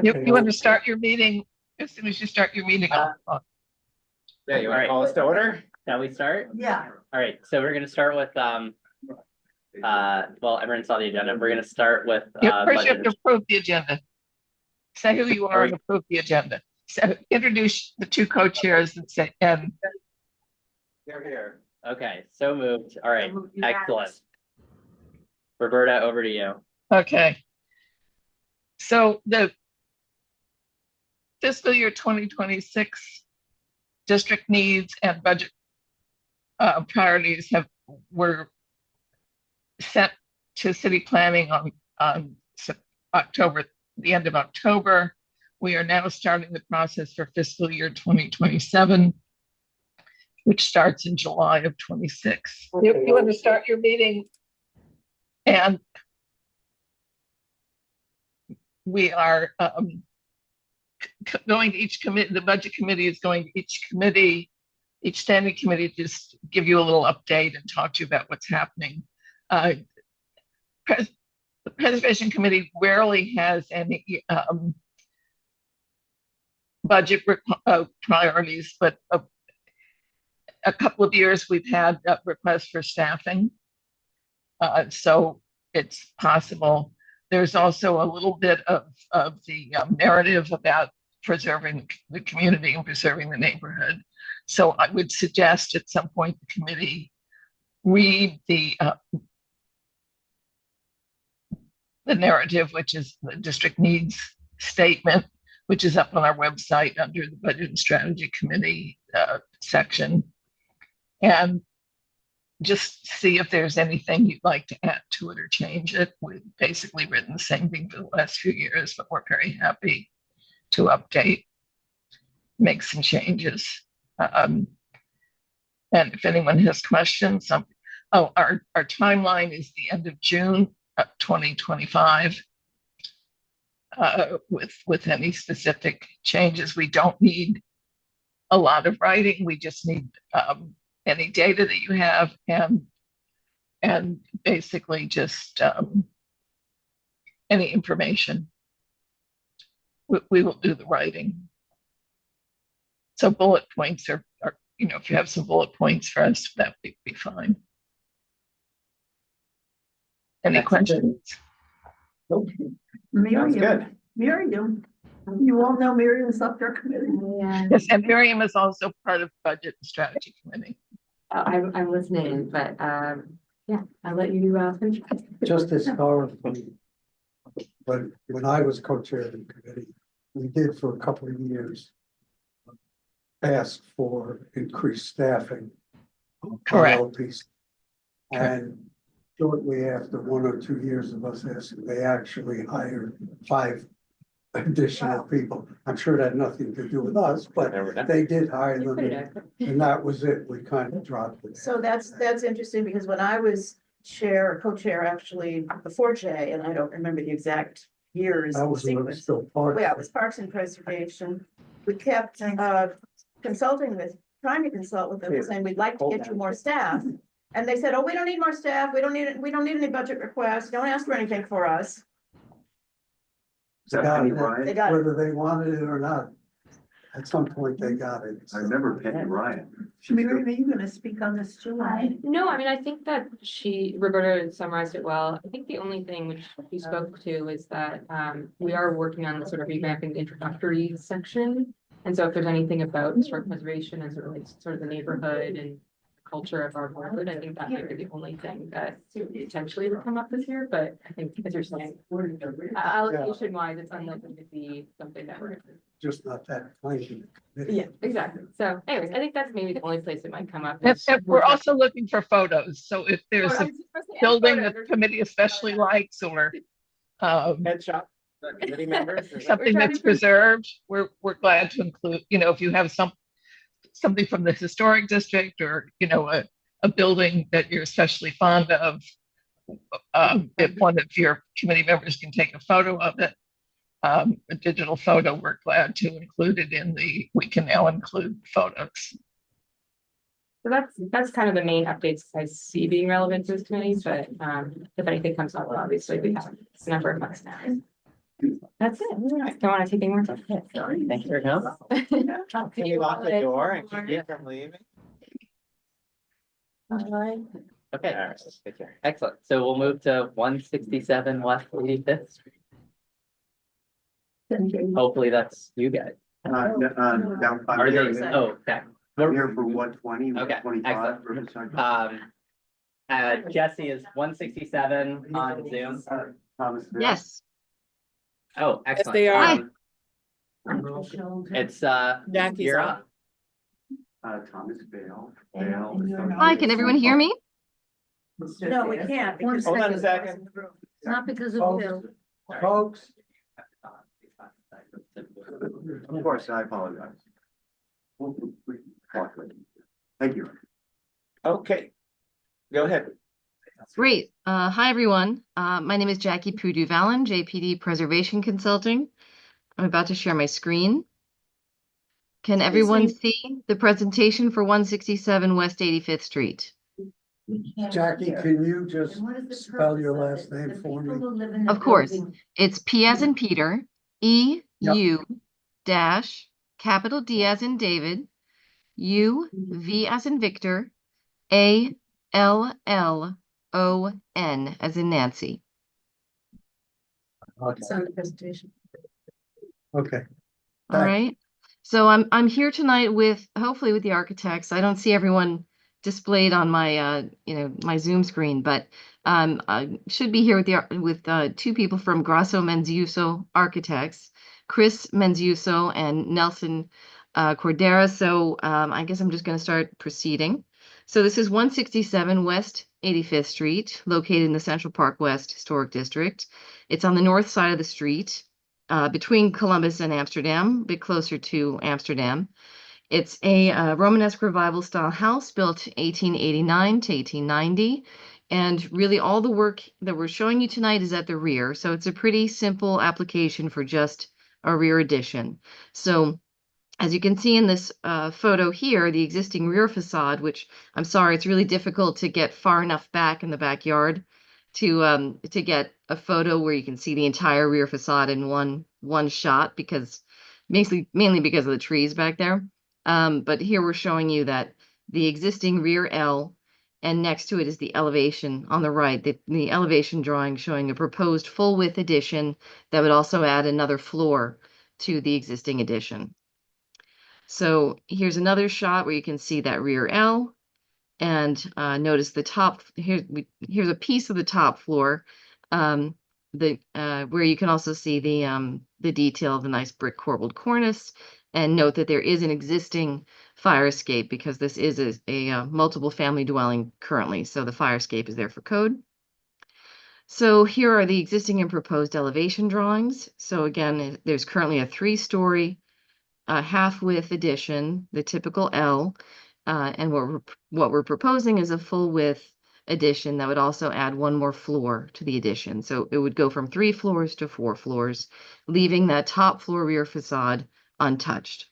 You want to start your meeting as soon as you start your meeting? Yeah, you want to call us to order? Shall we start? Yeah. All right, so we're gonna start with well, everyone saw the agenda. We're gonna start with First, you have budget. to approve the agenda. Say who you are and approve the agenda. So introduce the two co-chairs and say, and They're here. Okay, so moved. All right, excellent. Roberta, over to you. okay. So the fiscal year 2026 district needs and budget priorities were sent to city planning on October, the end of October. We are now starting the process for fiscal year 2027, which starts in July of 26. You want to start your meeting? And we are going to each committee, the budget committee is going to each committee, each standing committee, just give you a little update and talk to you about what's happening. The Preservation Committee rarely has any budget priorities, but a couple of years we've had requests for staffing. So it's possible. There's also a little bit of the narrative about preserving the community and preserving the neighborhood. So I would suggest at some point the committee read the narrative, which is the district needs statement, which is up on our website under the Budget and Strategy Committee section. And just see if there's anything you'd like to add to it or change it. We've basically written the same thing for the last few years, but we're very happy to update, make some changes. And if anyone has questions, our timeline is the end of June 2025. With any specific changes, we don't need a lot of writing. We just need any data that you have and basically just any information. We will do the writing. So bullet points are, if you have some bullet points for us, that would be fine. Any questions? Nope. Miriam, Sounds good. Miriam, you all know Miriam's up there committee. Yeah, Yes, and Miriam is also part of Budget and Strategy Committee. I'm listening, but yeah, I'll let you finish. Just historically, but when I was co-chair of the committee, we did for a couple of years ask for increased staffing. Correct. LPs. And shortly after 1 or 2 years of us asking, they actually hired 5 additional people. I'm sure that had nothing to do with us, but they did hire them, and that was it. We kind of dropped it. So that's interesting, because when I was chair or co-chair actually before Jay, and I don't remember the exact years. That was when it was still part. Yeah, it was Parks and Preservation. We kept consulting with, trying to consult with them, saying we'd like to get you more staff. And they said, oh, we don't need more staff. We don't need any budget requests. Don't ask for anything for us. They got it. They got it. Whether they wanted it or not, at some point they got it. I remember Penny Ryan. Miriam, are you gonna speak on this too? No, I mean, I think that Roberta summarized it well. I think the only thing which we spoke to is that we are working on sort of revamping the introductory section. And so if there's anything about historic preservation and sort of the neighborhood and culture of our neighborhood, I think that might be the only thing that potentially would come up this year. But I think, as you're saying, allocation wise, it's unlikely to be something that we're Just not that kind. yeah, exactly. So anyways, I think that's maybe the only place it might come up. And we're also looking for photos. So if there's a building that the committee especially likes, or Headshot. Committee members. something that's preserved, we're glad to include, if you have something from the historic district, or a building that you're especially fond of, if one of your committee members can take a photo of it, a digital photo, we're glad to include it we can now include photos. So that's kind of the main updates I see being relevant to this committee, but if anything comes up, obviously we have a number of months now. That's it. Don't want to take any more time. Thank you for coming. Can you lock the door and keep you from leaving? Okay, all right, take care. Excellent. So we'll move to 167 West 85th Street. Hopefully that's you guys. Down. Are they? Oh, okay. I'm here for 120, Okay, 125. Riverside. Jessie is 167 on Zoom. Thomasville. Yes, Oh, excellent. they are. It's Jackie's you're on. up. Thomas Vale. hi, can everyone hear me? No, we can't. because- Hold on a second. Not because of Bill. Folks, Of course, I apologize. Thank you. Okay. Go ahead. Great. Hi, everyone. My name is Jackie Pudu-Vallon, JPD Preservation Consulting. I'm about to share my screen. Can everyone see the presentation for 167 West 85th Street? Jackie, can you just spell your last name for me? Of course. It's P as in Peter, E, U, dash, capital D as in David, U, V as in Victor, A, L, L, O, N as in Nancy. Okay. It's on the presentation. Okay. All Thanks. right. So I'm here tonight with, hopefully with the architects. I don't see everyone displayed on my my Zoom screen, but I should be here with two people from Grasso Menziuso Architects, Chris Menziuso and Nelson Cordera. So I guess I'm just going to start proceeding. So this is 167 West 85th Street, located in the Central Park West Historic District. It's on the north side of the street, between Columbus and Amsterdam, a bit closer to Amsterdam. It's a Romanesque Revival style house built 1889 to 1890. And really all the work that we're showing you tonight is at the rear. So it's a pretty simple application for just a rear addition. So as you can see in this photo here, the existing rear facade, which I'm sorry, it's really difficult to get far enough back in the backyard to get a photo where you can see the entire rear facade in one shot, because mainly because of the trees back there. But here we're showing you that the existing rear L, and next to it is the elevation on the right, the elevation drawing showing a proposed full width addition that would also add another floor to the existing addition. So here's another shot where you can see that rear L, and notice the top. Here's a piece of the top floor, where you can also see the detail of the nice brick corbelled cornice. And note that there is an existing fire escape because this is a multiple family dwelling currently. So the fire escape is there for code. So here are the existing and proposed elevation drawings. So again, there's currently a 3-story half width addition, the typical L, and what we're proposing is a full width addition that would also add one more floor to the addition. So it would go from 3 floors to 4 floors, leaving that top floor rear facade untouched.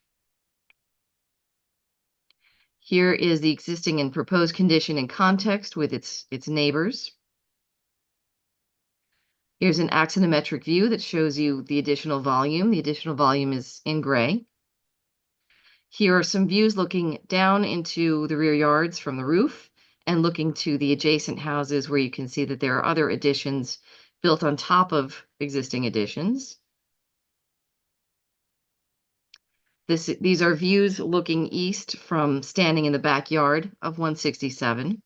Here is the existing and proposed condition in context with its neighbors. Here's an axonometric view that shows you the additional volume. The additional volume is in gray. Here are some views looking down into the rear yards from the roof and looking to the adjacent houses where you can see that there are other additions built on top of existing additions. These are views looking east from standing in the backyard of 167.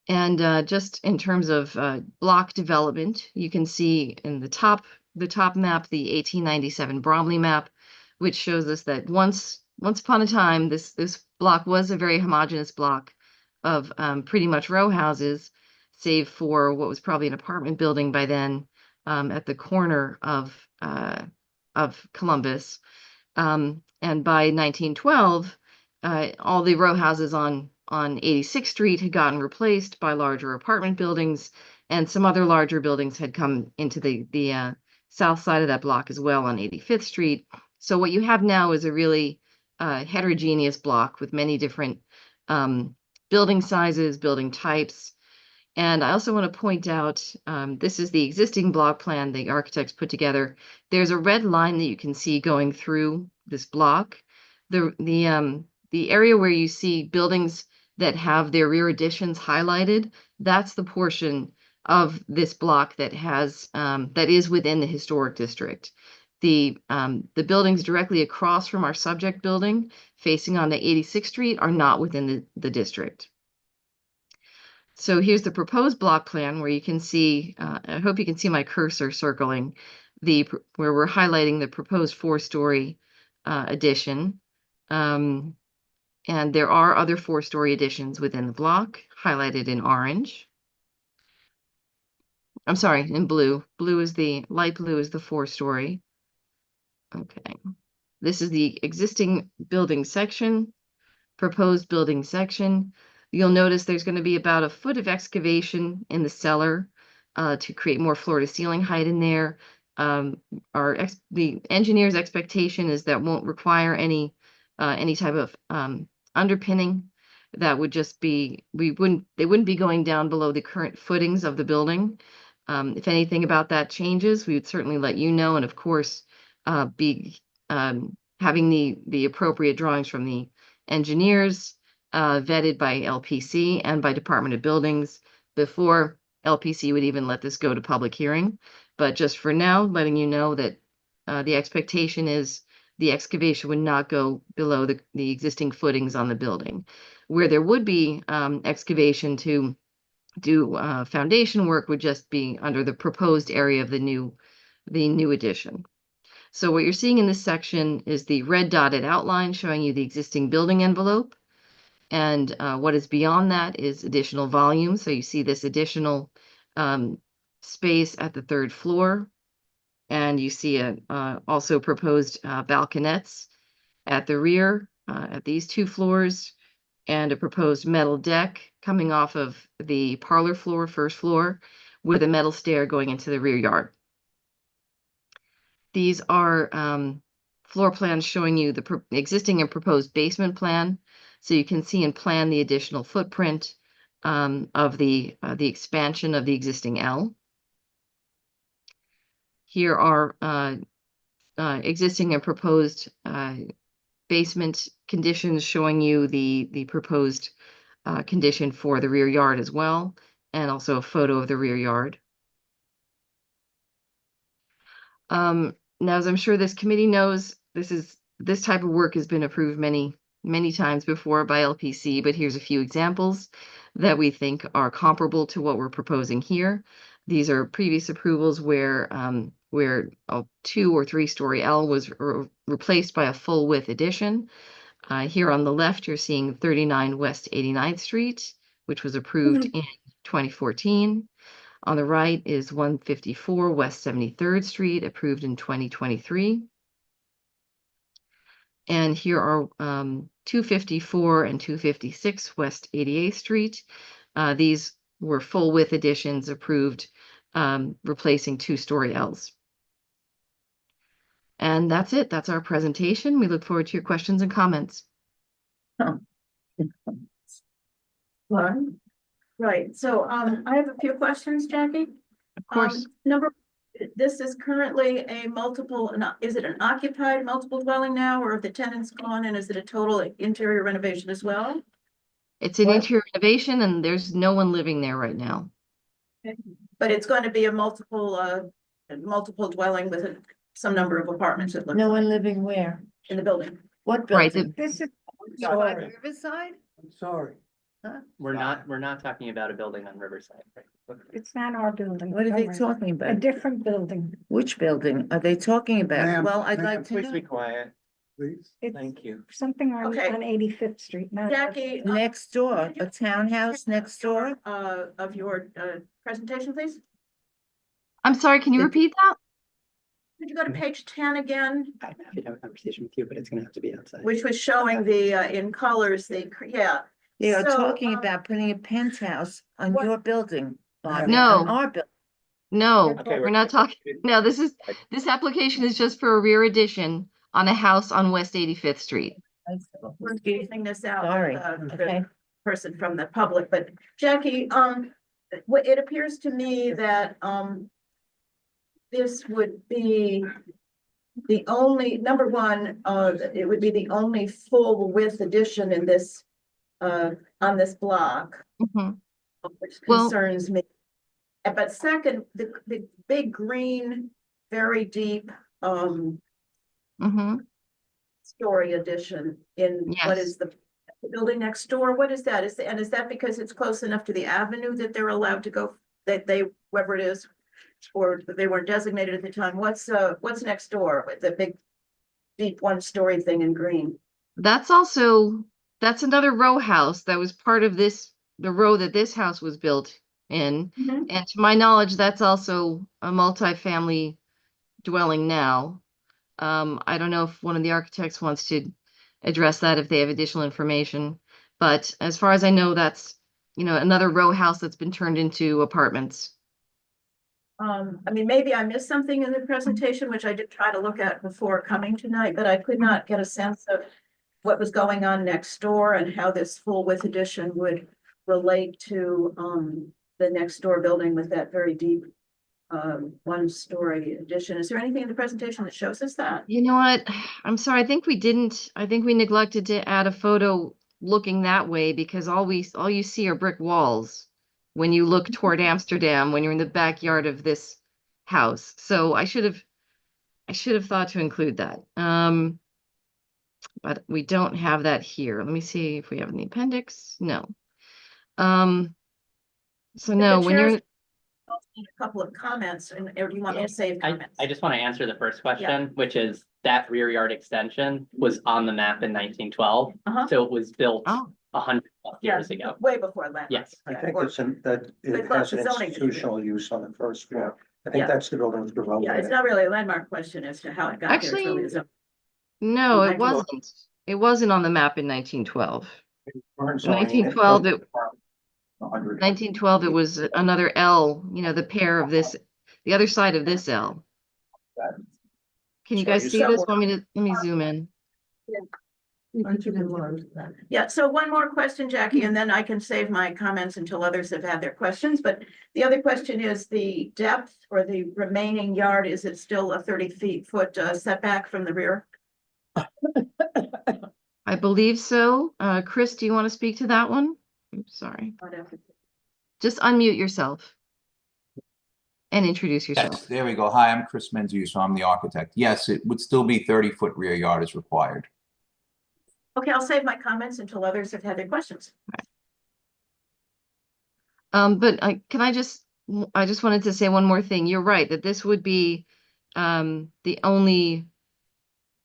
And just in terms of block development, you can see in the top map, the 1897 Bromley map, which shows us that once upon a time, this block was a very homogeneous block of pretty much row houses, save for what was probably an apartment building by then at the corner of Columbus. And by 1912, all the row houses on 86th Street had gotten replaced by larger apartment buildings, and some other larger buildings had come into the south side of that block as well on 85th Street. So what you have now is a really heterogeneous block with many different building sizes, building types, And I also want to point out, this is the existing block plan the architects put together. There's a red line that you can see going through this block. The area where you see buildings that have their rear additions highlighted, that's the portion of this block that has that is within the historic district. The buildings directly across from our subject building, facing onto 86th Street, are not within the district. So here's the proposed block plan where you can see, I hope you can see my cursor circling where we're highlighting the proposed 4-story addition. And there are other 4-story additions within the block highlighted in orange. I'm sorry, in blue. Light blue is the 4-story. Okay. This is the existing building section, proposed building section. You'll notice there's going to be about 1 foot of excavation in the cellar to create more floor to ceiling height in there. The engineer's expectation is that won't require any type of underpinning. That would just be, they wouldn't be going down below the current footings of the building. If anything about that changes, we would certainly let you know, and of course be having the appropriate drawings from the engineers vetted by LPC and by Department of Buildings before LPC would even let this go to public hearing. But just for now, letting you know that the expectation is the excavation would not go below the existing footings on the building. Where there would be excavation to do foundation work would just be under the proposed area of the new addition. So what you're seeing in this section is the red dotted outline showing you the existing building envelope. And what is beyond that is additional volume. So you see this additional space at the 3rd floor. And you see also proposed balconettes at the rear at these 2 floors, and a proposed metal deck coming off of the parlor floor, 1st floor, with a metal stair going into the rear yard. These are floor plans showing you the existing and proposed basement plan. So you can see in plan the additional footprint of the expansion of the existing L. Here are existing and proposed basement conditions showing you the proposed condition for the rear yard as well, and also a photo of the rear yard. Now, as I'm sure this committee knows, this type of work has been approved many times before by LPC, but here's a few examples that we think are comparable to what we're proposing here. These are previous approvals where a 2 or 3-story L was replaced by a full width addition. Here on the left, you're seeing 39 West 89th Street, which was approved in 2014. On the right is 154 West 73rd Street, approved in 2023. And here are 254 and 256 West 88th Street. These were full width additions approved, replacing 2-story Ls. And that's it. That's our presentation. We look forward to your questions and comments. Right, so I have a few questions, Jackie. Of course. This is currently a multiple, is it an occupied multiple dwelling now, or have the tenants gone, and is it a total interior renovation as well? It's an interior renovation, and there's no one living there right now. Okay. But it's going to be a multiple dwelling with some number of apartments. No one living where? In the building. What Right, building? This is Sorry. Riverside? I'm sorry. We're not talking about a building on Riverside, right? It's not our building. What are they Don't worry. talking A about? different building. Which building are they talking about? Ma'am, Well, I'd ma'am, like to Please be know. quiet. Please. It's Thank you. something on Okay. 85th Street, not. Jackie. Next door, a townhouse next door? Of your presentation, please. I'm sorry, can you repeat that? Could you go to page 10 again, I'm happy to have a conversation with you, but it's gonna have to be outside. which was showing the in colors, yeah. They are So, talking about putting a penthouse on what- your building. Bobby, No. on our building. No, Okay, we're not talking. No, this application is just for a rear addition on a house on West 85th Street. We're phasing this out. Sorry, the okay. person from the public, but Jackie, it appears to me that, this would be the only, number one, it would be the only full width addition in this, on this block, Mhm. which Well- concerns me. But second, the big green, very deep, Mhm. story addition in what Yes. is the building next door? What is that? And is that because it's close enough to the avenue that they're allowed to go, that they, whoever it is, or they weren't designated at the time? What's next door with the big, deep one-story thing in green? That's another row house that was part of the row that this house was built in. Mhm. And to my knowledge, that's also a multifamily dwelling now. I don't know if one of the architects wants to address that if they have additional information. But as far as I know, that's, another row house that's been turned into apartments. I mean, maybe I missed something in the presentation, which I did try to look at before coming tonight, but I could not get a sense of what was going on next door and how this full width addition would relate to, the next door building with that very deep, one-story addition. Is there anything in the presentation that shows us that? You know what? I'm sorry. I think we neglected to add a photo looking that way because all you see are brick walls when you look toward Amsterdam, when you're in the backyard of this house. So I should have thought to include that. But we don't have that here. Let me see if we have any appendix. No. So no, The when you're, chair's a couple of comments, or do you want me to save comments? I just want to answer the first question, which is that rear yard extension was on the map in 1912. Uh-huh. So it was built oh, 100 years ago. Way before that. Yes. I think Or- it's that But it that's has an the zoning. institutional use on the first floor. I Yeah. think that's the building was developed. Yeah, it's not really a landmark question as to how it got there. It's Actually, really the zone. no, it 1912. wasn't. It wasn't on the map in 1912. Weren't zoning it, 1912, but 100. 1912, it was another L, the pair of this, the other side of this L. Can you So guys you see said- this? Let me zoom in. Yeah, so one more question, Jackie, and then I can save my comments until others have had their questions. But the other question is the depth or the remaining yard, is it still a 30-foot setback from the rear? I believe so. Chris, do you want to speak to that one? Oops, sorry. Just unmute yourself and introduce Yes, yourself. there we go. Hi, I'm Chris Menzies, so I'm the architect. Yes, it would still be 30-foot rear yard is required. Okay, I'll save my comments until others have had their questions. But I just wanted to say one more thing. You're right, that this would be the only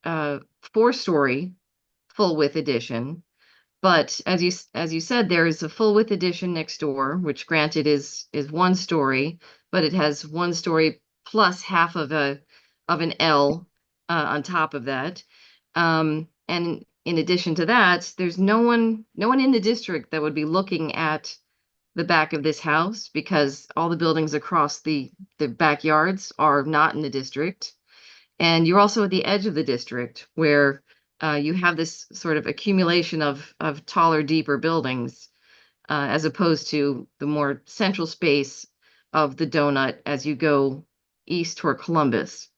4-story full width addition. But as you said, there is a full width addition next door, which granted is 1 story, but it has 1 story plus half of an L on top of that. And in addition to that, there's no one in the district that would be looking at the back of this house because all the buildings across the backyards are not in the district. And you're also at the edge of the district where you have this sort of accumulation of taller, deeper buildings, as opposed to the more central space of the donut as you go east toward Columbus.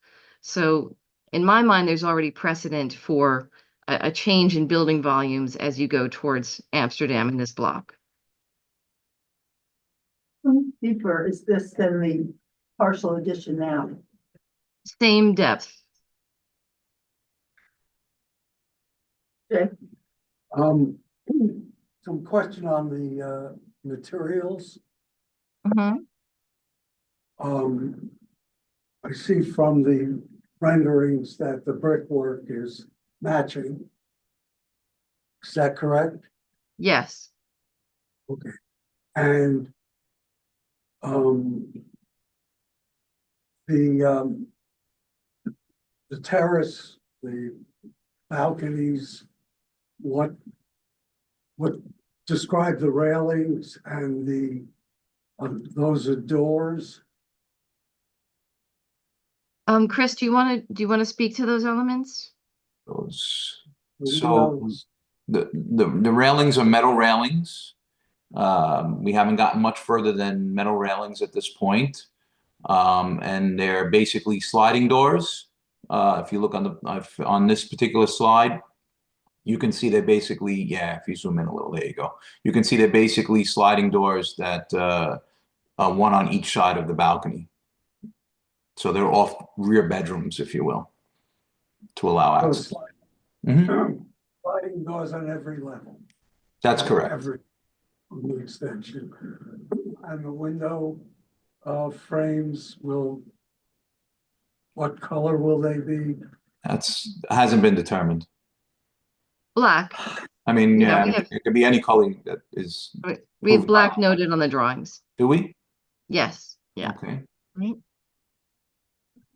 So in my mind, there's already precedent for a change in building volumes as you go towards Amsterdam in this block. Deeper is this than the partial addition now? Same depth. Some question on the materials. Mhm. I see from the renderings that the brickwork is matching. Is that correct? Yes. Okay. And the terrace, the balconies, what describe the railings and the those are doors? Chris, do you want to speak to those elements? Those, What so else? the railings are metal railings. We haven't gotten much further than metal railings at this point. And they're basically sliding doors. If you look on this particular slide, you can see they're basically, yeah, if you zoom in a little, there you go. You can see they're basically sliding doors that one on each side of the balcony. So they're off rear bedrooms, if you will, to allow access. Mhm. Sliding doors on every level. That's correct. Every extension. And the window frames what color will they be? Hasn't been determined. Black. I mean, Yeah, yeah, it could be any color that is. We have black noted on the drawings. Do we? Yes, yeah. Okay. Right.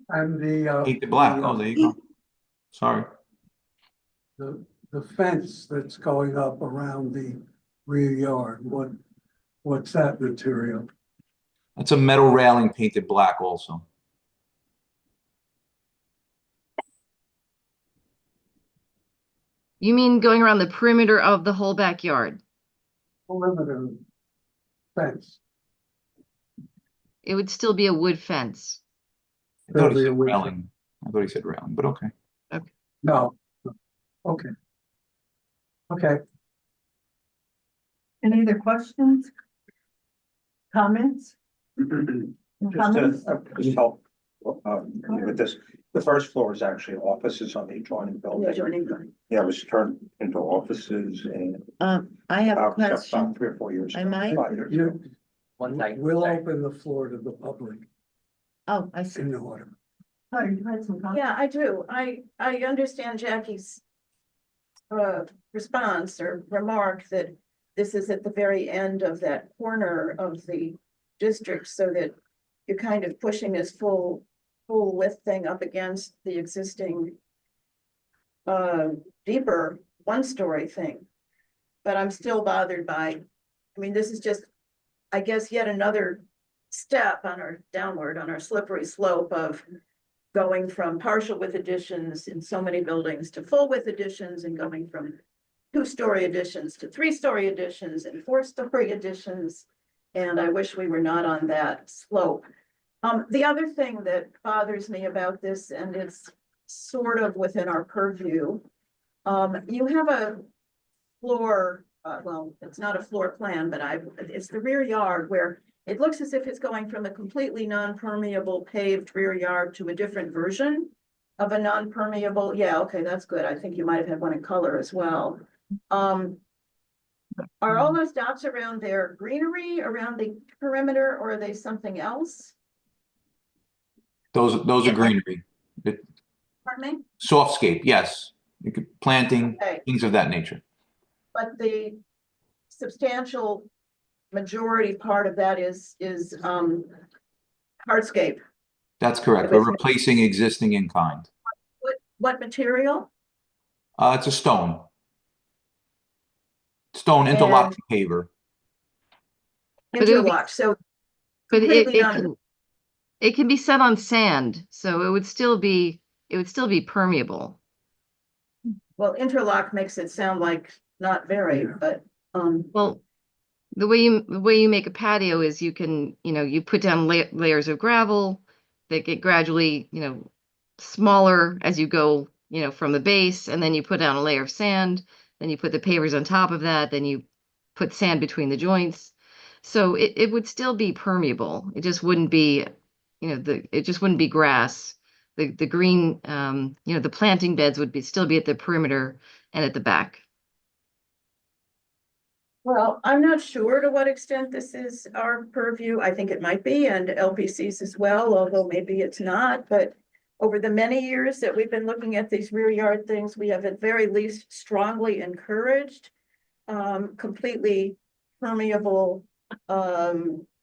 And the Paint the black. Oh, there you go. Sorry. the fence that's going up around the rear yard, what's that material? That's a metal railing painted black also. You mean going around the perimeter of the whole backyard? Perimeter fence. It would still be a wood fence. I thought he said railing. I thought he said railing, but okay. No. Okay. Okay. Any other questions? Comments? Comments? Just help with this. The first floor is actually offices on the adjoining building. Yeah, it was turned into offices and I have a about question. 3 or 4 years. I ago, might? 5 years ago. One second. We'll sorry. open the floor to the public Oh, I see. in order. Oh, you had some comments? Yeah, I do. I understand Jackie's response or remark that this is at the very end of that corner of the district, so that you're kind of pushing this full width thing up against the existing deeper one-story thing. But I'm still bothered by, I mean, this is just, I guess, yet another step on our downward, on our slippery slope of going from partial width additions in so many buildings to full width additions, and going from 2-story additions to 3-story additions and 4-story additions. And I wish we were not on that slope. The other thing that bothers me about this, and it's sort of within our purview, you have a floor, well, it's not a floor plan, but it's the rear yard where it looks as if it's going from a completely non-permeable paved rear yard to a different version of a non-permeable. Yeah, okay, that's good. I think you might have had one in color as well. Are all those dots around there greenery around the perimeter, or are they something else? Those are greenery. Pardon me? Softscape, yes. You could planting, Okay. things of that nature. But the substantial majority part of that is hardscape. That's correct. We're replacing existing in kind. What material? It's a stone. Stone interlock paver. But it would be- Interlock, so. But completely non- it can be set on sand, so it would still be permeable. Well, interlock makes it sound like not very, but, Well, the way you make a patio is you can, you put down layers of gravel that get gradually, smaller as you go, from the base, and then you put down a layer of sand, then you put the pavers on top of that, then you put sand between the joints. So it would still be permeable. It just wouldn't be, it just wouldn't be grass. The green, the planting beds would still be at the perimeter and at the back. well, I'm not sure to what extent this is our purview. I think it might be, and LPC's as well, although maybe it's not, but over the many years that we've been looking at these rear yard things, we have at very least strongly encouraged completely permeable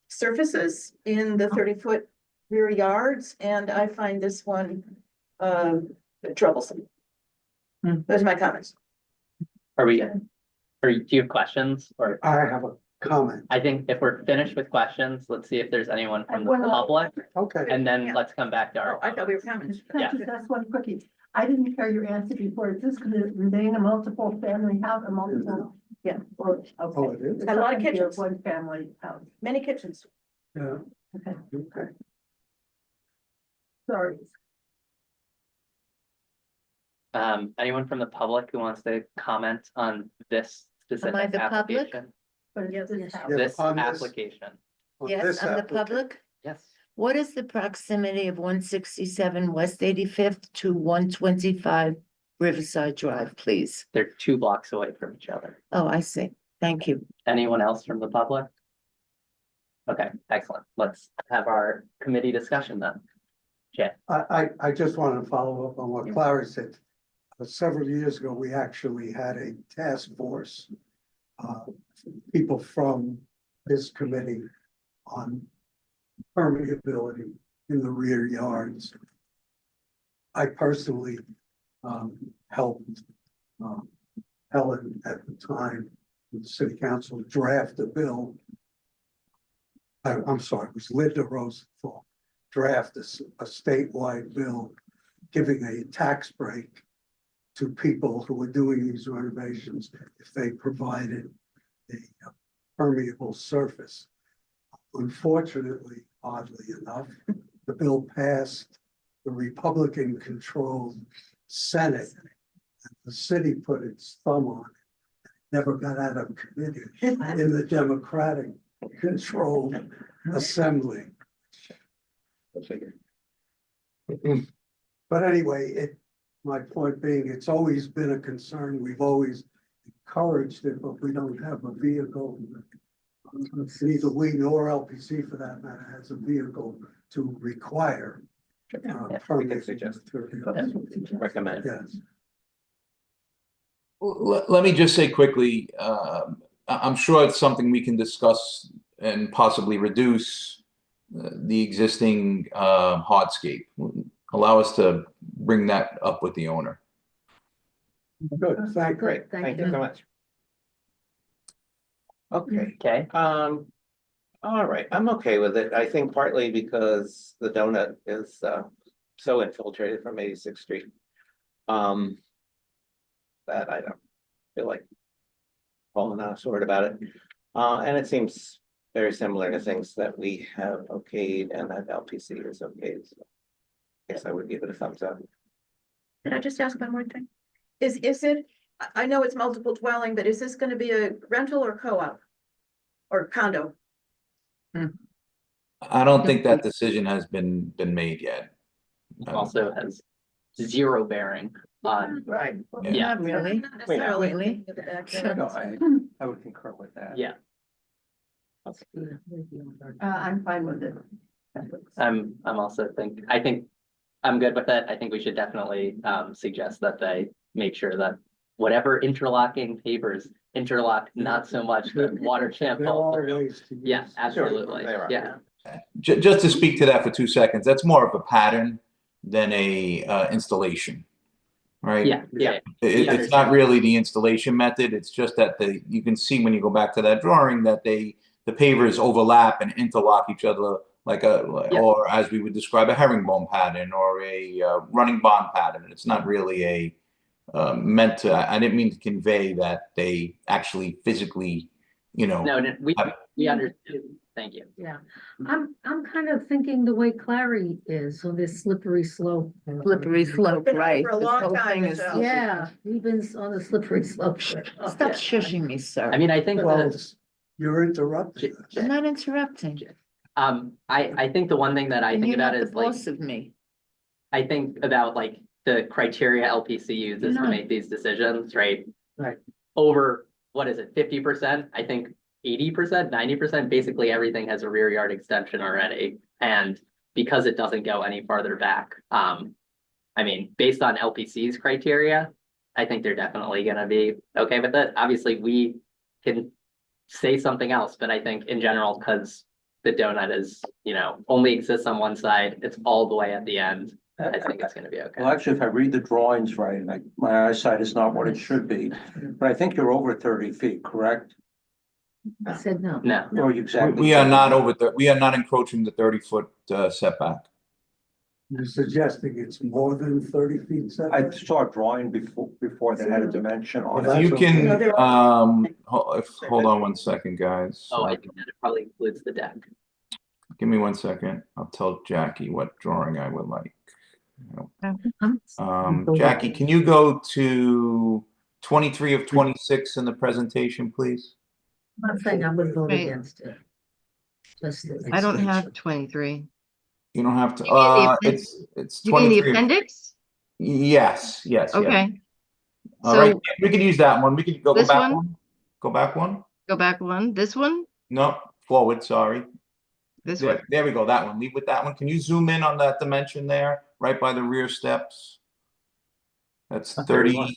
surfaces in the 30-foot rear yards, and I find this one troublesome. Those are my comments. Do you have questions, or? I have a comment. I think if we're finished with questions, let's see if there's anyone from the Well, public, Okay. and then Yeah. let's come back to Oh, our. I thought we were comments. Can I just ask one quickie? I didn't hear your answer before. Is this going to remain a multiple family house, a multiple Yeah. Well, Oh, okay. it is? It's got a lot of kitchens, One family house. many kitchens. Yeah. Okay. Okay. Sorry. Anyone from the public who wants to comment on this Am I specific the public? application? But yes, this house. Yeah, This on this- application, On Yes, this I'm the application- public. yes. What is the proximity of 167 West 85th to 125 Riverside Drive, please? They're 2 blocks away from each other. Oh, I see. Thank you. Anyone else from the public? Okay, excellent. Let's have our committee discussion then. Jay, I just want to follow up on what Klari said. Several years ago, we actually had a task force. People from this committee on permeability in the rear yards. I personally helped Helen at the time, with the city council, draft a bill. I'm sorry, it was Linda Rosenthal, draft a statewide bill giving a tax break to people who were doing these renovations if they provided a permeable surface. Unfortunately, oddly enough, the bill passed the Republican-controlled Senate. And the city put its thumb on it. Never got out of committee in the Democratic-controlled assembly. But anyway, my point being, it's always been a concern. We've always encouraged it, but we don't have a vehicle. Neither we nor LPC, for that matter, has a vehicle to require. we can suggest. Recommend. Yes. Let me just say quickly, I'm sure it's something we can discuss and possibly reduce the existing hardscape. Allow us to bring that up with the owner. Good, thank you. Great, thank you so much. Okay, Okay, all right, I'm okay with it. I think partly because the donut is so infiltrated from 86th Street. That I don't feel like falling out of sword about it. And it seems very similar to things that we have okayed and that LPC is okayed. So I guess I would give it a thumbs up. Can I just ask one more thing? Is it, I know it's multiple dwelling, but is this gonna be a rental or co-op? Or condo? I don't think that decision has been made yet. also has 0 bearing on, Right. Yeah. Not really. Not necessarily. Really? No, I would concur with that. yeah, I'm fine with it. I'm also I think I'm good with it. I think we should definitely suggest that they make sure that whatever interlocking pavers interlock, not so much the water can't There fall are through. ways to use. Yeah, absolutely, there are. yeah. Just to speak to that for 2 seconds, that's more of a pattern than a installation, right? Yeah, It's not really the installation method. It's just that you can see when you go back to that drawing that the pavers overlap and interlock each other like or as we would describe a herringbone pattern or a running bond pattern. It's not really a meant to. I didn't mean to convey that they actually physically, No, we understand. Thank you. Yeah, I'm kind of thinking the way Klari is on this slippery slope. Slippery slope, Been on it right. for a This long whole time, thing is- Michele. Yeah, we've been on the slippery slope. Stop shushing me, sir. I mean, I think Well, that, you're interrupting us. I'm not interrupting. I think the one thing that I And think you're about not the is like, boss of me. I think about like the criteria LPC uses to No. make these decisions, right? Right. Over, what is it, 50%? I think 80%, 90%, basically everything has a rear yard extension already. And because it doesn't go any farther back, I mean, based on LPC's criteria, I think they're definitely gonna be okay with it. Obviously, we can say something else, but I think in general, because the donut is, only exists on one side, it's all the way at the end. I think it's gonna be okay. Well, actually, if I read the drawings right, my eyesight is not what it should be, but I think you're over 30 feet, correct? I said no. No, Or you exactly. We are not we are not encroaching the 30-foot setback. You're suggesting it's more than 30 feet I setback? saw a drawing before they had a dimension on Well, it. You can, No, they're hold on one second, guys. Oh, I think that it probably includes the deck. Give me 1 second. I'll tell Jackie what drawing I would like. Jackie, can you go to 23 of 26 in the presentation, please? I'm saying I would vote Right. against it. Just the I don't have extension. 23. You don't have to, You mean the append- it's You mean the 23. appendix? Yes, yes, yes. Okay, All right, so we can use that one. We can go This back one? one. Go back one. go back one. This one? No, forward, sorry. This There, one? there we go, that one. Leave with that one. Can you zoom in on that dimension there, right by the rear steps? That's 30,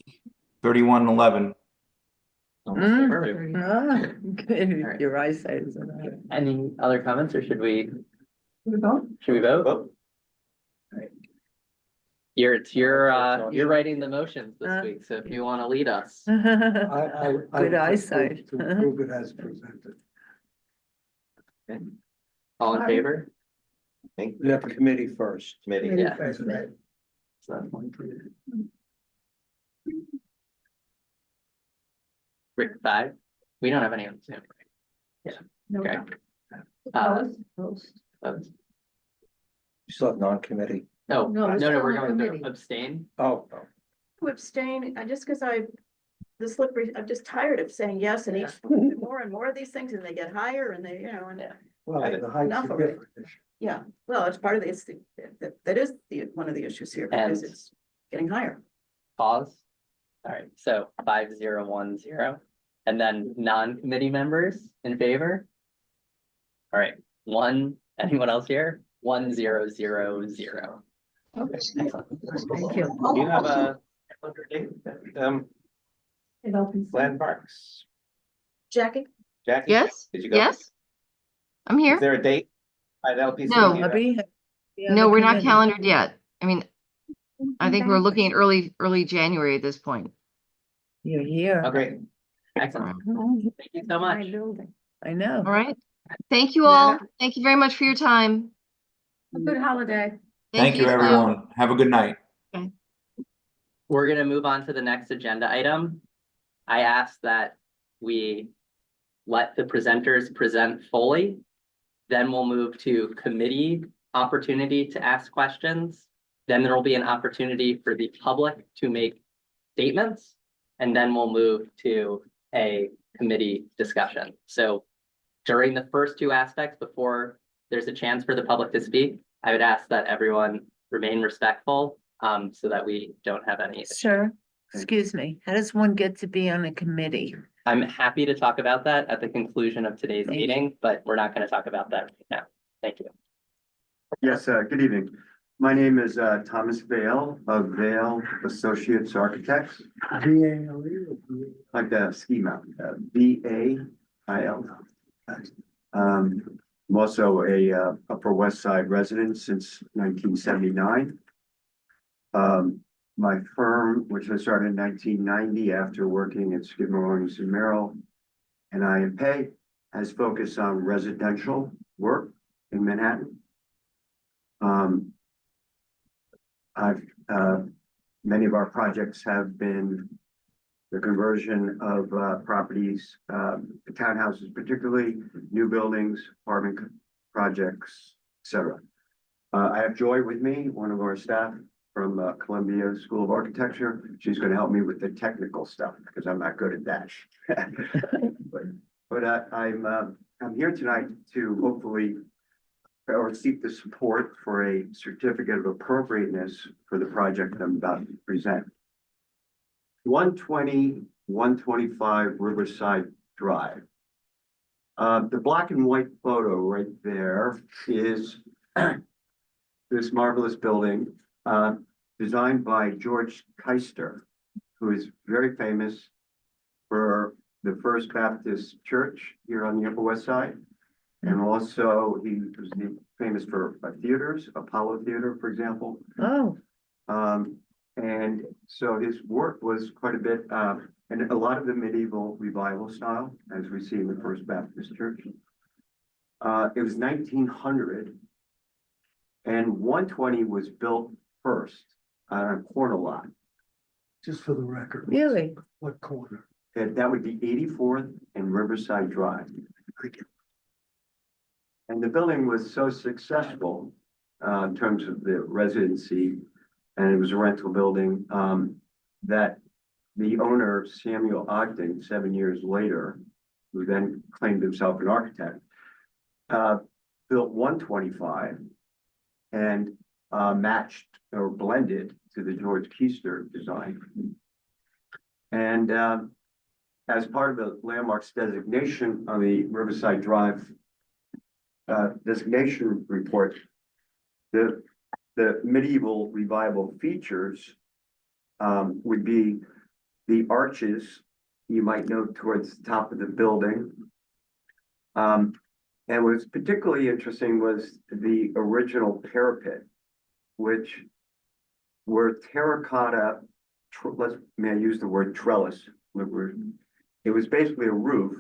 3111. Mm. Perfect. Ah, good. Alright. Your eyesight is on. Any other comments, or should we We vote? vote? Vote. You're writing the motions this Uh. week, so if you want to lead us. I Good would just eyesight. move to approve it as presented. All in favor? Think You have a committee first. committee. Yeah. First, right? So, Rick, 5? We don't have any on Zoom, right? No, Okay. Opposed? Opposed? You still have non-committee. No, No, no, it's no, still we're a going to committee. abstain. Oh, To abstain, just because the slippery, I'm just tired of saying yes and each more and more of these things and they get higher and they, and. Well, the height's Enough a of it. different issue. Yeah, well, it's part of the, that is one of the issues here because And- it's getting higher. Pause. All right, so 5010, and then non-committee members in favor? All right, anyone else here? 1000. Okay, excellent. Thank you. Do you have a It opens. landmarks? Jackie? Jackie? Yes, Did you go? yes. I'm here. Is there a date at LPC? No. Do you have- No, we're not calendared yet. I mean, I think we're looking at early January at this point. You're here. Okay, excellent. Thank you so much. I know. All right. Thank you all. Thank you very much for your time. A good holiday. Thank you, too. everyone. Have a good night. We're gonna move on to the next agenda item. I ask that we let the presenters present fully. Then we'll move to committee opportunity to ask questions. Then there will be an opportunity for the public to make statements. And then we'll move to a committee discussion. So during the first two aspects, before there's a chance for the public to speak, I would ask that everyone remain respectful, so that we don't have any. Sir, excuse me, how does one get to be on a committee? I'm happy to talk about that at the conclusion of today's Thank you. meeting, but we're not going to talk about that right now. Thank you. Yes, good evening. My name is Thomas Vale of Vale Associates Architects, VALE or like the ski mountain, VAIL. I'm also a Upper West Side resident since 1979. My firm, which I started in 1990 after working at Skidmore, Owings and Merrill and I&Pay, has focused on residential work in Manhattan. Many of our projects have been the conversion of properties, townhouses particularly, new buildings, apartment projects, etc. I have Joy with me, one of our staff from Columbia School of Architecture. She's going to help me with the technical stuff because I'm not good at that. But I'm here tonight to hopefully or seek the support for a certificate of appropriateness for the project that I'm about to present. 125 Riverside Drive. The black and white photo right there is this marvelous building designed by George Keister, who is very famous for the First Baptist Church here on the Upper West Side. And also he was famous for theaters, Apollo Theater, for example. Oh, And so his work was quite a bit, and a lot of the medieval revival style, as we see in the First Baptist Church. It was 1900 And 120 was built first on a corner lot. Just for the record. Really? What corner? And that would be 84th and Riverside Drive. And the building was so successful in terms of the residency, and it was a rental building, that the owner, Samuel Ogden, 7 years later, who then claimed himself an architect, built 125 and matched or blended to the George Keister design. And as part of the landmarks designation on the Riverside Drive designation report, the medieval revival features would be the arches you might note towards the top of the building. And what's particularly interesting was the original parapet, which were terracotta, may I use the word trellis? It was basically a roof,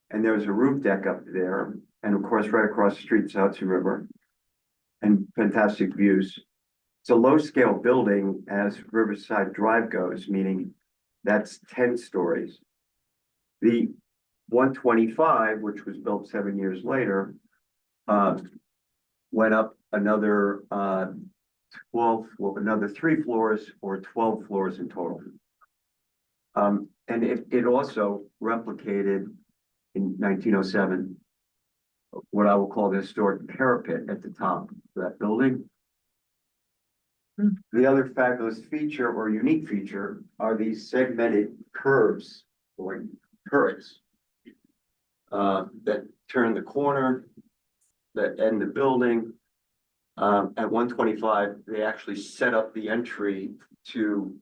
and there was a roof deck up there, and of course, right across the street, Hudson River, and fantastic views. It's a low-scale building as Riverside Drive goes, meaning that's 10 stories. The 125, which was built 7 years later, went up another 3 floors or 12 floors in total. And it also replicated in 1907 what I will call the historic parapet at the top of that building. The other fabulous feature or unique feature are these segmented curves or turrets that turn the corner, that end the building. At 125, they actually set up the entry to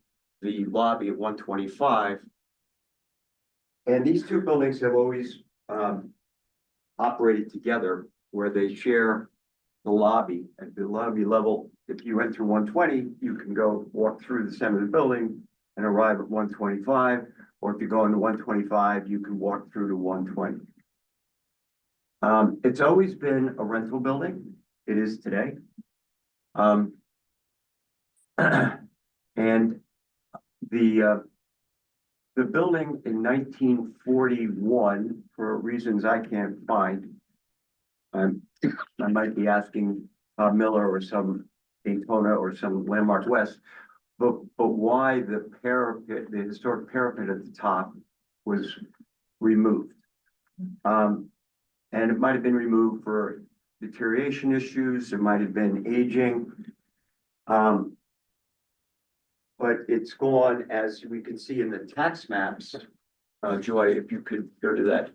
the lobby at 125. And these two buildings have always operated together, where they share the lobby. At the lobby level, if you went through 120, you can go walk through the center of the building and arrive at 125. Or if you go into 125, you can walk through to 120. It's always been a rental building. It is today. And the building in 1941, for reasons I can't find, I might be asking Miller or some Daytona or some Landmark West, but why the parapet, the historic parapet at the top, was removed. And it might have been removed for deterioration issues, it might have been aging. But it's gone, as we can see in the tax maps. Joy, if you could go to that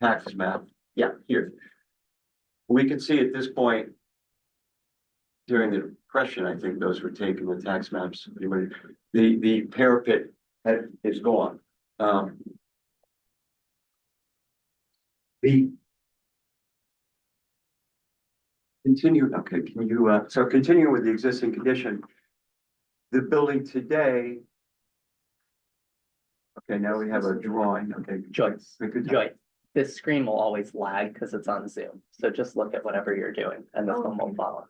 tax map. Yeah, here. We can see at this point, during the Depression, I think those were taken, the tax maps. The parapet is gone. Okay, can you, so continuing with the existing condition, the building today. Okay, now we have a drawing, okay. Joyce, this screen will always lag because it's on Zoom, so just look at whatever you're doing and this one will follow.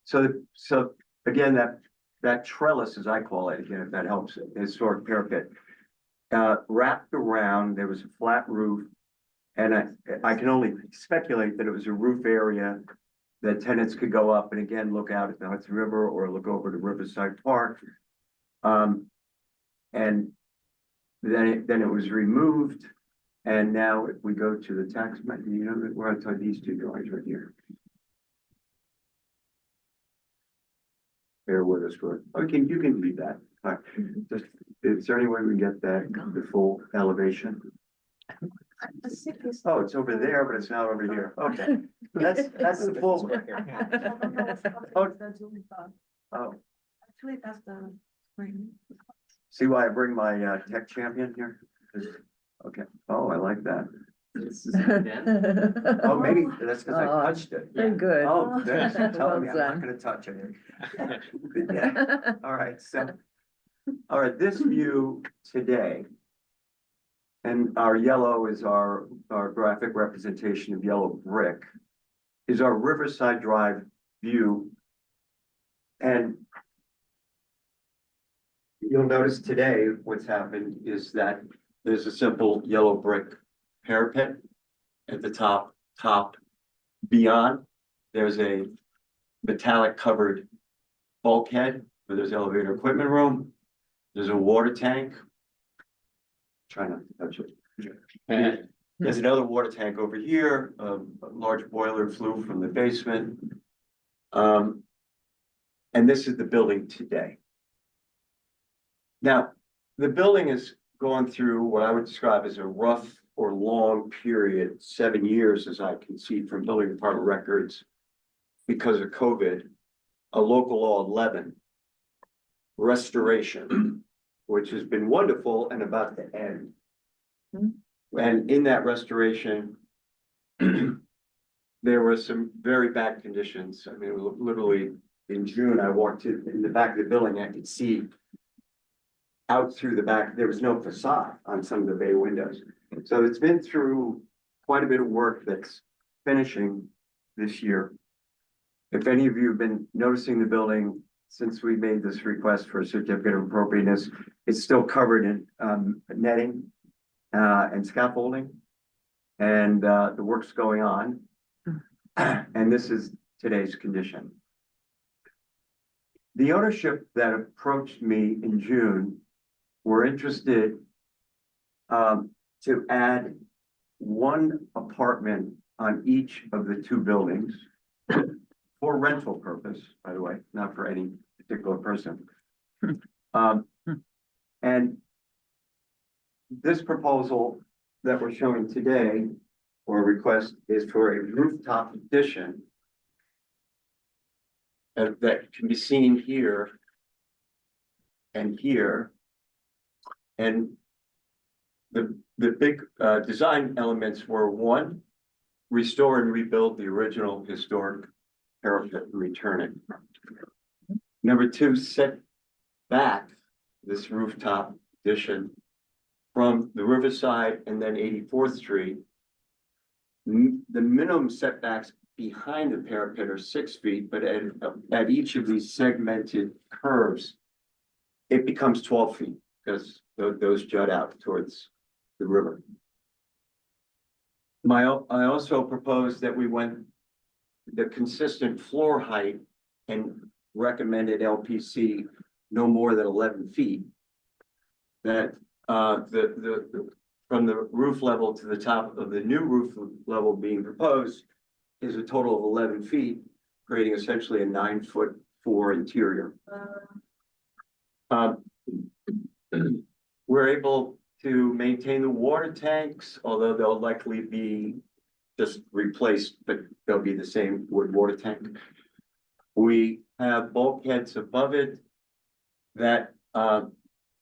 So again, that trellis, as I call it, again, if that helps, historic parapet, wrapped around, there was a flat roof, and I can only speculate that it was a roof area that tenants could go up and again look out at the Hudson River or look over to Riverside Park. And then it was removed. And now if we go to the tax map, you know, where I took these two drawings right here. Bear with us for, okay, you can read that. All right. Just, is there any way we get that, the full elevation? Oh, it's over there, but it's not over here. Okay, that's the full. Oh. Actually, that's the screen. See why I bring my tech champion here? Okay. Oh, I like that. Oh, maybe that's because I touched it. Very good. Oh, thanks. Tell me I'm Well not gonna touch it. Yeah. All right, so, all right, this view today and our yellow is our graphic representation of yellow brick, is our Riverside Drive view. And you'll notice today what's happened is that there's a simple yellow brick parapet at the top. Beyond, there's a metallic covered bulkhead where there's elevator equipment room. There's a water tank. Try not to touch it. And there's another water tank over here. A large boiler flew from the basement. And this is the building today. Now, the building has gone through what I would describe as a rough or long period, 7 years, as I can see from building department records, because of COVID, a local law 11 restoration, which has been wonderful and about to end. And in that restoration, there were some very bad conditions. I mean, it was literally in June, I walked in the back of the building, I could see out through the back, there was no facade on some of the bay windows. So it's been through quite a bit of work that's finishing this year. If any of you have been noticing the building since we made this request for a certificate of appropriateness, it's still covered in netting and scaffolding, and the work's going on. And this is today's condition. The ownership that approached me in June were interested to add one apartment on each of the two buildings for rental purpose, by the way, not for any particular person. And this proposal that we're showing today, or request, is for a rooftop addition that can be seen here and here. And the big design elements were: one, restore and rebuild the original historic parapet and return it. Number two, set back this rooftop addition from the Riverside and then 84th Street. The minimum setbacks behind the parapet are 6 feet, but at each of these segmented curves, it becomes 12 feet because those jut out towards the river. I also proposed that we went the consistent floor height and recommended LPC no more than 11 feet. That from the roof level to the top of the new roof level being proposed is a total of 11 feet, creating essentially a 9'4" interior. We're able to maintain the water tanks, although they'll likely be just replaced, but they'll be the same wood water tank. We have bulkheads above it that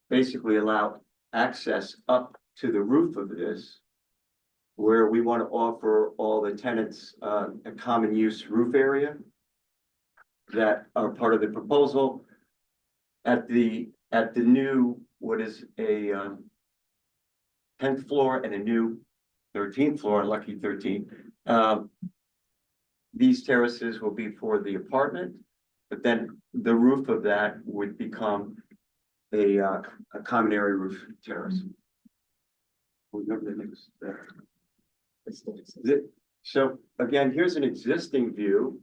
basically allow access up to the roof of this, where we want to offer all the tenants a common use roof area that are part of the proposal. At the new, what is a 10th floor and a new 13th floor, lucky 13. These terraces will be for the apartment, but then the roof of that would become a common area roof terrace. So again, here's an existing view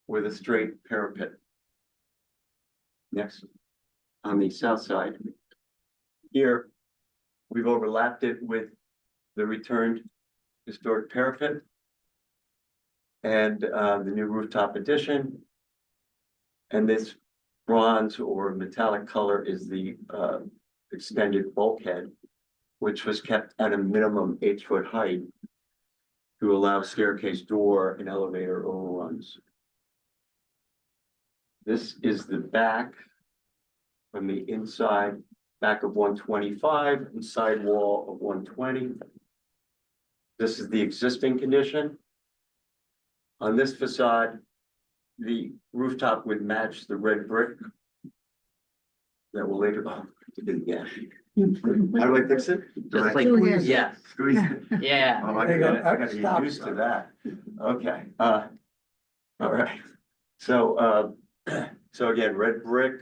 with a straight parapet. Next, on the south side. Here, we've overlapped it with the returned historic parapet and the new rooftop addition. And this bronze or metallic color is the extended bulkhead, which was kept at a minimum 8-foot height to allow staircase door and elevator overruns. This is the back from the inside, back of 125 and side wall of 120. This is the existing condition. On this facade, the rooftop would match the red brick that will later, do it again. How do I fix it? Do Just I like, squeeze it? yeah, Squeeze it? yeah. Oh, I There you go. gotta get used to that. Okay, all right. So again, red brick.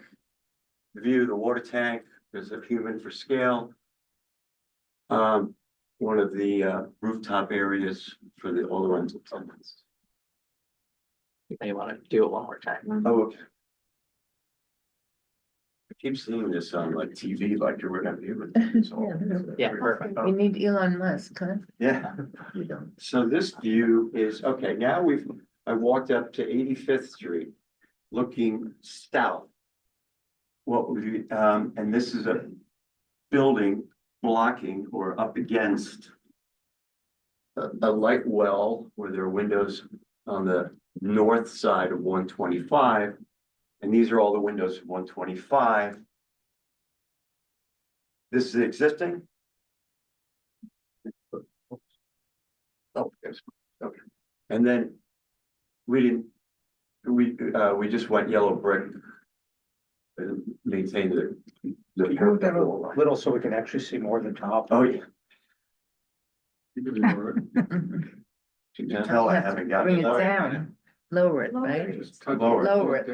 View, the water tank, there's a human for scale. One of the rooftop areas for all the rental tenants. You may want to do it one more time. Oh, okay. I keep seeing this on like TV, like we're gonna be with this all. Yeah, perfect. We need Elon Musk, huh? Yeah. We don't. So this view is, okay, now I walked up to 85th Street, looking south. What would you, and this is a building blocking or up against a light well where there are windows on the north side of 125. And these are all the windows of 125. This is existing. Oh, yes, okay. And then we just went yellow brick. And maintained the. Move that a little so we can actually see more than top. Oh, yeah. You can tell I haven't got. Bring it down, lower it, right? Lower it.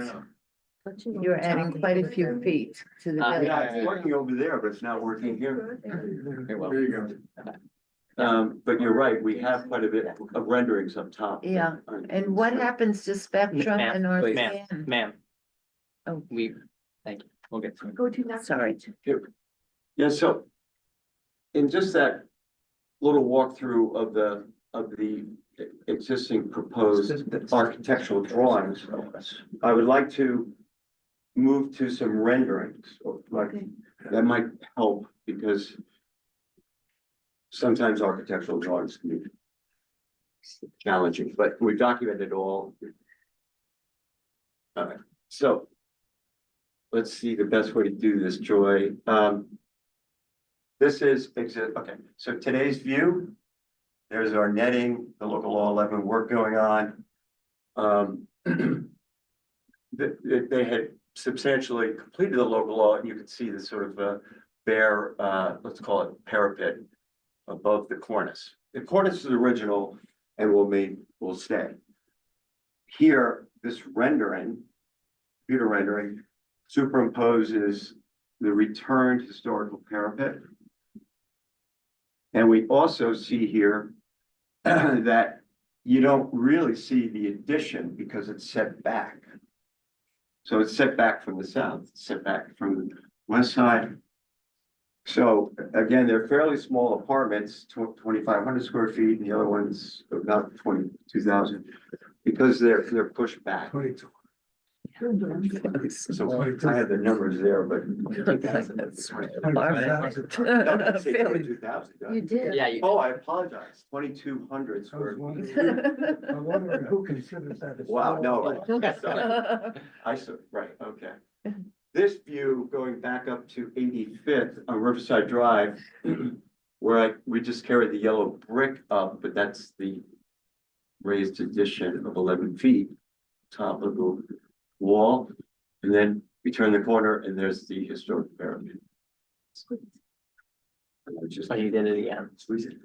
You're adding quite a few feet to the Yeah, building. it's working over there, but it's not working here. Very well. There you go. But you're right, we have quite a bit of renderings up top. Yeah, and what happens to Spectrum and Ma'am, please. RCN? Ma'am. Oh. Thank you. We'll get to it. Go to that. Sorry. Yeah, so in just that little walkthrough of the existing proposed architectural drawings, I would like to move to some renderings, like that might help because sometimes architectural drawings can be challenging, but we documented all. All right, so let's see the best way to do this, Joy. This is okay. So today's view, there's our netting, the local law 11 work going on. They had substantially completed the local law, and you can see the sort of bare, let's call it parapet above the cornice. The cornice is original and will stay. Here, this rendering, computer rendering, superimposes the returned historical parapet. And we also see here that you don't really see the addition because it's set back. So it's set back from the south, set back from the west side. So again, they're fairly small apartments, 2,500 square feet, and the other one's about 22,000, because they're pushed back. 22. So I have the numbers there, but. You did. Yeah, Oh, I apologize, 2,200 square feet. I'm wondering who considers that. a Wow, small no. place. I saw, right, okay. This view going back up to 85th on Riverside Drive, where we just carried the yellow brick up, but that's the raised addition of 11 feet, top of the wall, and then we turn the corner and there's the historic parapet. And I just, Oh, you did it again. squeeze it.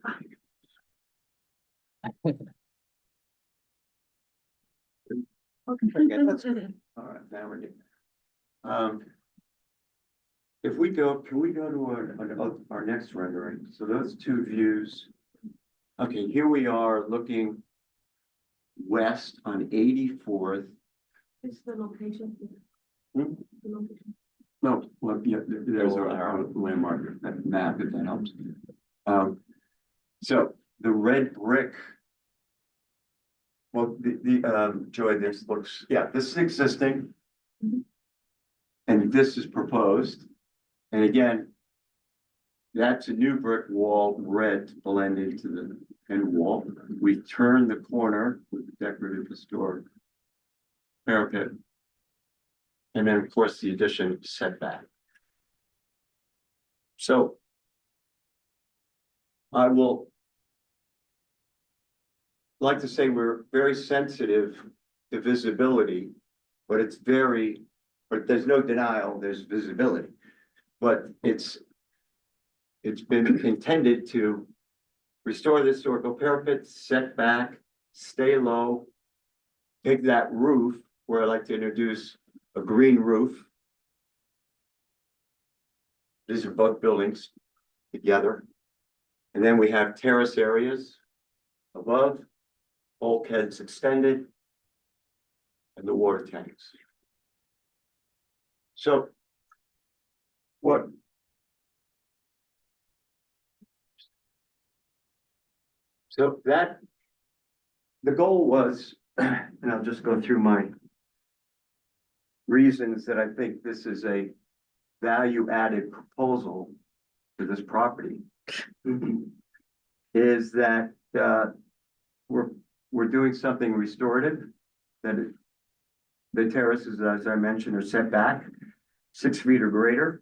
Okay, that's good. All right, now we're getting. If we go, can we go to our next rendering? So those two views. Okay, here we are looking west on 84th. It's the location. Hmm? The location. No, well, yeah, there's our landmark, that map, if that helps. So the red brick. Well, Joy, this looks, yeah, this is existing. And this is proposed. And again, that's a new brick wall, red blend into the end wall. We turn the corner with the decorative historic parapet. And then, of course, the addition setback. So I will like to say we're very sensitive to visibility, but there's no denial, there's visibility. But it's it's been intended to restore the historical parapet, set back, stay low, take that roof, where I like to introduce a green roof. These are both buildings together. And then we have terrace areas above, bulkheads extended, and the water tanks. So what? So that, the goal was, and I'll just go through my reasons that I think this is a value-added proposal for this property. Is that we're doing something restorative, that the terraces, as I mentioned, are set back 6 feet or greater.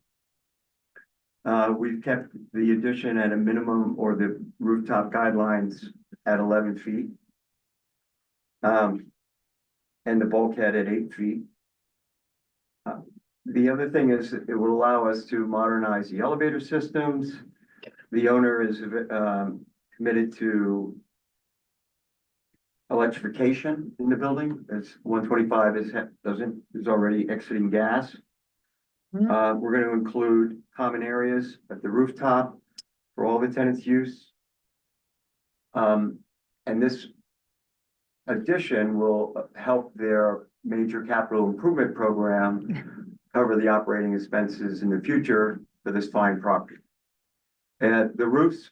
We've kept the addition at a minimum, or the rooftop guidelines at 11 feet. And the bulkhead at 8 feet. The other thing is it will allow us to modernize the elevator systems. The owner is committed to electrification in the building, as 125 is already exiting gas. We're going to include common areas at the rooftop for all the tenants' use. And this addition will help their major capital improvement program cover the operating expenses in the future for this fine property. And the roofs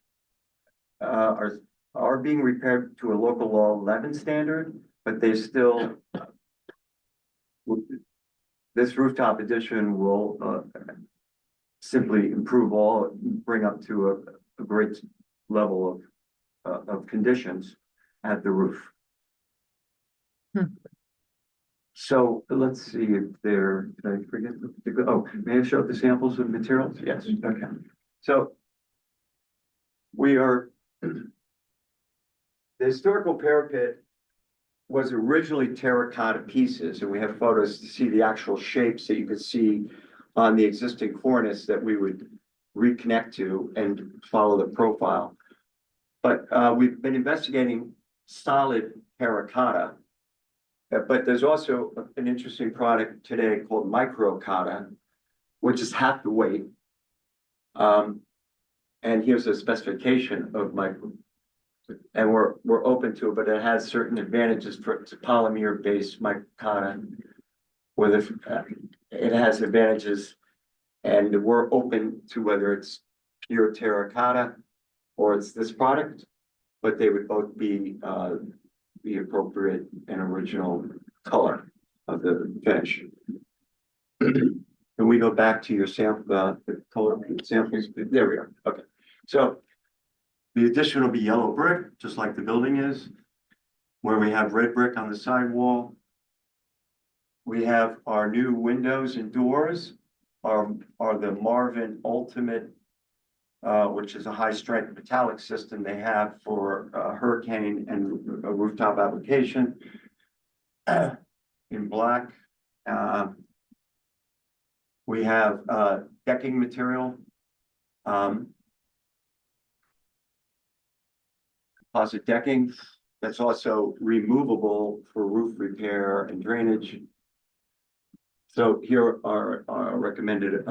are being repaired to a local law 11 standard, but they still, this rooftop addition will simply improve bring up to a great level of conditions at the roof. So let's see if did I forget to go? Oh, may I show the samples of materials? Yes, okay. So we are, the historical parapet was originally terracotta pieces, and we have photos to see the actual shapes that you could see on the existing cornice that we would reconnect to and follow the profile. But we've been investigating solid terracotta. But there's also an interesting product today called microcotta, which is half the weight. And here's a specification of micro. And we're open to it, but it has certain advantages for it's a polymer-based microcotta. It has advantages, and we're open to whether it's pure terracotta or it's this product, but they would both be the appropriate and original color of the finish. Can we go back to your sample, the color samples? There we are. Okay. So the addition will be yellow brick, just like the building is, where we have red brick on the sidewall. We have our new windows and doors are the Marvin Ultimate, which is a high strength metallic system they have for hurricane and a rooftop application in black. We have decking material, composite decking that's also removable for roof repair and drainage. So here are our recommended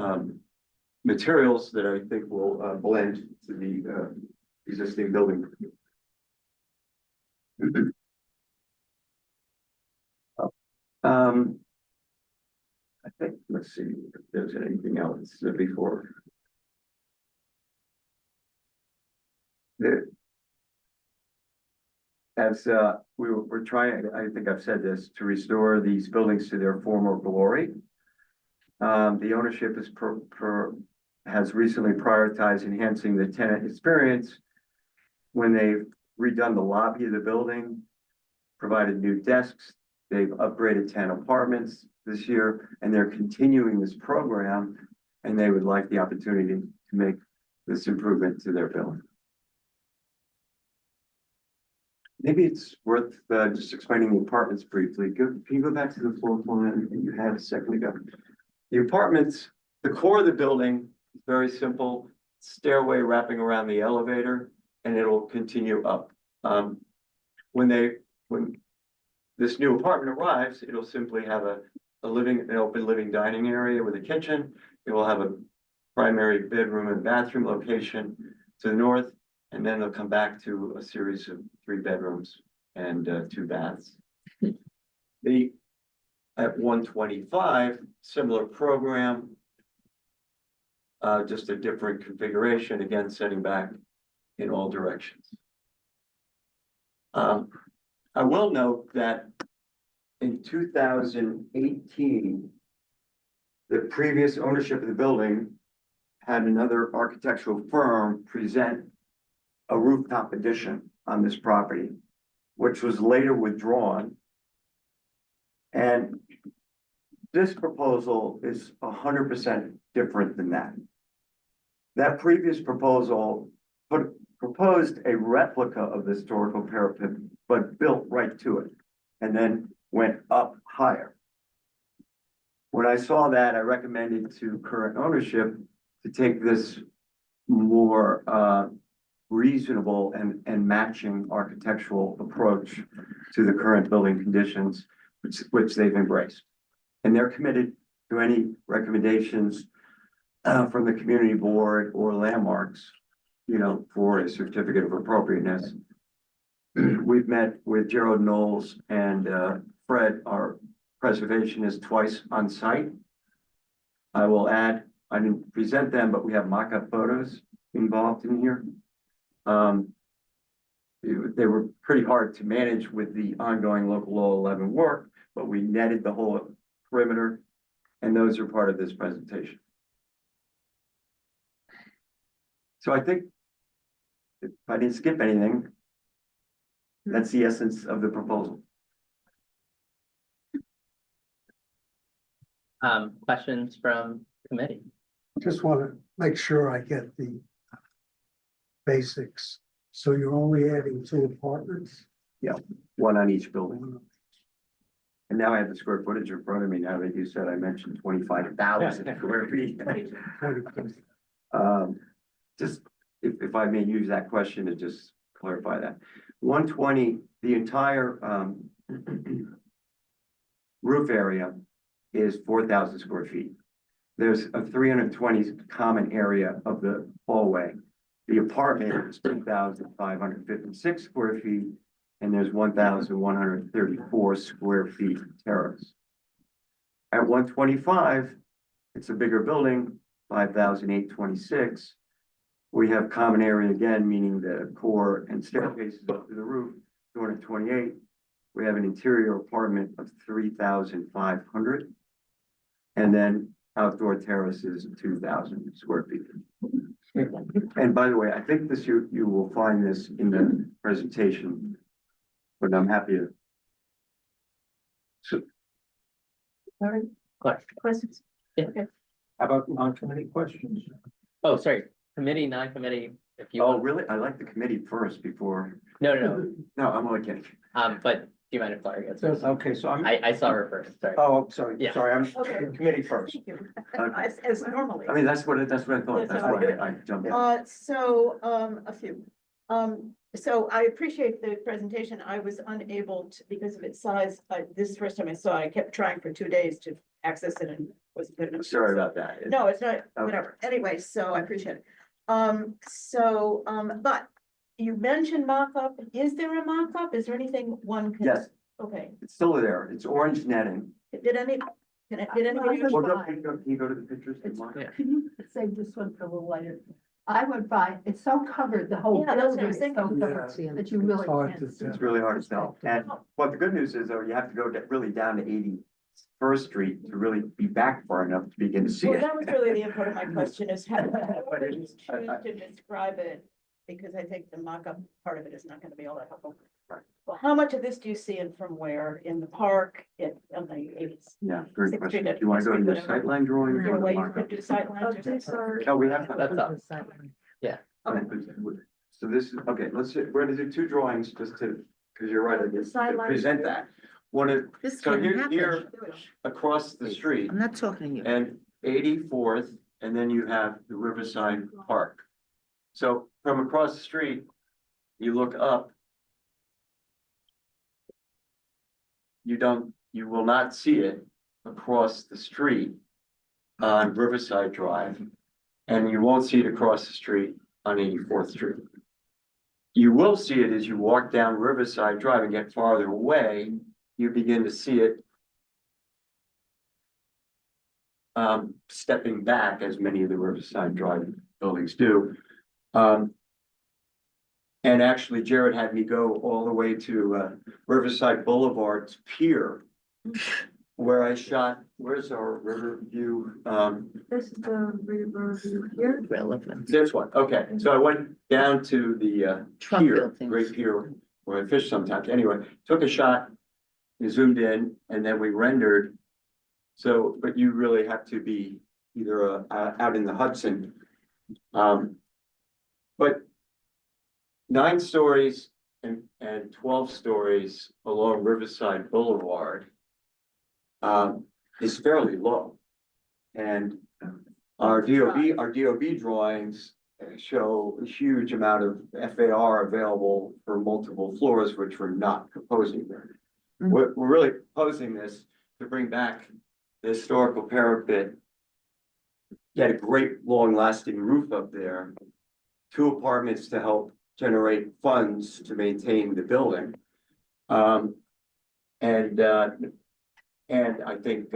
materials that I think will blend to the existing building. I think, let's see if there's anything else before. As we're trying, I think I've said this, to restore these buildings to their former glory. The ownership has recently prioritized enhancing the tenant experience when they've redone the lobby of the building, provided new desks. They've upgraded 10 apartments this year, and they're continuing this program, and they would like the opportunity to make this improvement to their building. Maybe it's worth just explaining the apartments briefly. Can you go back to the floor plan you had a second ago? The apartments, the core of the building is very simple. stairway wrapping around the elevator and it'll continue up. When this new apartment arrives, it'll simply have an open living dining area with a kitchen. It will have a primary bedroom and bathroom location to the north, and then they'll come back to a series of 3 bedrooms and 2 baths. At 125, similar program, just a different configuration, again, setting back in all directions. I will note that in 2018, the previous ownership of the building had another architectural firm present a rooftop addition on this property, which was later withdrawn. And this proposal is 100% different than that. That previous proposal proposed a replica of the historical parapet, but built right to it, and then went up higher. When I saw that, I recommended to current ownership to take this more reasonable and matching architectural approach to the current building conditions, which they've embraced. And they're committed to any recommendations from the community board or landmarks, you know, for a certificate of appropriateness. We've met with Gerald Knowles and Fred, our preservationist, twice on site. I will add, I didn't present them, but we have mock-up photos involved in here. They were pretty hard to manage with the ongoing local law 11 work, but we netted the whole perimeter, and those are part of this presentation. So I think if I didn't skip anything, that's the essence of the proposal. Questions from committee? Just want to make sure I get the basics. So you're only adding 2 apartments? Yeah, 1 on each building. And now I have the square footage in front of me. Now that you said I mentioned 25,000 square feet. Just if I may use that question to just clarify that. 120, the entire roof area is 4,000 square feet. There's a 320 common area of the hallway. The apartment is 2,556 square feet, and there's 1,134 square feet terrace. At 125, it's a bigger building, 5,826. We have common area again, meaning the core and staircases up to the roof, 228. We have an interior apartment of 3,500. And then outdoor terraces of 2,000 square feet. And by the way, I think this, you will find this in the presentation, but I'm happy to. So, All right, questions? Yeah. Okay. How about non-committee questions? Oh, sorry, committee, non-committee, if you. Oh, want. really? I like the committee first before. No. No, I'm only kidding. But do you mind if Klari gets first? Okay, so I saw her first, sorry. Oh, sorry, Yeah. sorry, I'm Okay. committee first. Thank you. As normally. I mean, that's what I thought. That's why I jumped in. A few. So I appreciate the presentation. I was unable to, because of its size, this is the first time I saw it. I kept trying for 2 days to access it and wasn't good enough. Sorry about that. No, it's not, Okay. whatever. Anyway, so I appreciate it. But you mentioned mock-up. Is there a mock-up? Is there anything one can? Yes, Okay. it's still there. It's orange netting. Did anybody? Well, can you go to the pictures? Yeah. Can you save this one for a little later? I went by, it's so covered, the whole Yeah, that's what I building was is so thinking. covered that you really It's hard can't to see. tell. It's really hard to tell. And but the good news is, though, you have to go really down to 81st Street to really be back far enough to begin to see Well, it. that was really the input of my question is how But do it you is- choose to describe it? Because I think the mock-up part of it is not going to be all that helpful. Right. Well, how much of this do you see and from where? In the park, on the eighties? Yeah, great Six question. feet Do you want to go to the whatever. sightline drawing? Is there or a the way you mock-up? could do sightlines? or These something? are. Oh, we have. That's up. Okay, so this is, okay, we're gonna do 2 drawings just to, because you're right, I did Sideline. present that. One of, This so can't here happen. across the street I'm not talking to you. and 84th, and then you have the Riverside Park. So from across the street, you look up. You will not see it across the street on Riverside Drive. And you won't see it across the street on 84th Street. You will see it as you walk down Riverside Drive and get farther away, you begin to see it stepping back, as many of the Riverside Drive buildings do. And actually, Jared had me go all the way to Riverside Boulevard's pier, where I shot, where's our river view? This is the river view here. Relevant. This one, okay, so I went down to the Trump pier, buildings. Great Pier, where I fish sometimes, anyway, took a shot. We zoomed in and then we rendered. So, but you really have to be either out in the Hudson. But 9 stories and 12 stories along Riverside Boulevard is fairly low. And our DOB drawings show a huge amount of FAR available for multiple floors, which we're not proposing there. We're really proposing this to bring back the historical parapet, get a great long-lasting roof up there, 2 apartments to help generate funds to maintain the building. And I think,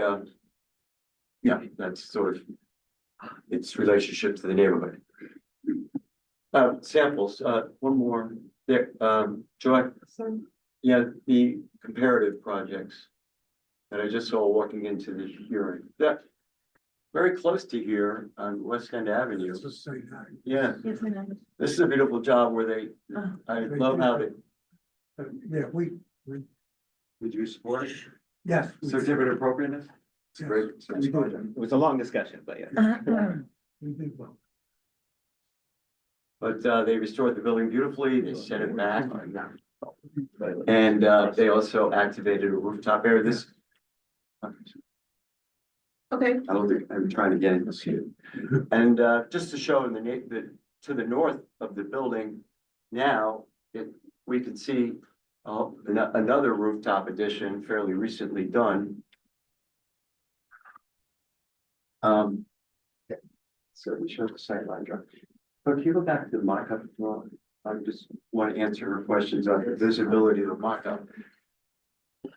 yeah, that's sort of its relationship to the neighborhood. Samples, one more there, Joy. Yeah, the comparative projects that I just saw walking into the hearing. That very close to here on West End Avenue. It's the same night. Yeah, Yes, I know. this is a beautiful job where they, I love how they, Yeah, we, would you support it? yes. we- Certificate of appropriateness? It's yes, great. we did. It was a long discussion, but yeah. We did well. But they restored the building beautifully, they set it back. And they also activated a rooftop area. This, Okay, I don't think, I'm trying to get it to see it. And just to show in the to the north of the building, now we can see another rooftop addition fairly recently done. So we show the sightline drawing. But if you go back to the mock-up drawing, I just want to answer your questions on the visibility of the mock-up.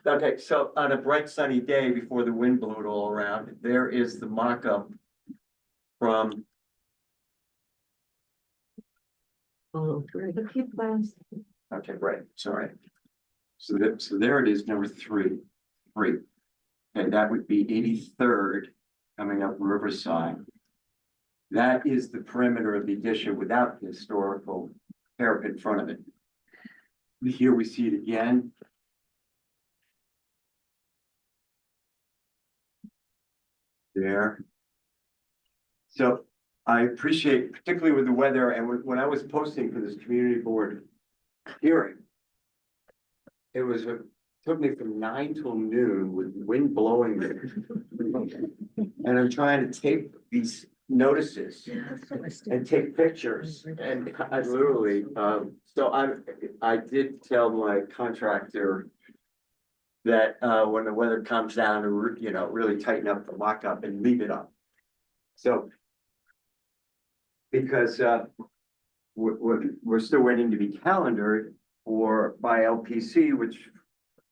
Okay, so on a bright sunny day before the wind blew it all around, there is the mock-up from. the key plans. Okay, right, sorry. So there it is, number 3. And that would be 83rd coming up Riverside. That is the perimeter of the addition without the historical parapet in front of it. Here we see it again. There. So I appreciate, particularly with the weather and when I was posting for this community board hearing, it was took me from 9 till noon with wind blowing there. And I'm trying to tape these notices and take pictures, and I literally, so I did tell my contractor that when the weather comes down, to really tighten up the mock-up and leave it up. So because we're still waiting to be calendared by LPC, which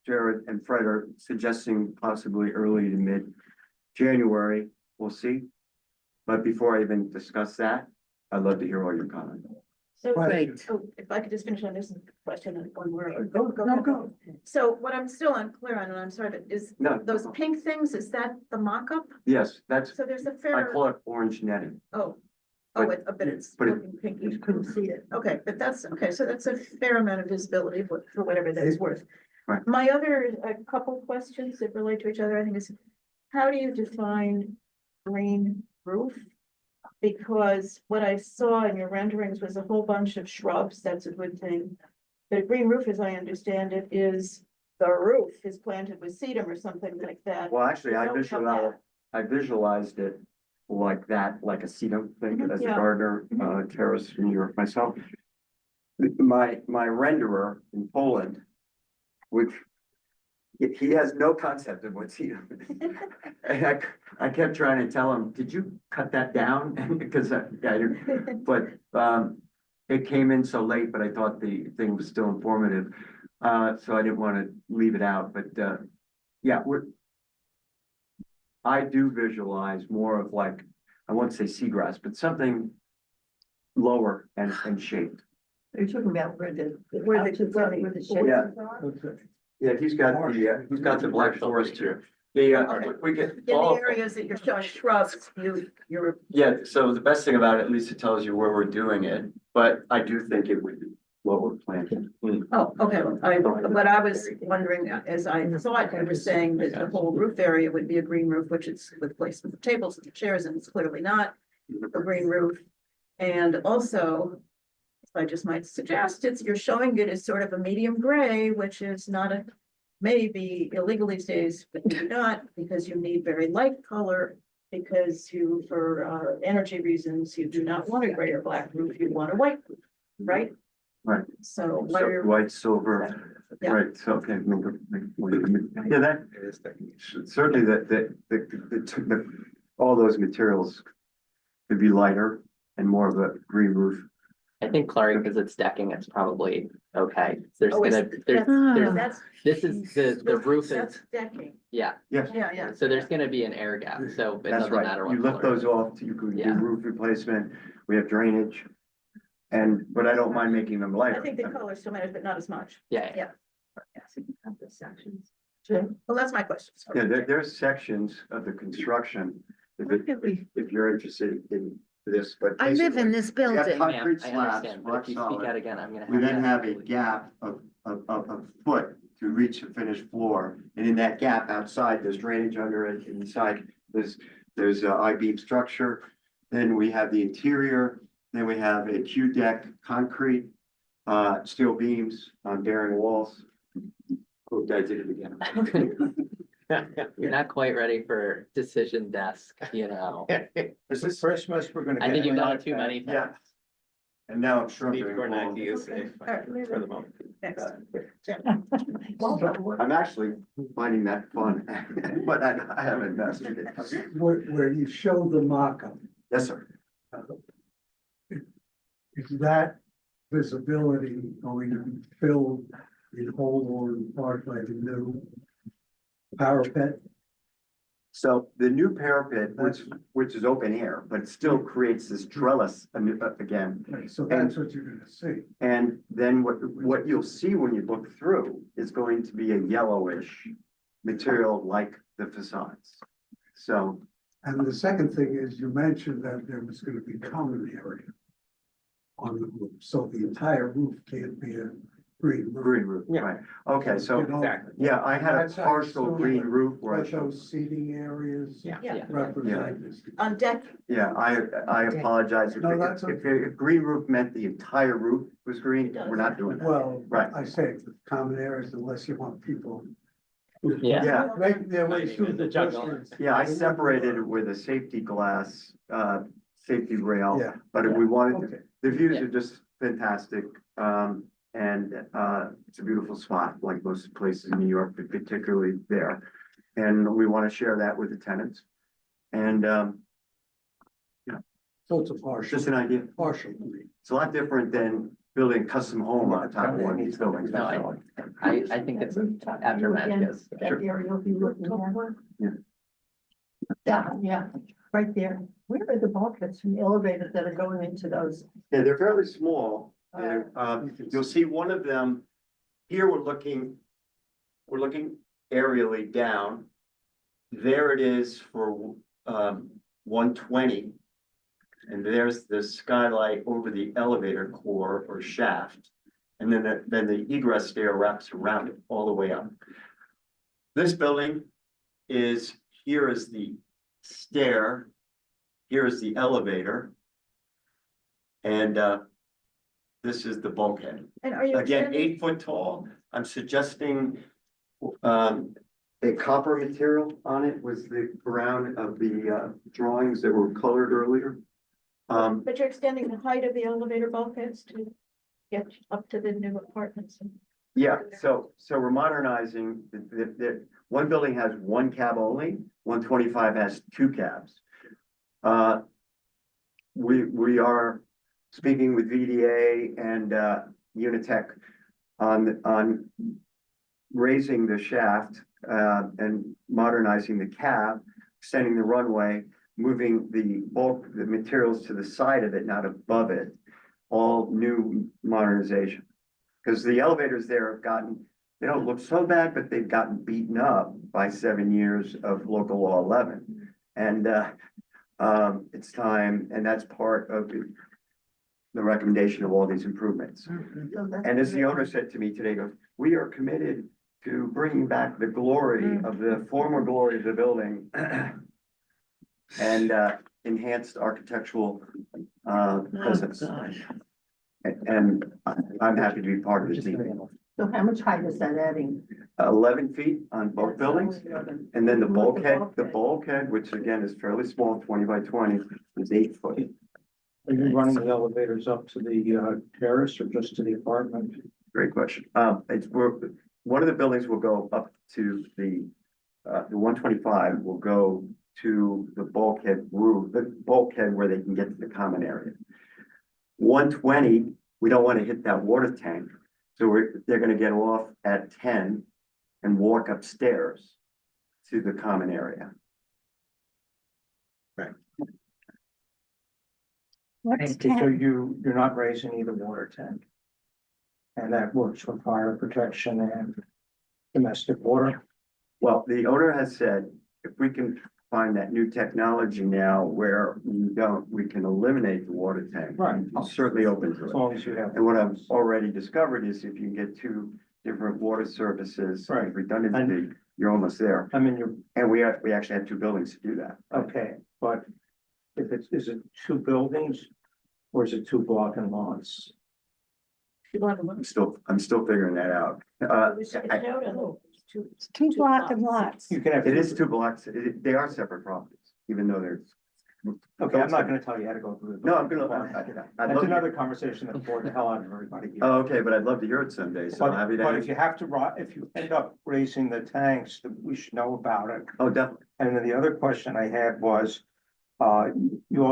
Jared and Fred are suggesting possibly early to mid-January. We'll see. But before I even discuss that, I'd love to hear all your comments. So, Great. so if I could just finish on this question and one word. Go. So what I'm still unclear on, and I'm sorry, but is No. those pink things, is that the mock-up? Yes, that's, So there's a I fair, call it orange netting. but it's but it- looking pink, you couldn't see it. Okay, but that's, okay, so that's a fair amount of visibility for whatever that is worth. Right. My other, couple questions that relate to each other, I think is, how do you define green roof? Because what I saw in your renderings was a whole bunch of shrubs, that's a good thing. But a green roof, as I understand it, is the roof is planted with sedum or something like that. Well, actually, You don't have that. I visualized it like that, like a sedum thing as a Yeah. gardener, terrace in New York myself. My renderer in Poland, which he has no concept of what sedum is. And I kept trying to tell him, did you cut that down? Because I didn't, but it came in so late, but I thought the thing was still informative. So I didn't want to leave it out, but yeah, I do visualize more of like, I won't say seagrass, but something lower and shaped. You're talking about where the Yeah. Yeah, he's got the black forest here. We get In the all, areas that you're showing shrubs, you're. yeah, so the best thing about it, at least it tells you where we're doing it, but I do think it would be what we're planting. Oh, okay, but I was wondering, as I thought you were saying that the whole roof area would be a green roof, which it's with placement of tables and chairs, and it's clearly not a green roof. And also, if I just might suggest, you're showing it as sort of a medium gray, which is not a, maybe illegal these days, but maybe not, because you need very light color. Because you, for energy reasons, you do not want a gray or black roof, you want a white roof, right? Right. So So white, silver, Yeah. right, so, okay. Yeah, that, certainly the all those materials could be lighter and more of a green roof. I think Klari, because it's decking, it's probably okay. There's Oh, gonna, there's, that's. this is the roof That's is, decking, yeah. Yes, yeah. So there's gonna be an air gap, so it that's doesn't right. matter what You lift color. those off, you could do Yeah. roof replacement, we have drainage. And, but I don't mind making them I lighter. think the color still matters, but not as much. Yeah, Yeah. sections. Well, that's my question. Yeah, there's sections of the construction, if you're interested in this, but. I live in basically, this we have building. ma'am, concrete I slabs, understand, but rock if you speak out solid. again, I'm gonna have. We then to have a absolutely- gap of a foot to reach the finished floor. And in that gap outside, there's drainage under it, inside, there's a I-beam structure. Then we have the interior, then we have a Q deck, concrete, steel beams on bearing walls. Oh, I did it again. You're not quite ready for decision desk, you know. Is this Christmas? We're gonna. I think get you've done like it too that. many Yeah. times. And now I'm sure. Before 90 is safe All right, for the moment. next. I'm actually finding that fun, but I haven't mastered it. Where you show the mock-up, Yes, sir. is that visibility going to be filled in whole or in part by the new parapet? So the new parapet, which is open air, but still creates this trellis again. So that's what you're gonna see. And then what you'll see when you look through is going to be a yellowish material like the facades. So, And the second thing is, you mentioned that there was gonna be common area on the roof, so the entire roof can't be a green roof. green roof, Yeah. right? Okay, so, You know, yeah, I had a that's how partial you green show roof where I Like showed. those seating areas. Yeah. Yeah. Represent this. On deck, Yeah, I apologize. No, that's If green roof meant the entire roof was green, we're not doing that. Well, Right. I say the common areas unless you want people. Yeah. Yeah. Make their way through the jungle. bushes. Yeah, I separated it with a safety glass, safety rail, Yeah. but if we wanted, Okay. the views Yeah. are just fantastic. And it's a beautiful spot, like most places in New York, but particularly there. And we want to share that with the tenants. And So it's a partial, just an idea. partial. It's a lot different than building a custom home on top of one of these buildings. No, I think it's after Madge goes. That area you'll be looking at. Yeah. Yeah, right there. Where are the bulkheads from the elevators that are going into those? Yeah, they're fairly small. You'll see one of them, here we're looking aerially down. There it is for 120. And there's the skylight over the elevator core or shaft. And then the egress stair wraps around it all the way up. This building is, here is the stair, here is the elevator. And this is the bulkhead. and are you? Again, extending- 8 foot tall. I'm suggesting a copper material on it was the ground of the drawings that were colored earlier. But you're extending the height of the elevator bulkheads to get up to the new apartments. Yeah, so we're modernizing, the one building has one cab only, 125 has two cabs. We are speaking with VDA and Unitech on raising the shaft and modernizing the cab, extending the runway, moving the materials to the side of it, not above it, all new modernization. Because the elevators there have gotten, they don't look so bad, but they've gotten beaten up by 7 years of local law 11. And it's time, and that's part of the recommendation of all these improvements. And as the owner said to me today, goes, we are committed to bringing back the glory of the former glory of the building and enhanced architectural presence. And I'm happy to be part of the team. So how much height is that adding? 11 feet on both buildings. And then the bulkhead, which again is fairly small, 20 by 20, is 8 foot. Are you running the elevators up to the terrace or just to the apartment? Great question. One of the buildings will go up to the 125 will go to the bulkhead roof, the bulkhead where they can get to the common area. 120, we don't want to hit that water tank. So they're going to get off at 10 and walk upstairs to the common area. Right. What's So you're not raising either water tank. And that works for fire protection and domestic water. Well, the owner has said, if we can find that new technology now where we can eliminate the water tank. Right. I'm certainly open to As it. long as you have. And what I've already discovered is if you get two different water services, Right. redundancy, you're almost there. I mean, And we actually have two buildings to do that. okay, but if is it two buildings or is it two block and lots? I'm still figuring that out. It's two block and lots. You can have. It is two blocks. They are separate properties, even though they're. Okay, I'm not gonna tell you how to go through it. No, I'm gonna. That's another conversation that bored the hell out of everybody here. Oh, okay, but I'd love to hear it someday, so I'm happy to. But if you have to, if you end up raising the tanks, we should know about it. Oh, definitely. And then the other question I had was, you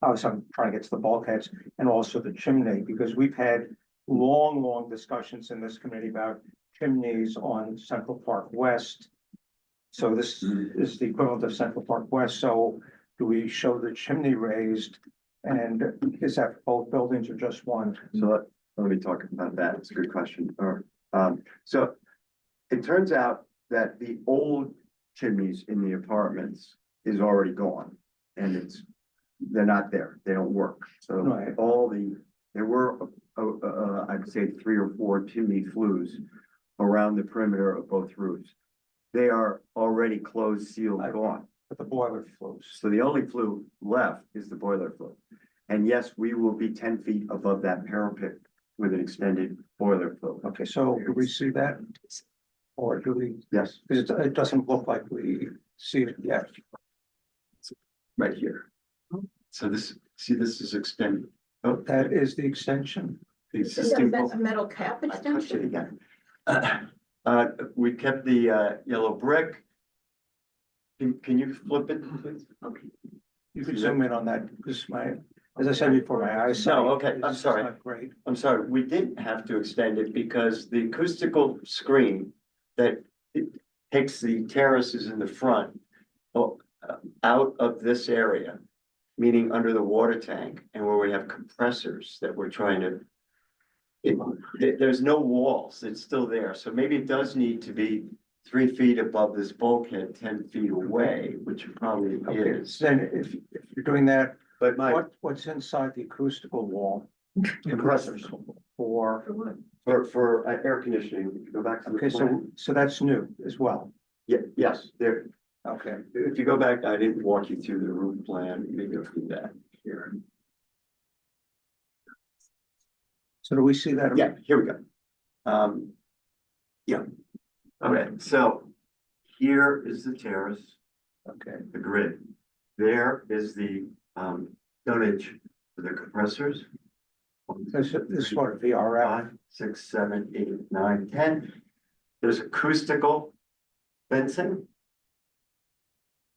also, I'm trying to get to the bulkheads and also the chimney, because we've had long discussions in this committee about chimneys on Central Park West. So this is the equivalent of Central Park West. So do we show the chimney raised? And is that for both buildings or just one? So let me talk about that. It's a good question. So it turns out that the old chimneys in the apartments is already gone, and they're not there. They don't work. So Right. there were I'd say 3 or 4 chimney flues around the perimeter of both roofs. They are already closed, sealed, gone. But the boiler flows. So the only flue left is the boiler flue. And yes, we will be 10 feet above that parapet with an extended boiler flue. Okay, so do we see that? Or do we? Yes, Because it doesn't look like we see it yet. right here. So this is extended. Oh, That is the extension. the existing. That's a metal cap I touched it extension. again. We kept the yellow brick. Can you flip it, please? Okay. You could zoom in on that, because as I said before, my eyes. No, okay, I'm sorry. Great. I'm sorry, we didn't have to extend it because the acoustical screen that it takes the terraces in the front out of this area, meaning under the water tank, and where we have compressors that we're trying to. There's no walls, it's still there, so maybe it does need to be 3 feet above this bulkhead, 10 feet away, which it probably Okay, is. then if you're doing that, But what's inside the acoustical wall? compressors For, for air conditioning, if you go back to the okay, plan. so that's new as well. Yeah, yes, there, Okay, if you go back, I didn't walk you through the roof plan, maybe go through that here. so do we see that? Yeah, here we go. Yeah. Okay, so Here is the terrace, Okay, the grid. There is the tonnage for the compressors. this one, VRF. 5, 6, 7, 8, 9, 10. There's acoustical fencing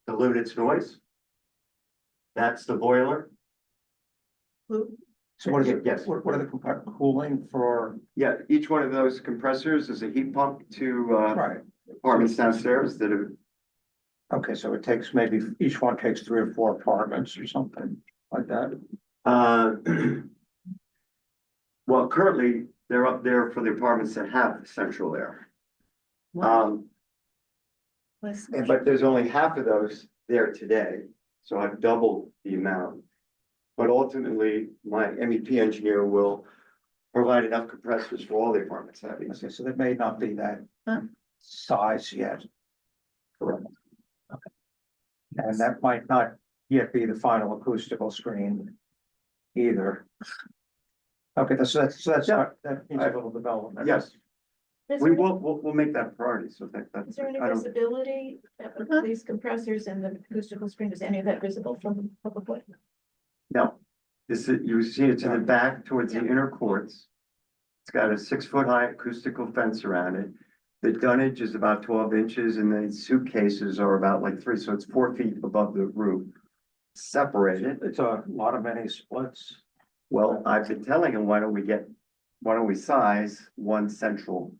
to limit its noise. That's the boiler. So what is it? Yes. What are the cooling for? Yeah, each one of those compressors is a heat pump to Right. apartments downstairs that have. Okay, so it takes maybe, each one takes 3 or 4 apartments or something like that. Well, currently, they're up there for the apartments that have central air. But there's only half of those there today, so I've doubled the amount. But ultimately, my MEP engineer will provide enough compressors for all the apartments that have these. Okay, so they may not be that size yet. Correct. And that might not yet be the final acoustical screen either. Okay, that's Yeah. that needs a little development. Yes, Is we there, we'll make that a priority, so that's. is there any I don't- visibility of these compressors and the acoustical screen? Is any of that visible from the public way? No, this is, you see it's in the back towards the inner courts. It's got a 6-foot high acoustical fence around it. The dunnage is about 12 inches and the suitcases are about like 3, so it's 4 feet above the roof. Separated. It's a lot of many splits. Well, I've been telling him, why don't we size one central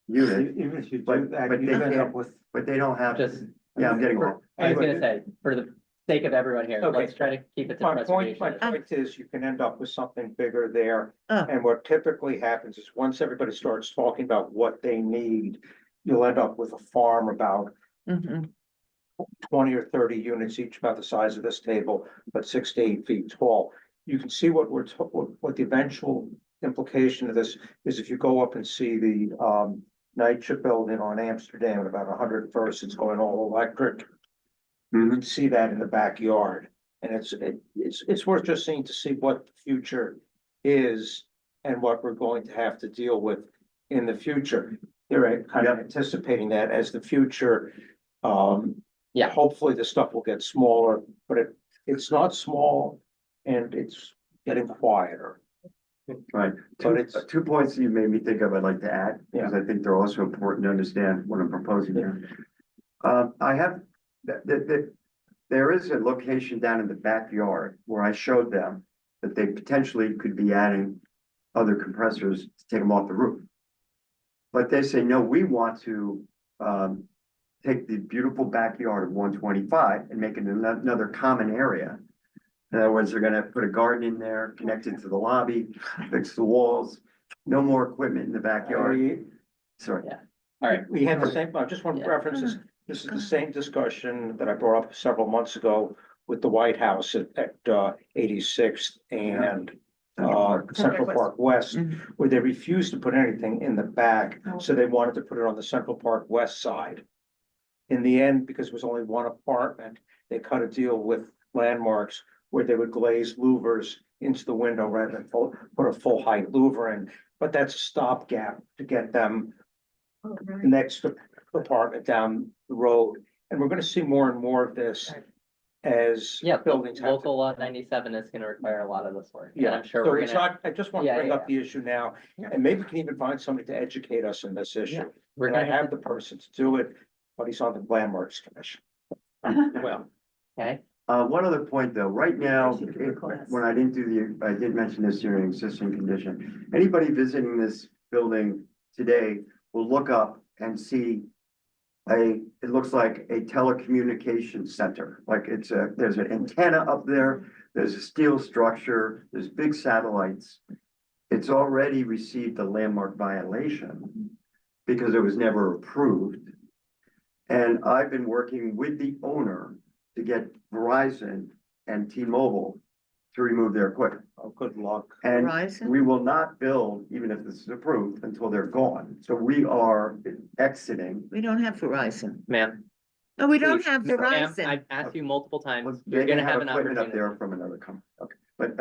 unit, Even if you do but that, they you end can't, up with. but they don't have. Just, Yeah, I'm getting for- off. I was gonna say, for the sake of everyone here, Okay. let's try to keep it to My point preservation. is you can end up with something bigger there. Oh. And what typically happens is once everybody starts talking about what they need, you'll end up with a farm about Mhm. 20 or 30 units, each about the size of this table, but 6 to 8 feet tall. You can see what what the eventual implication of this is if you go up and see the Nightship building on Amsterdam at about 101st, it's going all electric. You can see that in the backyard, and it's worth just seeing to see what the future is and what we're going to have to deal with in the future. They're kind of anticipating that as the future. Yeah. Hopefully the stuff will get smaller, but it's not small and it's getting quieter. Right, But it's- 2 points that you made me think of, I'd like to add, because I think they're also important to understand what I'm proposing here. I have, there is a location down in the backyard where I showed them that they potentially could be adding other compressors to take them off the roof. But they say, no, we want to, take the beautiful backyard of 125 and make it another common area. In other words, they're gonna put a garden in there, connected to the lobby, fix the walls, no more equipment in the backyard. Sorry. Yeah. All right. We had the same, I just want to Yeah. reference this, this is the same discussion that I brought up several months ago with the White House at 86th and Central Park West, where they refused to put anything in the back, so they wanted to put it on the Central Park West side. In the end, because it was only one apartment, they cut a deal with Landmarks where they would glaze louvers into the window rather than put a full height louver in. But that's a stopgap to get them Oh, the right. next apartment down the road. And we're gonna see more and more of this as Yeah, buildings have to. local law 97 is gonna require a lot of this work. And Yeah, I'm sure so we're it's gonna, not, I just want to Yeah, bring yeah, up the issue now, and maybe we can even find somebody to educate us in this issue. we're And I gonna have the person to do it, but he's on the Landmarks Commission. Well, okay. One other point though, right now, Should do a class. when I did mention this during existing condition. Anybody visiting this building today will look up and see it looks like a telecommunications center, like there's an antenna up there, there's a steel structure, there's big satellites. It's already received a landmark violation because it was never approved. And I've been working with the owner to get Verizon and T-Mobile to remove their equipment. oh, good luck. And Verizon? we will not build, even if this is approved, until they're gone. So we are exiting. We don't have Verizon. Ma'am. No, we don't please, have ma'am, Verizon. I've asked you multiple times. They You're gonna have an equipment up opportunity. there from another company. Okay, but,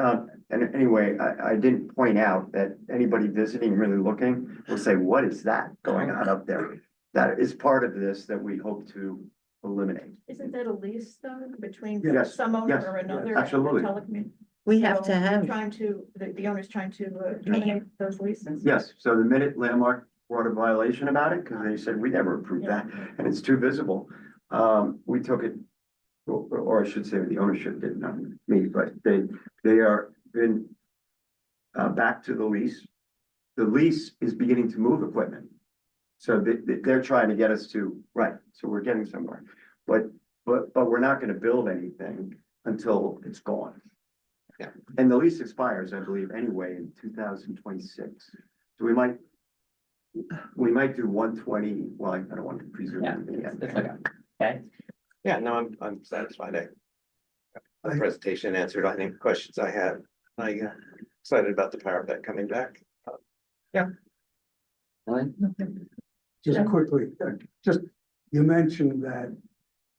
and anyway, I didn't point out that anybody visiting, really looking, will say, what is that going on up there? that is part of this that we hope to eliminate. Isn't that a lease though, between Yes, some owner yes, or another? absolutely. We have to So have. Trying to, the owner's trying to terminate those leases? Yes, so the minute Landmark brought a violation about it, because they said, we never approved that, and it's too visible. We took it, or I should say, the ownership did, not me, but they are been back to the lease. The lease is beginning to move equipment. So they're trying to get us to, right, so we're getting somewhere. But we're not gonna build anything until it's gone. Yeah. And the lease expires, I believe, anyway, in 2026. So we might do 120, well, I don't want to presume. Yeah, anything yet. it's okay. Okay, Yeah, no, I'm satisfied. The presentation answered, I think, questions I had. I excited about the parapet coming back. Ellen? Just quickly, you mentioned that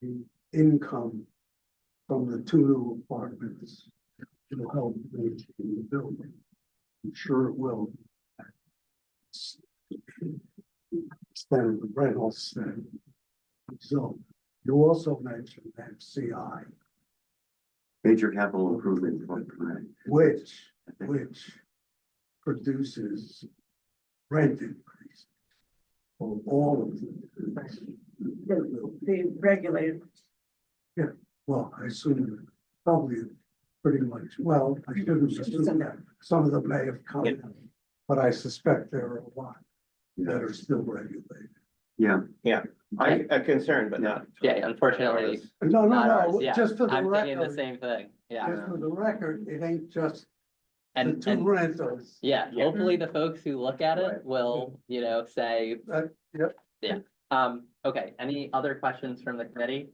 the income from the two new apartments will help maintain the building. I'm sure it will. Extend the rentals. So you also mentioned MCI, Major capital improvement fund, which produces rent increase for all of them. The regulated. Well, I assume probably pretty much, well, I shouldn't assume that. Some of them may have come, but I suspect there are a lot that are still regulated. yeah. I'm concerned, but not. Yeah, unfortunately, No, not ours, no, yeah. just for the I'm thinking the record, same thing, yeah. just for the record, it ain't just the And, two and, rentals. yeah, hopefully the folks who look at it Right. will, say, Yep. okay, any other questions from the committee?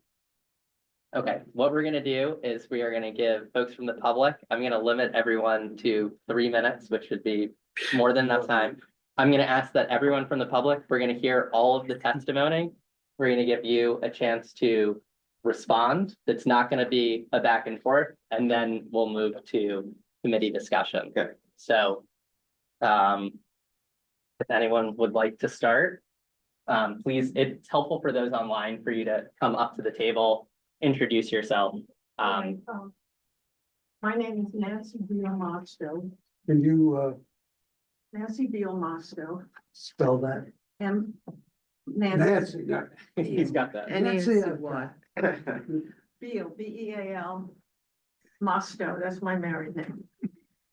Okay, what we're gonna do is we are gonna give folks from the public, I'm gonna limit everyone to 3 minutes, which should be more than enough time. I'm gonna ask that everyone from the public, we're gonna hear all of the testimony. We're gonna give you a chance to respond. It's not gonna be a back and forth, and then we'll move to committee discussion. Okay. So, if anyone would like to start, please, it's helpful for those online for you to come up to the table, introduce yourself. My name is Nancy Beal Mosto, Can you Nancy Beal Mosto, spell that? Nancy Nancy. He's got that. Nancy, Beal, B-E-A-L, Mosto, that's my married name.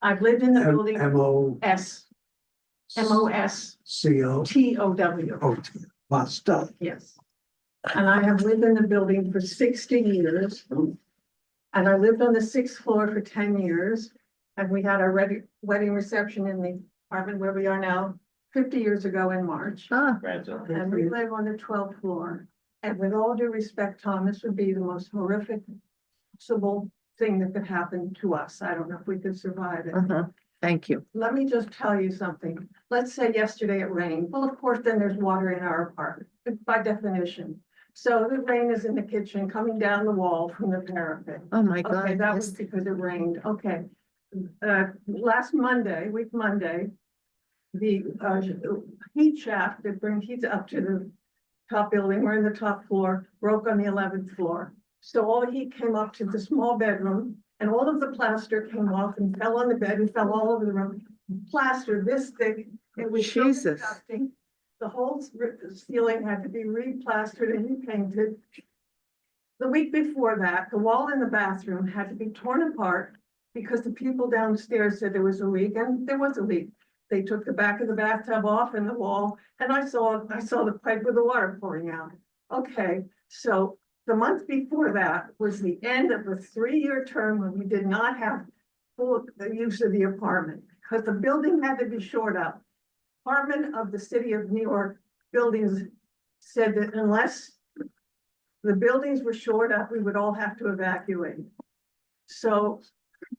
I've lived in the building M-O-S. M-O-S-T-O-W. C-O-O-T, Mosto. Yes. And I have lived in the building for 60 years. And I lived on the 6th floor for 10 years. And we had our wedding reception in the apartment where we are now 50 years ago in March. And we live on the 12th floor. And with all due respect, Tom, this would be the most horrific possible thing that could happen to us. I don't know if we could survive it. Thank you. Let me just tell you something. Let's say yesterday it rained. Well, of course, then there's water in our apartment by definition. So the rain is in the kitchen coming down the wall from the parapet. Oh, my Okay, God. that was because it rained. Okay. Last Monday, week Monday, the heat shaft that brings heat up to the top building, we're in the top floor, broke on the 11th floor. So all the heat came up to the small bedroom and all of the plaster came off and fell on the bed and fell all over the room. Plaster this thick, it was so Jesus. disgusting. The whole ceiling had to be replastered and repainted. The week before that, the wall in the bathroom had to be torn apart because the people downstairs said there was a leak, and there was a leak. They took the back of the bathtub off and the wall, and I saw the pipe with the water pouring out. Okay, so the month before that was the end of the 3-year term when we did not have full use of the apartment because the building had to be shored up. Department of the City of New York buildings said that unless the buildings were shored up, we would all have to evacuate. So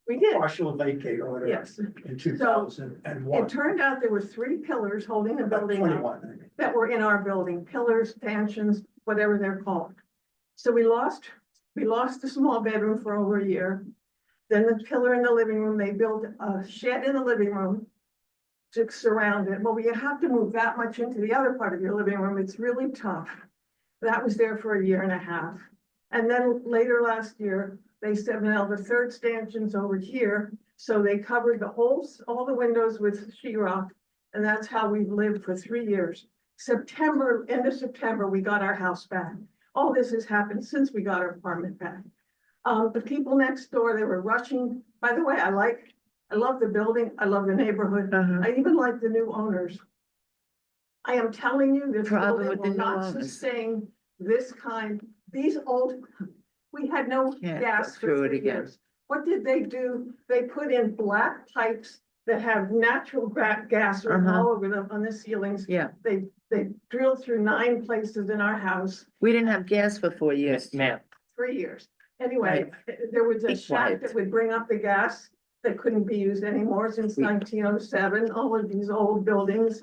we did. Partial vacate order. Yes. In 2001. It turned out there were 3 pillars holding the building up 21. that were in our building, pillars, stanchions, whatever they're called. So we lost the small bedroom for over a year. Then the pillar in the living room, they built a shed in the living room to surround it. Well, we have to move that much into the other part of your living room. It's really tough. That was there for 1.5 years. And then later last year, they said, now the third stanchion's over here. So they covered all the windows with sheetrock. And that's how we've lived for 3 years. End of September, we got our house back. All this has happened since we got our apartment back. The people next door, they were rushing. By the way, I love the building. I love the neighborhood. I even like the new owners. I am telling you, this Problem building with the will new not owners. sustain this kind, we had no Can't gas go through for it 3 again. years. What did they do? They put in black pipes that have natural gas written all over them on the ceilings. Yeah, They drilled through 9 places in our house, we didn't have gas for 4 years. Ma'am, 3 years. Anyway, there was a Be shaft quiet. that would bring up the gas that couldn't be used anymore since 1907, all of these old buildings.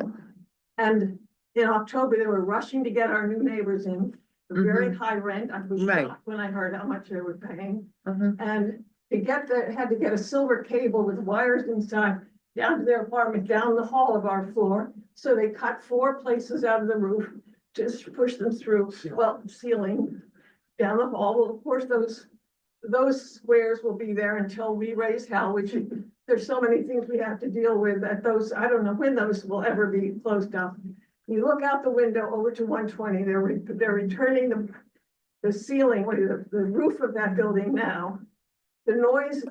And in October, they were rushing to get our new neighbors in, a very high rent. I was Right. shocked when I heard how much they were paying. Mhm. And had to get a silver cable with wires inside down to their apartment, down the hall of our floor. So they cut 4 places out of the roof, just push them through, ceiling down the hall. Well, of course, those squares will be there until we raise hell, which there's so many things we have to deal with that I don't know when those will ever be closed up. You look out the window over to 120, they're returning the ceiling, the roof of that building now. The noise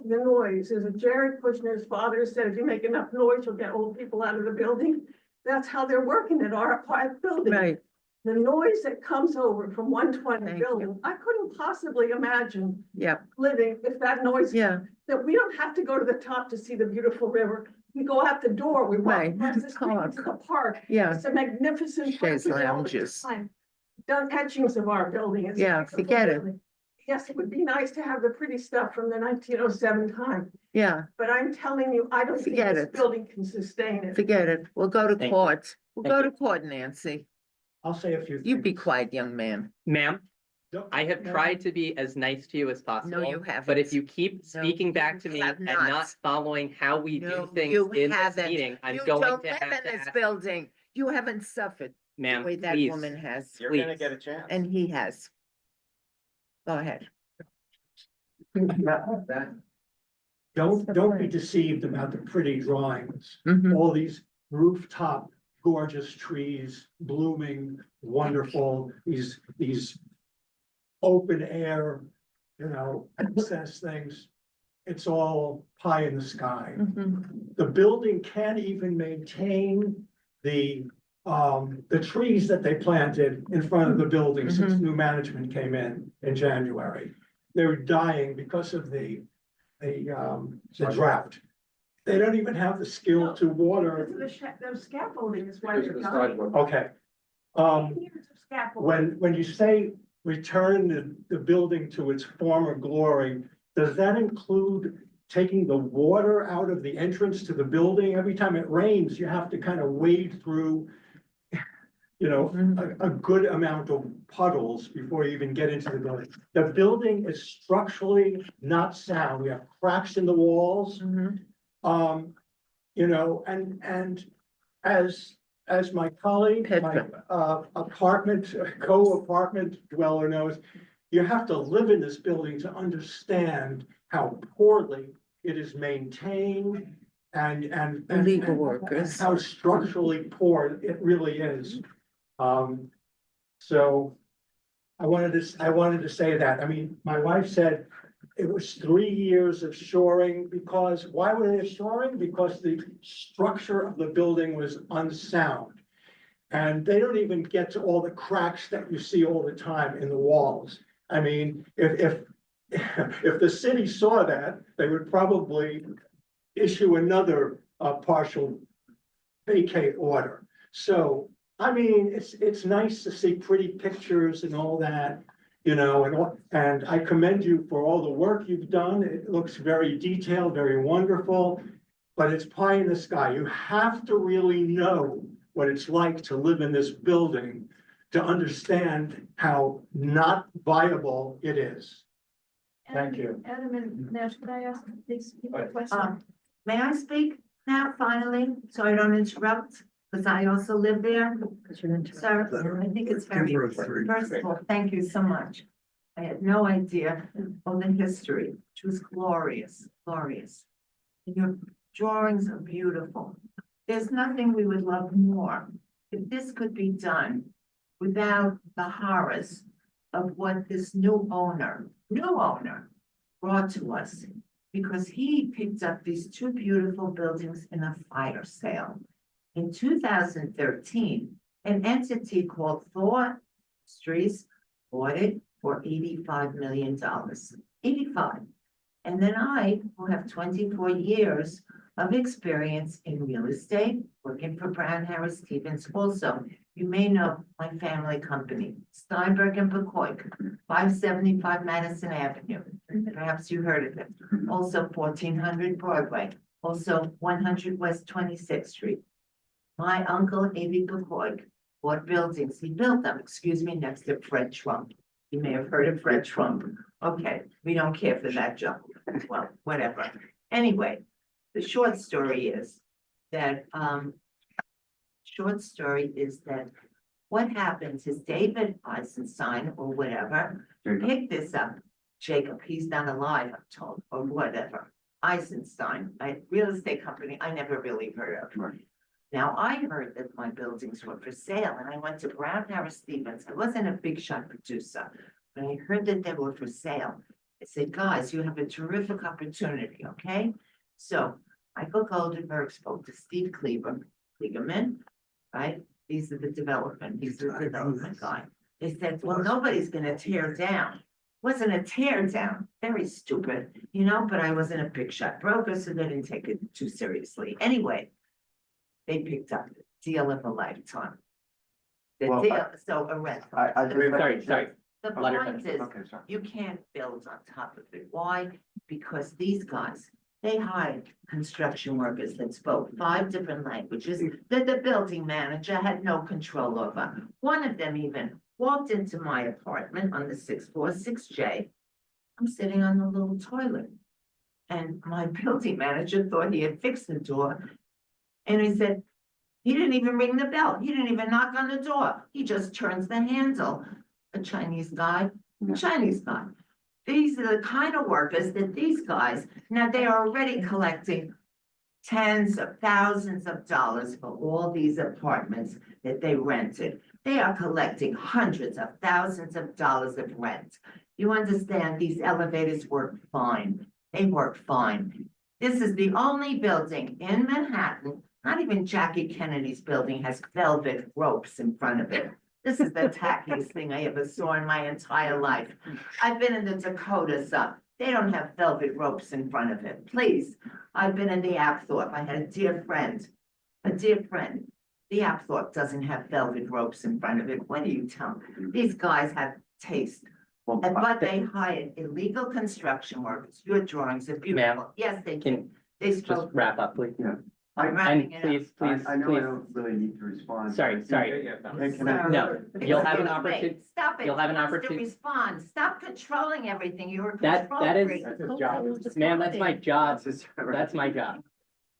is Jared Kushner's father said, if you make enough noise, you'll get old people out of the building. That's how they're working at our apartment building. Right, The noise that comes over from 120 Thank building, I couldn't possibly imagine yeah, living if that noise, yeah, that we don't have to go to the top to see the beautiful river. We go out the door, we walk Right. across the street to the park. yeah, It's a magnificent. Chaise park all the lounges. time. Done etchings of our building. It's a Yeah, beautiful forget it. building. Yes, it would be nice to have the pretty stuff from the 1907 time, yeah, but I'm telling you, I don't think Forget this it. building can sustain it. forget it. We'll go to Thank you. court. We'll Thank go you. to court, Nancy. I'll say a few. You be things. quiet, young man. ma'am, No, I have no, tried to be as nice to you as possible. you haven't. But if you keep No, speaking back to you me have and not. not following how we No, do things you in this haven't. meeting, I'm You going don't to live have in to this ask. building. You haven't suffered the Ma'am, way that please. woman has, You're gonna Please. get a chance. and he has. Go ahead. Don't be deceived about the pretty drawings. Mhm. All these rooftop gorgeous trees blooming, wonderful, these open air, access things. It's all pie in the sky. Mhm. The building can't even maintain the trees that they planted in front of the building since new management came in January. They're dying because of the drought. They don't even have the skill to water. The scaffolding is why they're dying. Okay. Years of scaffolding. When you say return the building to its former glory, does that include taking the water out of the entrance to the building? Every time it rains, you have to kind of wade through, a good amount of puddles before you even get into the building. The building is structurally not sound. We have cracks in the walls. Mhm. And as my colleague, my Petra. co-apartment dweller knows, you have to live in this building to understand how poorly it is maintained and Legal workers. how structurally poor it really is. So I wanted to say that. I mean, my wife said it was 3 years of shoring because, why were they shoring? Because the structure of the building was unsound. And they don't even get to all the cracks that you see all the time in the walls. I mean, if the city saw that, they would probably issue another partial vacate order. So, I mean, it's nice to see pretty pictures and all that, and I commend you for all the work you've done. It looks very detailed, very wonderful, but it's pie in the sky. You have to really know what it's like to live in this building to understand how not viable it is. Thank you. Adam and Madge, could I ask these people a question? May I speak? Now, finally, so I don't interrupt, because I also live there. Sir, I think it's very Give her a important. three. First of all, thank you so much. I had no idea of the history, which was glorious, glorious. And your drawings are beautiful. There's nothing we would love more if this could be done without the horrors of what this new owner brought to us. Because he picked up these two beautiful buildings in a fire sale. In 2013, an entity called Thor Industries bought it for $85 million. 85. And then I, who have 24 years of experience in real estate, working for Brown Harris Stevens also. You may know my family company, Steinberg and Pecoik, 575 Madison Avenue. Perhaps you heard of it. Also 1400 Broadway, also 100 West 26th Street. My uncle, A.B. Pecoik, bought buildings. He built them, next to Fred Trump. You may have heard of Fred Trump. Okay, we don't care for that junk. Well, whatever. Anyway, the short story is that what happens is David Eisenstein or whatever picked this up. Jacob, he's not alive, I'm told, or whatever. Eisenstein, a real estate company I never really heard of. Now, I heard that my buildings were for sale, and I went to Brown Harris Stevens. I wasn't a big shot producer, but I heard that they were for sale. I said, guys, you have a terrific opportunity, okay? So Michael Goldenberg spoke to Steve Kligerman, right? He's the development guy. They said, well, nobody's gonna tear down. Wasn't a tear down, very stupid, but I wasn't a big shot broker, so they didn't take it too seriously. Anyway, they picked up the deal of a lifetime. The Well, deal, so a rent. Sorry. The Let her point finish. is, Okay, sorry. you can't build on top of it. Why? Because these guys, they hired construction workers that spoke 5 different languages that the building manager had no control over. One of them even walked into my apartment on the 6th floor, 6J. I'm sitting on the little toilet. And my building manager thought he had fixed the door. And he said, he didn't even ring the bell. He didn't even knock on the door. He just turns the handle. A Chinese guy. These are the kind of workers that these guys, now they are already collecting tens of thousands of dollars for all these apartments that they rented. They are collecting hundreds of thousands of dollars of rent. You understand, these elevators work fine. They work fine. This is the only building in Manhattan, not even Jackie Kennedy's building has velvet ropes in front of it. This is the tackiest thing I ever saw in my entire life. I've been in the Dakotas up. They don't have velvet ropes in front of it. Please. I've been in the Apthorpe. I had a dear friend. The Apthorpe doesn't have velvet ropes in front of it. What do you tell me? These guys have taste. But they hired illegal construction workers. Your drawings are beautiful. Yes, they Can do. They just spoke. wrap up, please. Yeah. I'm wrapping And it up. please, I know I please, don't really need to respond. sorry. Can I? No, you'll have an Excuse me. opportunity. Stop it. You'll have an He wants to opportunity. Respond. Stop controlling everything. You're a That control is, freak. That's his job. ma'am, that's my job. That's my job.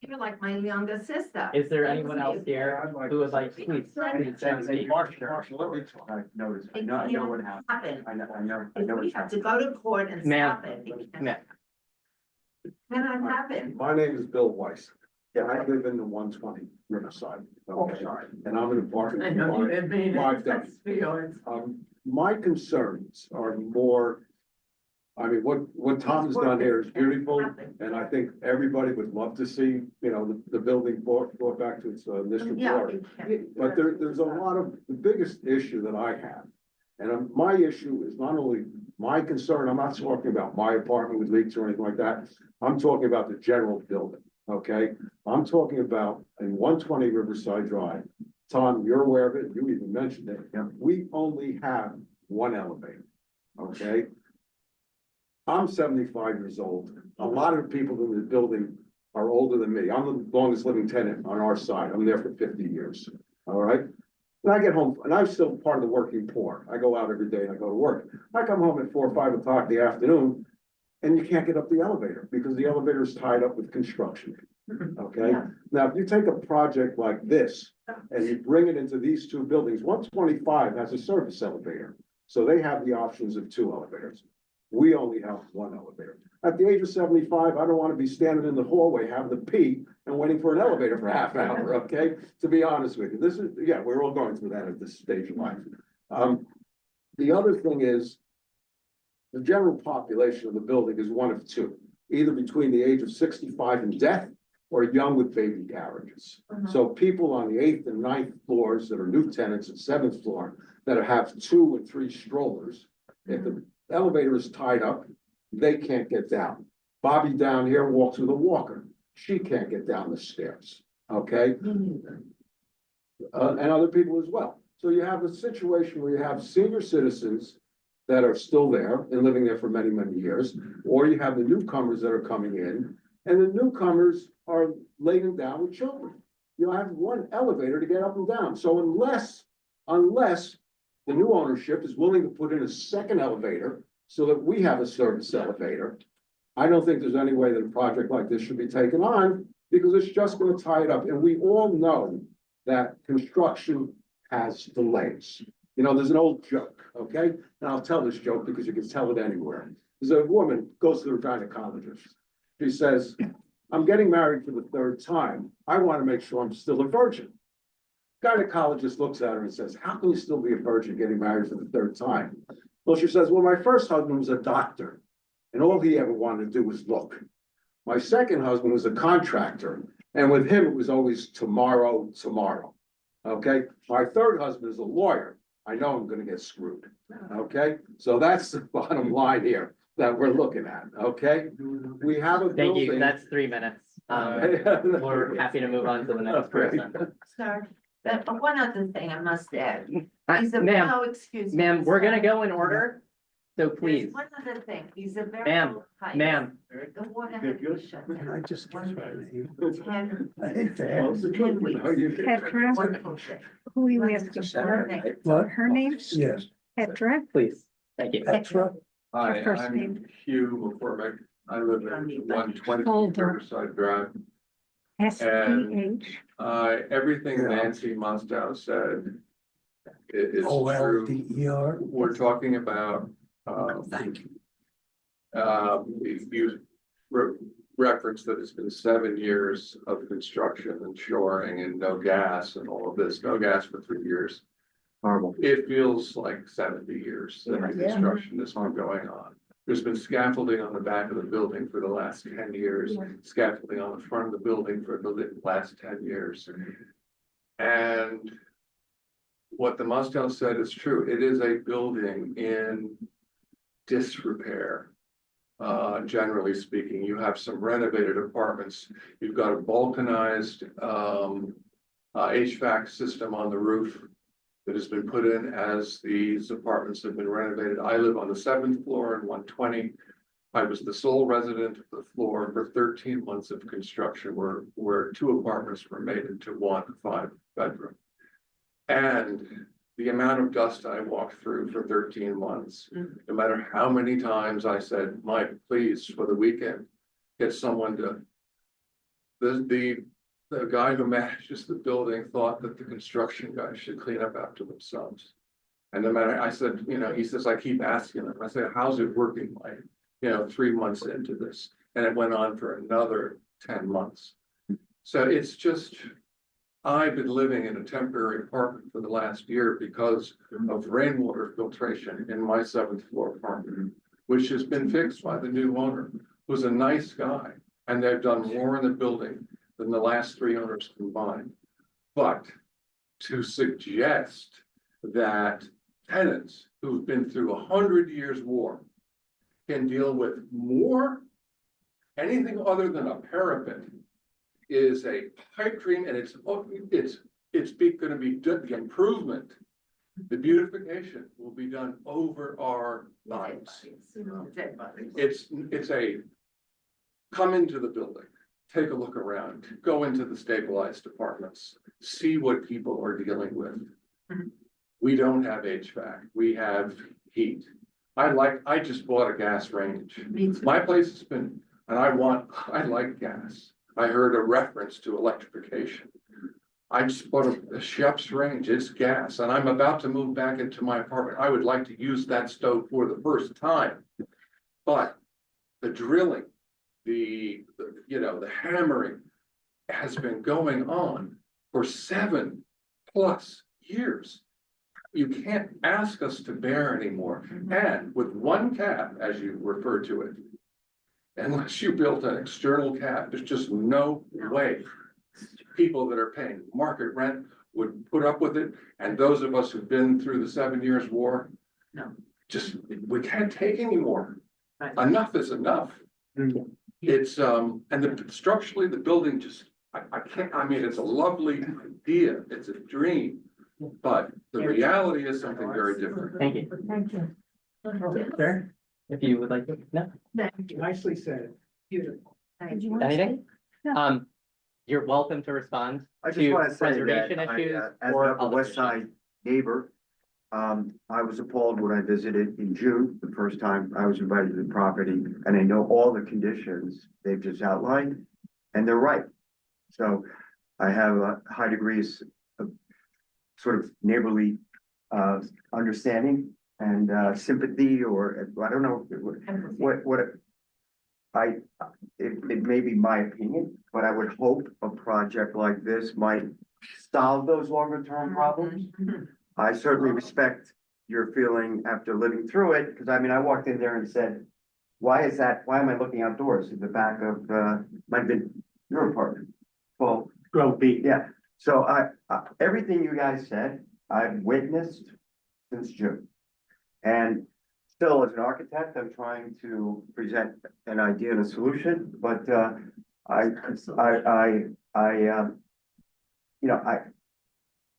You're like my younger sister. Is there anyone else here who would like, please? Marshall, let me talk. I noticed, I know what happened. Happen. I know If we what's have to happened. go to court and Ma'am, stop it, it ma'am. cannot happen. My name is Bill Weiss. Yeah, I live in the 120 Riverside. Okay, and I'm an apartment. My concerns are more, I mean, what Tom has done here is beautiful. And I think everybody would love to see, the building brought back to its initial Yeah, glory. it can. But there's a lot of, the biggest issue that I have, and my issue is not only my concern, I'm not talking about my apartment with leaks or anything like that. I'm talking about the general building, okay? I'm talking about in 120 Riverside Drive. Tom, you're aware of it, you even mentioned it. We only have one elevator, okay? I'm 75 years old. A lot of people in the building are older than me. I'm the longest living tenant on our side. I'm there for 50 years, all right? And I get home, and I'm still part of the working poor. I go out every day and I go to work. I come home at 4 or 5 o'clock in the afternoon, and you can't get up the elevator because the elevator is tied up with construction. Okay, now if you take a project like this and you bring it into these two buildings, 125 has a service elevator. So they have the options of 2 elevators. We only have 1 elevator. At the age of 75, I don't want to be standing in the hallway having to pee and waiting for an elevator for half an hour, okay? To be honest with you, this is, yeah, we're all going through that at this stage of life. The other thing is, the general population of the building is 1 of 2, either between the age of 65 and death or young with baby carriages. So people on the 8th and 9th floors that are new tenants at 7th floor that have 2 and 3 strollers, if the elevator is tied up, they can't get down. Bobby down here walks with a walker. She can't get down the stairs, okay? And other people as well. So you have a situation where you have senior citizens that are still there and living there for many, many years, or you have the newcomers that are coming in, and the newcomers are laden down with children. You have 1 elevator to get up and down. So unless the new ownership is willing to put in a 2nd elevator so that we have a service elevator, I don't think there's any way that a project like this should be taken on, because it's just going to tie it up. And we all know that construction has delays. You know, there's an old joke, okay? And I'll tell this joke because you can tell it anywhere. There's a woman goes to her gynecologist. She says, I'm getting married for the 3rd time. I want to make sure I'm still a virgin. Gynecologist looks at her and says, how can you still be a virgin getting married for the 3rd time? Well, she says, well, my first husband was a doctor, and all he ever wanted to do was look. My second husband was a contractor, and with him, it was always tomorrow, tomorrow. Okay? My 3rd husband is a lawyer. I know I'm gonna get screwed. Okay? So that's the bottom line here that we're looking at, okay? We have a Thank you, Uh, Uh, that's 3 minutes. We're happy to move on to the next person. Sorry, but one other thing I must add. He's a, Ma'am, oh, excuse me. ma'am, we're gonna sorry. go in order, so There's please, one other thing, he's a very. Ma'am, low height. ma'am. The water had to be shut Can I down. just guess her name? 10 I hate to ask. 10 weeks. Petra, Wonderful ship. who are you Like asking just for? her What? Her name? Yes. Petra? Please, thank you. Petra? Her Hi, first I'm name. Hugh McCormick. I live at 120 Holder. Riverside Drive. SPH. Everything Yeah. Nancy Mostow said is true. OLDER. We're talking about, Thank you. you referenced that it's been 7 years of construction and shoring and no gas and all of this, no gas for 3 years. Horrible. It feels like 70 years that the construction has been going on. There's been scaffolding on the back of the building for the last 10 years, scaffolding on the front of the building for the last 10 years. And what the Mostow said is true. It is a building in disrepair. Generally speaking, you have some renovated apartments. You've got a balkanized HVAC system on the roof that has been put in as these apartments have been renovated. I live on the 7th floor in 120. I was the sole resident of the floor for 13 months of construction where 2 apartments were made into 1 5-bedroom. And the amount of dust I walked through for 13 months, no matter how many times I said, Mike, please, for the weekend, get someone to, the guy who manages the building thought that the construction guys should clean up after themselves. And no matter, I said, you know, he says, I keep asking him, I said, how's it working, Mike? 3 months into this, and it went on for another 10 months. So it's just, I've been living in a temporary apartment for the last year because of rainwater filtration in my 7th floor apartment, which has been fixed by the new owner, who's a nice guy, and they've done more in the building than the last 3 owners combined. But to suggest that tenants who've been through 100 years war can deal with more, anything other than a parapet is a pipe dream, and it's going to be the improvement. The beautification will be done over our lives. It's a come into the building, take a look around, go into the stabilized apartments, see what people are dealing with. We don't have HVAC, we have heat. I just bought a gas range. My place has been, and I like gas. I heard a reference to electrification. I just bought a chef's range, it's gas, and I'm about to move back into my apartment. I would like to use that stove for the first time. But the drilling, the hammering has been going on for 7+ years. You can't ask us to bear anymore. And with one cab, as you refer to it, unless you built an external cab, there's just no way people that are paying market rent would put up with it. And those of us who've been through the 7 Years' War, just, we can't take anymore. Enough is enough. It's, and structurally, the building just, I can't, I mean, it's a lovely idea, it's a dream, but the reality is something very different. Thank you. Thank you. Sir, if you would like to, no, Thank you. Nicely said. Beautiful. Did you want to anything? say? You're welcome to respond I just to want to say preservation that I, issues as or an Upper other West issues. Side neighbor, I was appalled when I visited in June, the first time I was invited to the property, and I know all the conditions they've just outlined, and they're right. So I have a high degrees of sort of neighborly understanding and sympathy, or I don't know it may be my opinion, but I would hope a project like this might solve those longer term problems. I certainly respect your feeling after living through it, because I mean, I walked in there and said, why am I looking outdoors at the back of, might have been your apartment? Well, Well, B. yeah, so everything you guys said, I've witnessed since June. And still, as an architect, I'm trying to present an idea and a solution, but,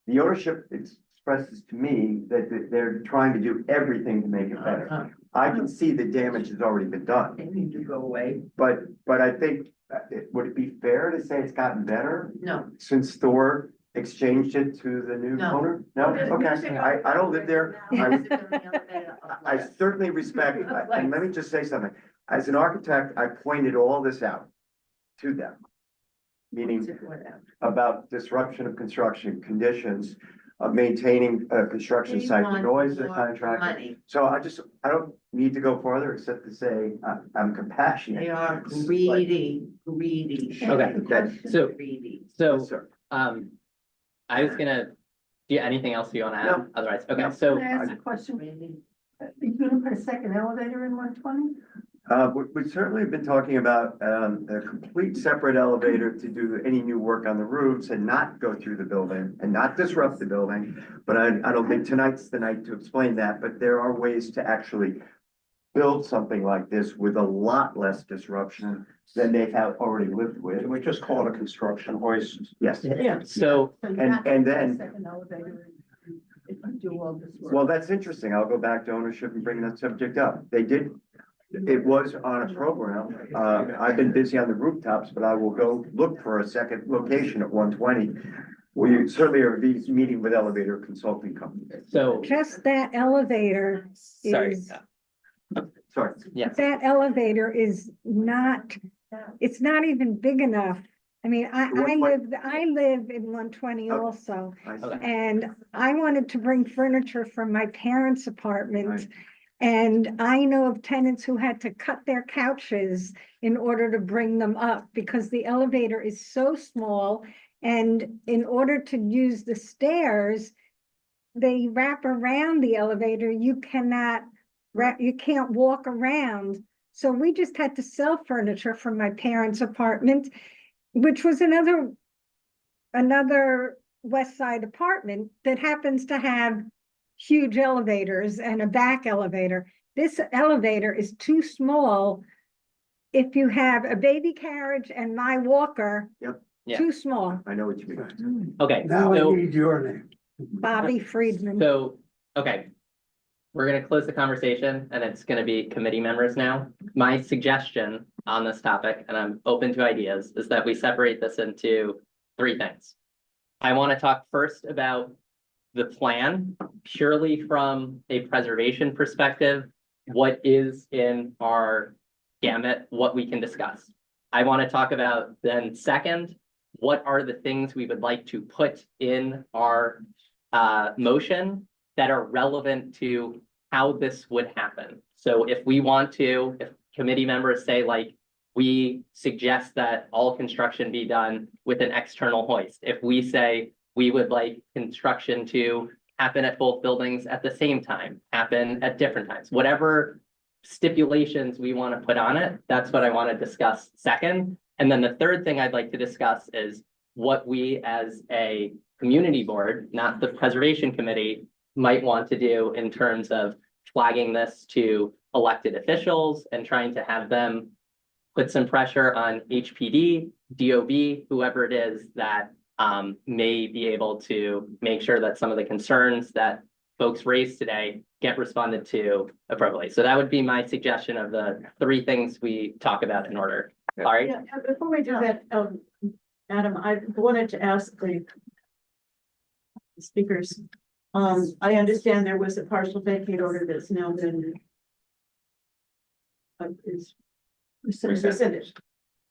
the ownership expresses to me that they're trying to do everything to make it better. I can see the damage has already been done. They need to go away. But I think, would it be fair to say it's gotten better No. since Thor exchanged it to the new No. owner? No, okay, I don't live there. I certainly respect, and let me just say something. As an architect, I pointed all this out to them. Meaning about disruption of construction conditions, of maintaining a construction site, the noise of the contractor. So I don't need to go farther except to say, I'm compassionate. They are greedy. Okay, so, Greedy. Yes, sir. I was gonna, do you, anything else you wanna add? No. Otherwise, okay, No. so, Can I ask a question? Are you gonna put a second elevator in 120? We certainly have been talking about, a complete separate elevator to do any new work on the roofs and not go through the building and not disrupt the building. But I don't think tonight's the night to explain that, but there are ways to actually build something like this with a lot less disruption than they have already lived with. Can we just call it a construction hoist? Yes. Yeah. so, So you And- have to and put a then- second elevator in if you do all this work. Well, that's interesting. I'll go back to ownership and bring that subject up. It was on a program. I've been busy on the rooftops, but I will go look for a second location at 120. We certainly are meeting with elevator consulting companies. so, Just that elevator sorry, is, Sorry. yes, that elevator is not, it's not even big enough. I mean, I 120? live in 120 Okay. also, I see. Okay. and I wanted to bring furniture from my parents' apartment. Right. And I know of tenants who had to cut their couches in order to bring them up because the elevator is so small. And in order to use the stairs, they wrap around the elevator. You can't walk around. So we just had to sell furniture from my parents' apartment, which was another West Side apartment that happens to have huge elevators and a back elevator. This elevator is too small. If you have a baby carriage and my walker. Yep. Yeah. Too small. I know what you mean. okay, Now I so, need your name. Bobby Friedman. so, okay. We're gonna close the conversation and it's gonna be committee members now. My suggestion on this topic, and I'm open to ideas, is that we separate this into 3 things. I wanna talk first about the plan purely from a preservation perspective, what is in our gamut, what we can discuss. I want to talk about then second, what are the things we would like to put in our motion that are relevant to how this would happen. So if we want to, if committee members say like, we suggest that all construction be done with an external hoist. If we say we would like construction to happen at both buildings at the same time, happen at different times, whatever stipulations we want to put on it, that's what I want to discuss second. And then the third thing I'd like to discuss is what we as a community board, not the preservation committee, might want to do in terms of flagging this to elected officials and trying to have them put some pressure on HPD, DOB, whoever it is that may be able to make sure that some of the concerns that folks raised today get responded to appropriately. So that would be my suggestion of the 3 things we talk about in order. Klari? Yeah, before we do that, Adam, I wanted to ask the speakers. I understand there was a partial vacate order that's now been is rescinded.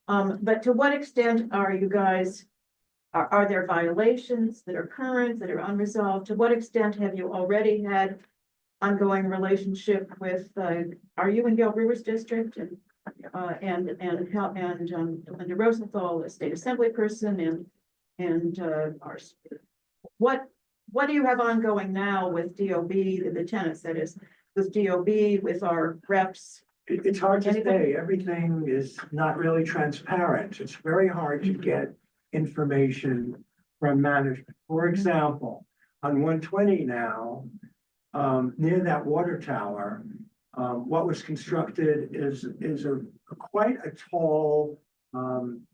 But to what extent are you guys, are there violations that are current, that are unresolved? To what extent have you already had ongoing relationship with, are you in Gale Rivers District and Linda Rosenthal, a state assembly person, what do you have ongoing now with DOB, the tenants, that is, with DOB, with our reps? It's hard to say. Everything is not really transparent. It's very hard to get information from management. For example, on 120 now, near that water tower, what was constructed is quite a tall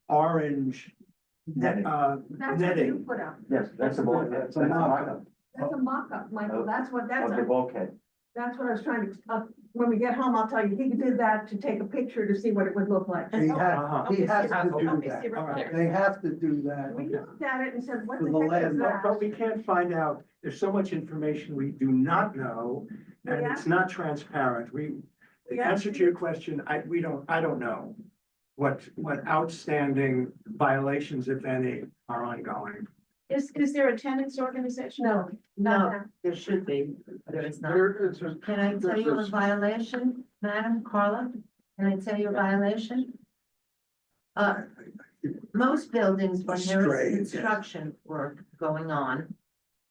orange That's what you netting. put up. Yes, that's a mock-up. That's a mock-up, Michael. That's what, Of the bulkhead. that's what I was trying to, when we get home, I'll tell you, he did that to take a picture to see what it would look like. He has to do Obviously, that. right. They have to do that. We looked at it and said, what For the the heck is land, that? But we can't find out. There's so much information we do not know, and it's not transparent. The answer to your question, I don't know what outstanding violations, if any, are ongoing. Is there a tenants organization? No, there should be, there is not. Can I tell you a violation, Madam Carla? Can I tell you a violation? Most buildings, when there is construction work going on,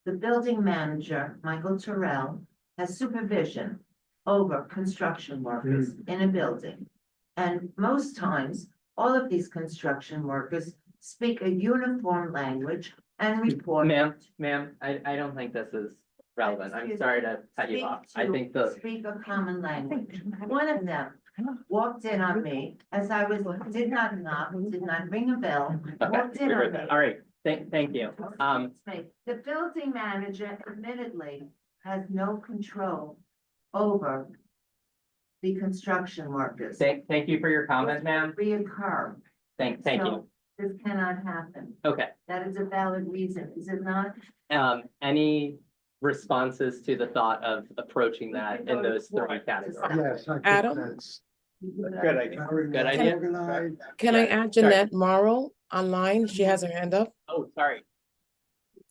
the building manager, Michael Terrell, has supervision over construction workers in a building. And most times, all of these construction workers speak a uniform language and report. Ma'am, I don't think this is relevant. I'm sorry to cut you off. I think Speak a common language. One of them walked in on me as I did not knock, did not ring a bell, walked in on me. all right, thank you. The building manager admittedly has no control over the construction workers. Thank you for your comment, ma'am. Reoccur. Thank you. So this cannot happen. Okay. That is a valid reason, is it not? Any responses to the thought of approaching that in those 3 categories? Yes, I think Adam? that's. Good idea. Good idea. Organized. Can I add Jeanette Morrow online? She has her hand up. Oh, sorry.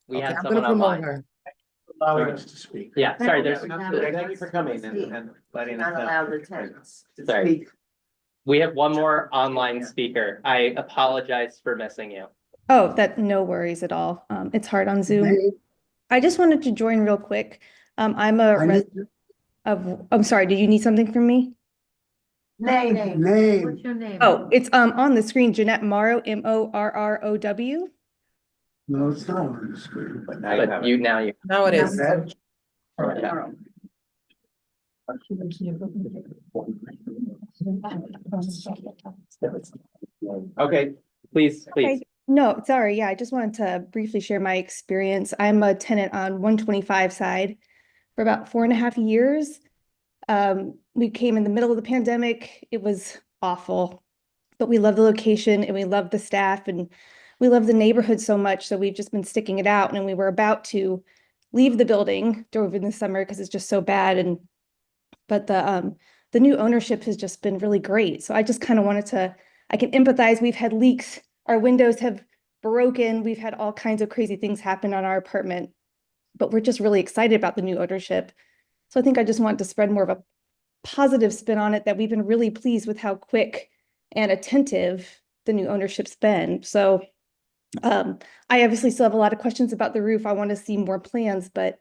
We Okay, had I'm someone gonna promote online. her. Allowing us to speak. Yeah, sorry, there's, Thank you for coming and letting us Not allow know. the tenants to Sorry. speak. we have one more online speaker. I apologize for missing you. Oh, no worries at all. It's hard on Zoom. I just wanted to join real quick. I'm I'm sorry, did you need something from me? Name. Name. your name? Oh, it's on the screen, Jeanette Morrow, Morrow. No, it's not on the screen. But now you have But it. Now it is. Okay, please. Okay. No, sorry. Yeah, I just wanted to briefly share my experience. I'm a tenant on 125 side for about 4.5 years. We came in the middle of the pandemic. It was awful, but we love the location and we love the staff and we love the neighborhood so much. So we've just been sticking it out, and we were about to leave the building over the summer because it's just so bad. But the new ownership has just been really great. So I just kind of wanted to I can empathize. We've had leaks. Our windows have broken. We've had all kinds of crazy things happen on our apartment, but we're just really excited about the new ownership. So I think I just want to spread more of a positive spin on it, that we've been really pleased with how quick and attentive the new ownership's been. So I obviously still have a lot of questions about the roof. I want to see more plans, but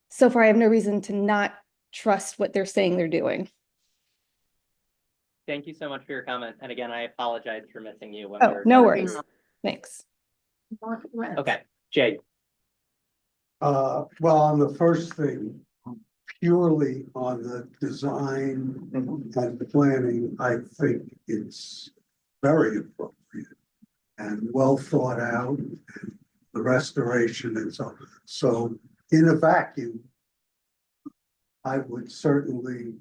so far I have no reason to not trust what they're saying they're doing. Thank you so much for your comment. And again, I apologize for missing you. When Oh, no worries. Thanks. Okay, Jay. Well, on the first thing, purely on the design and planning, I think it's very appropriate and well thought out, and the restoration and so on. So in a vacuum, I would certainly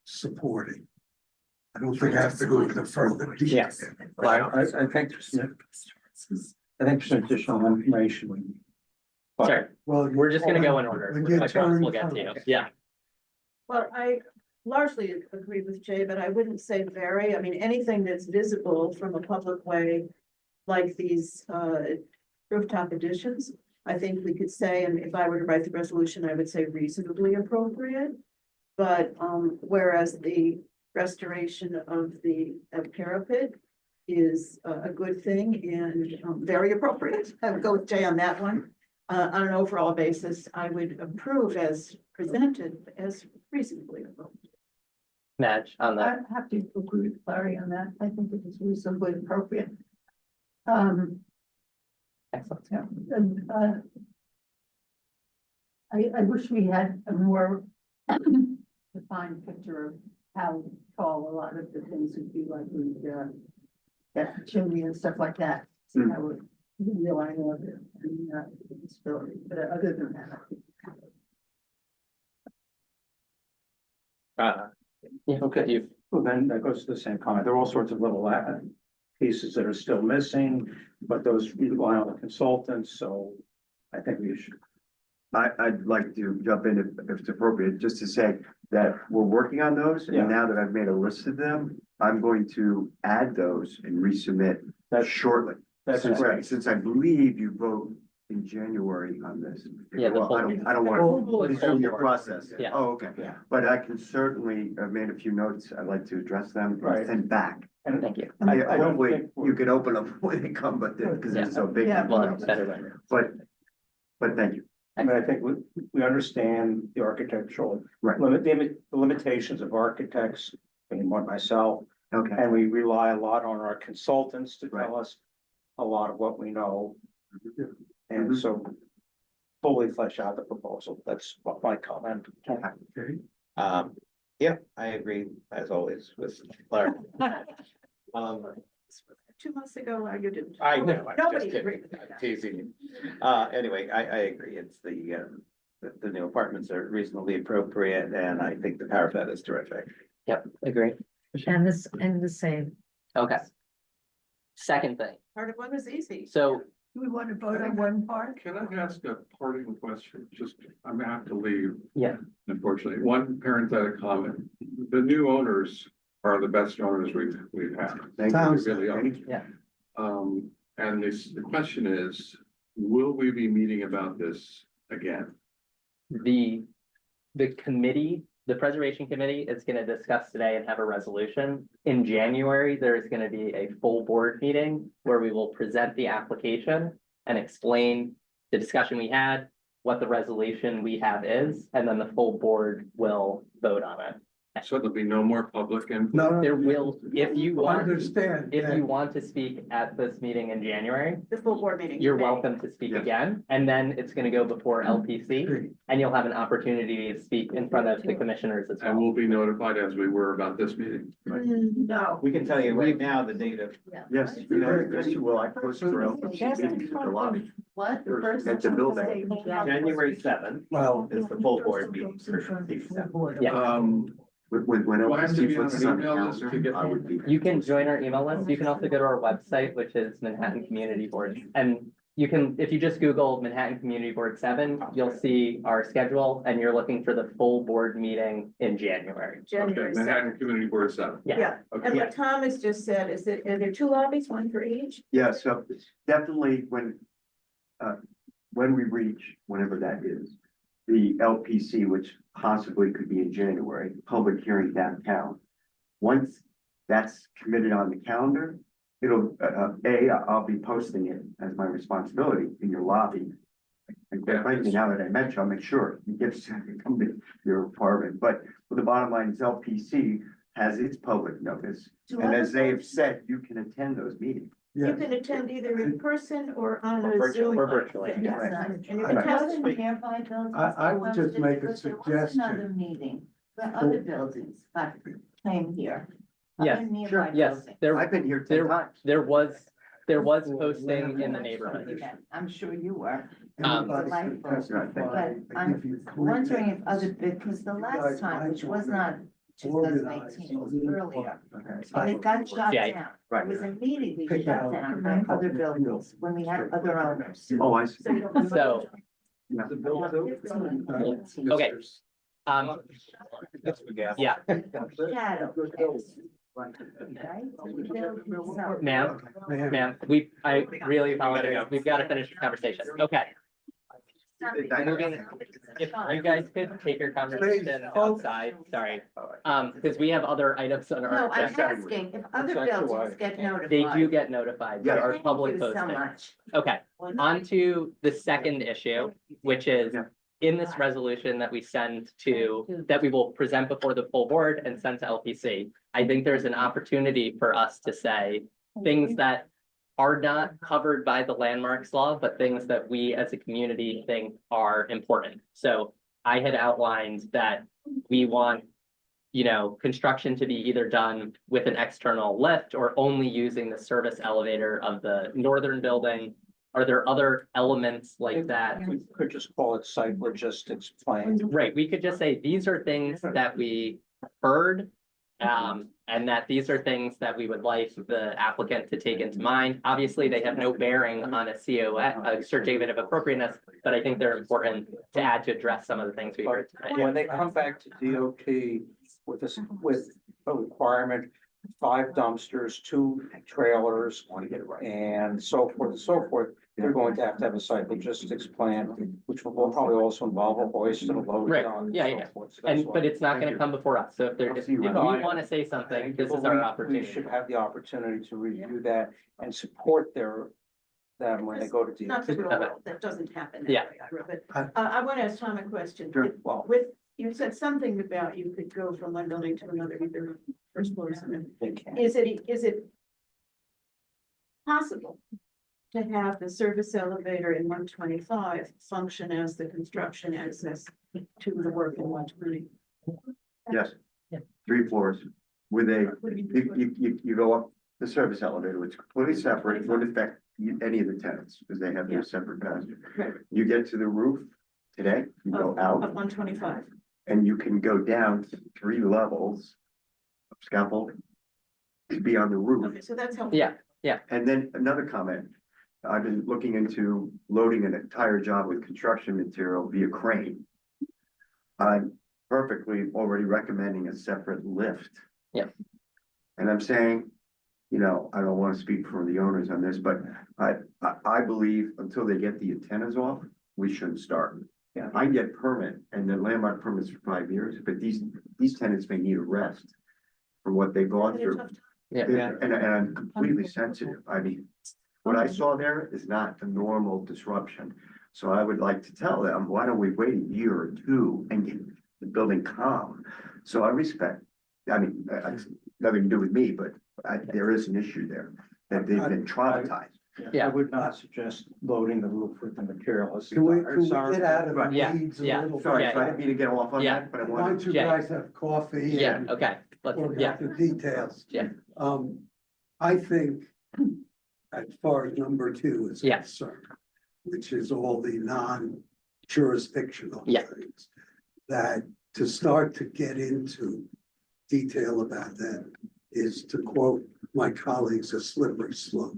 support it. I don't think I have to go into further detail. Yes. I think some additional information. Sorry, Well, we're just gonna go in order. when you I promise turn we'll get to you. Yeah. Well, I largely agree with Jay, but I wouldn't say very. I mean, anything that's visible from a public way, like these rooftop additions, I think we could say, and if I were to write the resolution, I would say reasonably appropriate. But whereas the restoration of the parapet is a good thing and very appropriate, I would go with Jay on that one. On an overall basis, I would approve as presented as reasonably appropriate. Madge, on I that. have to agree with Klari on that. I think it is reasonably appropriate. Excellent. Yeah, and, I wish we had a more defined picture of how tall a lot of the things would be, like the chimney and stuff like that. So I would rely on it and disability, but other than that. Yeah, okay, you. Well, then that goes to the same comment. There are all sorts of little pieces that are still missing, but those rely on the consultants, so I think we should. I'd like to jump in if it's appropriate, just to say that we're working on those, Yeah. and now that I've made a list of them, I'm going to add those and resubmit That's shortly. That's Since great. since I believe you vote in January on this. Yeah, the Well, I don't full want to assume your process. Yeah. Oh, okay. Yeah. But I can certainly, I've made a few notes. I'd like to address them Right. and back. And Thank you. I don't Hopefully think you could open them when they come, but because Yeah. it's so big. Yeah. Well, that's better than. But thank you. I mean, I think we understand the architectural Right. the limitations of architects, being one myself, Okay. and we rely a lot on our consultants to Right. tell us a lot of what we know. And Mhm. so fully flesh out the proposal. That's what my comment. Yeah, I agree as always with Klari. 2 months ago, you didn't. I know, I'm Nobody just agreed kidding, with I'm that. teasing you. Anyway, I agree, it's the new apartments are reasonably appropriate, and I think the parapet is terrific. Yep, agree. And the same. Okay. Second thing, Part of one was easy. so Do we want to vote on one part? Can I ask a parting question? Just, I'm gonna have to leave. Yeah. Unfortunately, one parenthetic comment. The new owners are the best owners we've had. Thank Sounds They really are. Yeah. And the question is, will we be meeting about this again? the committee, the preservation committee is gonna discuss today and have a resolution. In January, there is gonna be a full board meeting where we will present the application and explain the discussion we had, what the resolution we have is, and then the full board will vote on it. So there'll be no more public input? No, There will, if you want, understand. if that you want to speak at this meeting in January, The full board meeting. you're today. welcome to speak Yes. again, and then it's gonna go before LPC, and you'll have an opportunity to speak in front of the commissioners as And well. we'll be notified as we were about this meeting. No. We can tell you right now the date of. Yes, yes, you will. I posted for the lobby. What? At the building. January 7th Well, is the full board meeting for CB7. Yeah. When Do I have to be on LPC an on the email list to calendar, get- I would be. You can join our email list. You can also go to our website, which is Manhattan Community Board. And you can, if you just Google Manhattan Community Board 7, you'll see our schedule and you're looking for the full board meeting in January. January Manhattan Community Board 7. Yeah, and what Tom has just said is that, are there two lobbies, one for each? Yeah, so definitely when we reach, whenever that is, the LPC, which possibly could be in January, public hearing downtown. Once that's committed on the calendar, it'll, I'll be posting it as my responsibility in your lobby. And quite frankly, now that I mentioned, I'll make sure it gets to come to your apartment. But the bottom line is LPC has its public notice. And as they have said, you can attend those meetings. You can attend either in person or on Or a virtual- Zoom. or virtually. Yeah. Right. And you can test it. Nearby buildings. I would just make a Because there was Another suggestion. meeting, where other buildings got came here. Yes, Other nearby sure, yes, buildings. there, I've been here 10 there, times. there was posting in the neighborhood. I'm sure you were. Everybody Delightful. should testify. But They I'm give you 3 wondering if days. other, because the last time, which was not two thousand eighteen, it was earlier, and it got shut Yeah. down. Right. It was immediately Pick shut out down by other buildings, when we had other owners. Oh, I see. So, Yeah. okay, yeah, Shadow. Right? ma'am, I really apologize, we've got to finish the conversation, okay. Moving, if you guys could take your conversation outside, sorry, because we have other items on No, our I'm agenda. asking if other buildings get notified. They do get notified, there are Thank public you so postings. much. Okay, on to the second issue, which is in this resolution that we send to, that we will present before the full board and send to LPC. I think there's an opportunity for us to say things that are not covered by the landmarks law, but things that we as a community think are important. So I had outlined that we want, you know, construction to be either done with an external lift or only using the service elevator of the northern building. Are there other elements like that? We could just call it site logistics plan. Right, we could just say, these are things that we heard. And that these are things that we would like the applicant to take into mind. Obviously, they have no bearing on a COA, a certificate of appropriateness, but I think they're important to add to address some of the things we heard today. When they come back to DOT with this, with a requirement, 5 dumpsters, 2 trailers, and so forth and so forth, they're going to have a site logistics plan, which will probably also involve a hoist and a load Right, dock yeah, so yeah. forth. So that's And, why- but it's not gonna come before us, so if we want to say something, this is our We opportunity. should have the opportunity to review that and support them when they go to Not the DOT. real world, that doesn't happen. that Yeah. way, Ira, But I want to ask Tom a question. Sure. Well, With, you said something about you could go from one building to another, either first floor or something. They can. Is it possible to have the service elevator in 125 function as the construction access to the work in 120? yes. Yeah. 3 floors with a, What do you mean? you go up the service elevator, which is completely separate, it wouldn't affect any of the tenants, because they have their Yeah. separate passage. Right. You get to the roof today, you go Of out, 125. and you can go down 3 levels of scaffolding to be on the roof. Okay, so that's helpful. Yeah, And then another comment, I've been looking into loading an entire job with construction material via crane. I'm perfectly already recommending a separate lift. Yeah. And I'm saying, you know, I don't want to speak for the owners on this, but I believe until they get the antennas off, we shouldn't start. Yeah. I get permit and then landmark permits for 5 years, but these tenants may need a rest from what they've gone Having a through. tough time. yeah, And I'm completely sensitive. I mean, what I saw there is not a normal disruption. So I would like to tell them, why don't we wait a year or 2 and get the building calm? So I respect, I mean, it's nothing to do with me, but there is an issue there, that they've been traumatized. Yeah. I would not suggest loading the roof with the material. Can we get out of the Yeah, weeds a yeah. little? Sorry, bit? so I didn't mean to get off on Yeah. that, but I Why wanted. don't you Jay. guys have coffee? yeah, and okay, let's, work yeah, out the details. Yeah. I think as far as number 2 is Yeah. concerned, which is all the non-jurisdictional Yeah. things, that to start to get into detail about that is, to quote my colleagues, a slippery slope.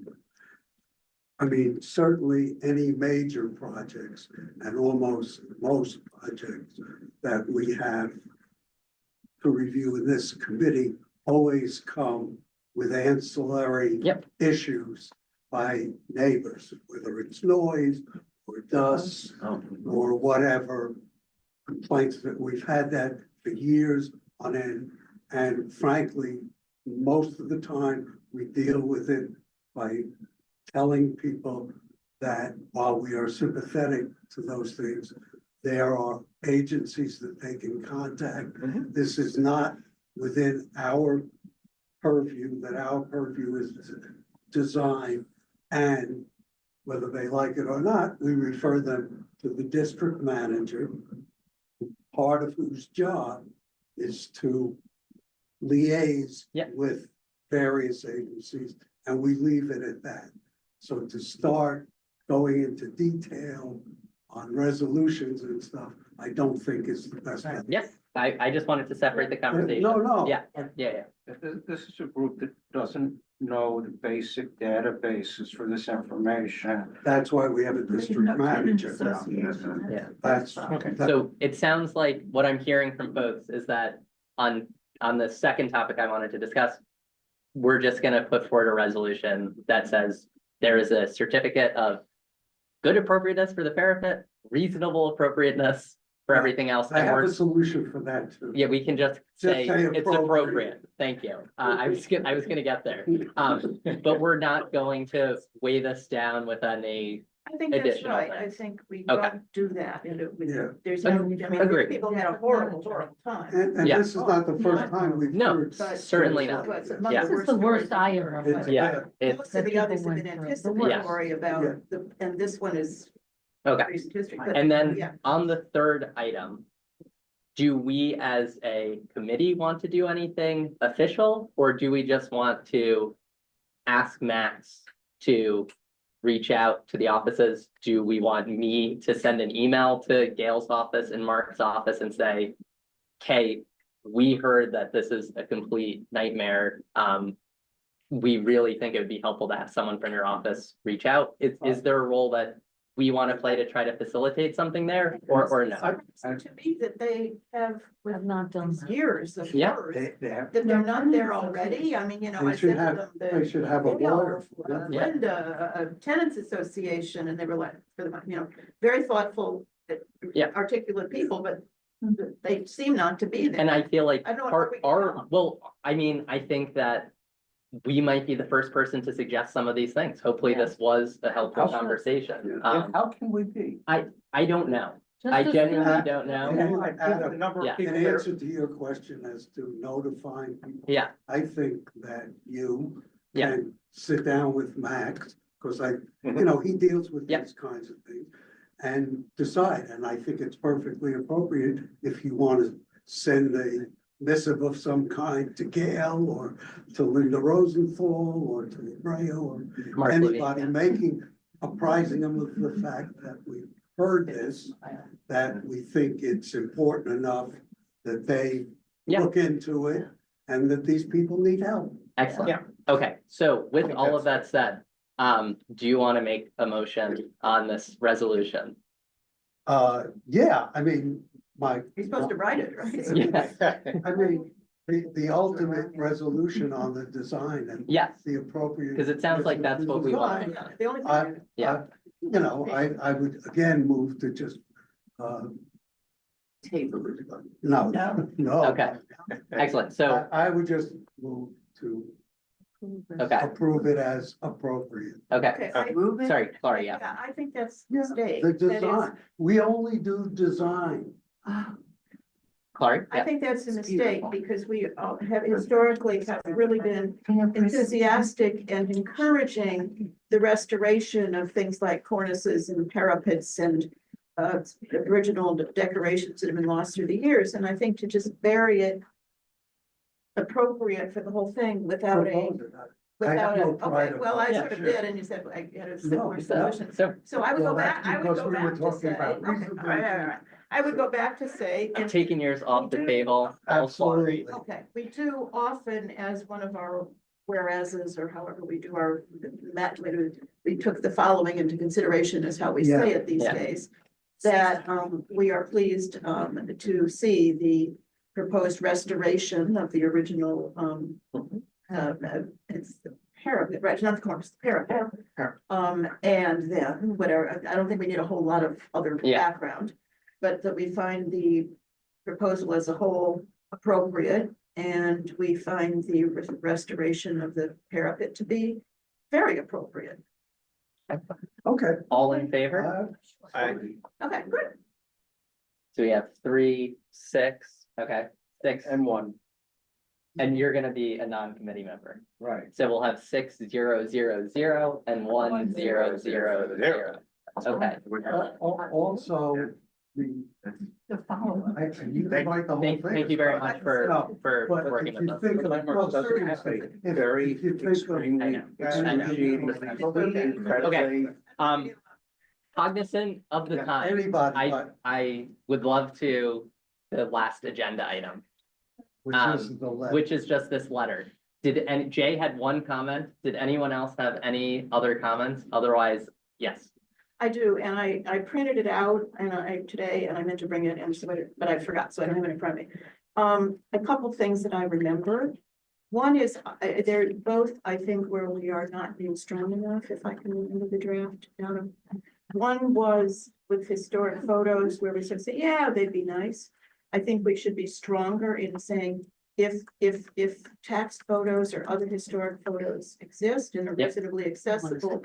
I mean, certainly any major projects and almost most projects that we have to review in this committee always come with ancillary issues by neighbors, whether it's noise or dust or whatever complaints that we've had that for years on end. And frankly, most of the time we deal with it by telling people that while we are sympathetic to those things, there are agencies that they can contact. This is not within our purview, that our purview is design, and whether they like it or not, we refer them to the district manager, part of whose job is to liaise with various agencies, and we leave it at that. So to start going into detail on resolutions and stuff, I don't think is the best. Yes, I just wanted to separate the conversation. No. Yeah. This is a group that doesn't know the basic databases for this information. That's why we have a district manager. Yeah. That's okay. So it sounds like what I'm hearing from folks is that on the second topic I wanted to discuss, we're just gonna put forward a resolution that says there is a certificate of good appropriateness for the parapet, reasonable appropriateness for everying else. I and have we're a solution for that too. Yeah, we can just say say it's appropriate. Thank you. I was gonna get there. But we're not going to weigh this down with a I think that's additional right. I things. think we Okay. don't do that. And Yeah. there's no, I mean, Agreed. people had a horrible time. And Yeah. this is not the first time we've No, heard. certainly not. But it's Yeah. among the worst I ever It's Yeah, bad. it's Most of the others have been anticipatory Yeah. about and this one is okay. pretty statistic, but And then yeah. on the third item, do we as a committee want to do anything official, or do we just want to ask Max to reach out to the offices? Do we want me to send an email to Gail's office and Mark's office and say, "Hey, we heard that this is a complete nightmare. We really think it would be helpful to have someone from your office reach out." Is there a role that we want to play to try to facilitate something there, or no? To me, that they have not done years of Yeah. work, They have, that they're not there already. I mean, you know, They I should said to have- them, they should have a Gail, lawyer. Yeah. Linda, a tenants association, and they were like, for the, you know, very thoughtful, Yeah. articulate people, but they seem not to be there. And I feel like I don't know what we can tell them. well, I mean, I think that we might be the first person to suggest some of these things. Hopefully this was a helpful How- conversation. How can we be? I don't know. I genuinely don't know. The number of Yeah. people in that are- answer to your question as to notifying people. Yeah, I think that you Yeah. can sit down with Max, because you know, he deals with Yeah. these kinds of things. And decide, and I think it's perfectly appropriate if you want to send a missive of some kind to Gail or to Linda Rosenthal or to Brea or Mark anybody Levine, making, apprising them of the fact that we heard this, that we think it's important enough that they Yeah. look into it and that these people need help. Excellent. Yeah. Okay, so with think all of that said, do you want to make a motion on this resolution? Yeah, I mean, You're supposed to write it, right? Yes. I mean, the ultimate resolution on the design and Yes, the appropriate. because it sounds like that's what we want. The only I, thing, Yeah. you know, I would again move to just, table it. no, no. Okay. Excellent, so, I would just move to okay, approve it as appropriate. okay, Okay, sorry, Klari, yeah. yeah, I think that's a Yeah, mistake. The That is- design, we only do design. Klari, I yeah, think that's a mistake because we have historically have really been enthusiastic and encouraging the restoration of things like cornices and parapets and original decorations that have been lost through the years. And I think to just bury it appropriate for the whole thing without a, okay, well, I sort of did, and you said I had a similar solution. So I would go back, I would go back to say, okay, all right. I would go back to say. I'm taking yours off the table. Absolutely. Okay, we do often, as one of our whereases or however we do our, we took the following into consideration is how we say it these days. That we are pleased to see the proposed restoration of the original it's the parapet, right, not the corpse, the parapet. And then whatever, I don't think we need a whole lot of other background, but that we find the proposal as a whole appropriate, and we find the restoration of the parapet to be very appropriate. Okay. All in favor? Okay, good. So we have 3, 6, okay, 6. And 1. And you're gonna be a non-committee member. Right. So we'll have 6, 0, 0, 0, and 1, 0, 0, 0. Okay. Also, The following. you can write the whole thing. Thank you very much for But working if with you us. think of, well, seriously, if you think I know. of. Okay. Cognizant of the time, Anybody, I would love to, the last agenda item, which is the letter. which is just this letter. And Jay had one comment. Did anyone else have any other comments? Otherwise, yes. I do, and I printed it out today, and I meant to bring it in, but I forgot, so I don't have it in front of me. A couple things that I remember. One is, they're both, I think, where we are not being strong enough, if I can remember the draft out of. One was with historic photos where we said, yeah, they'd be nice. I think we should be stronger in saying, if tax photos or other historic photos exist and are reasonably accessible,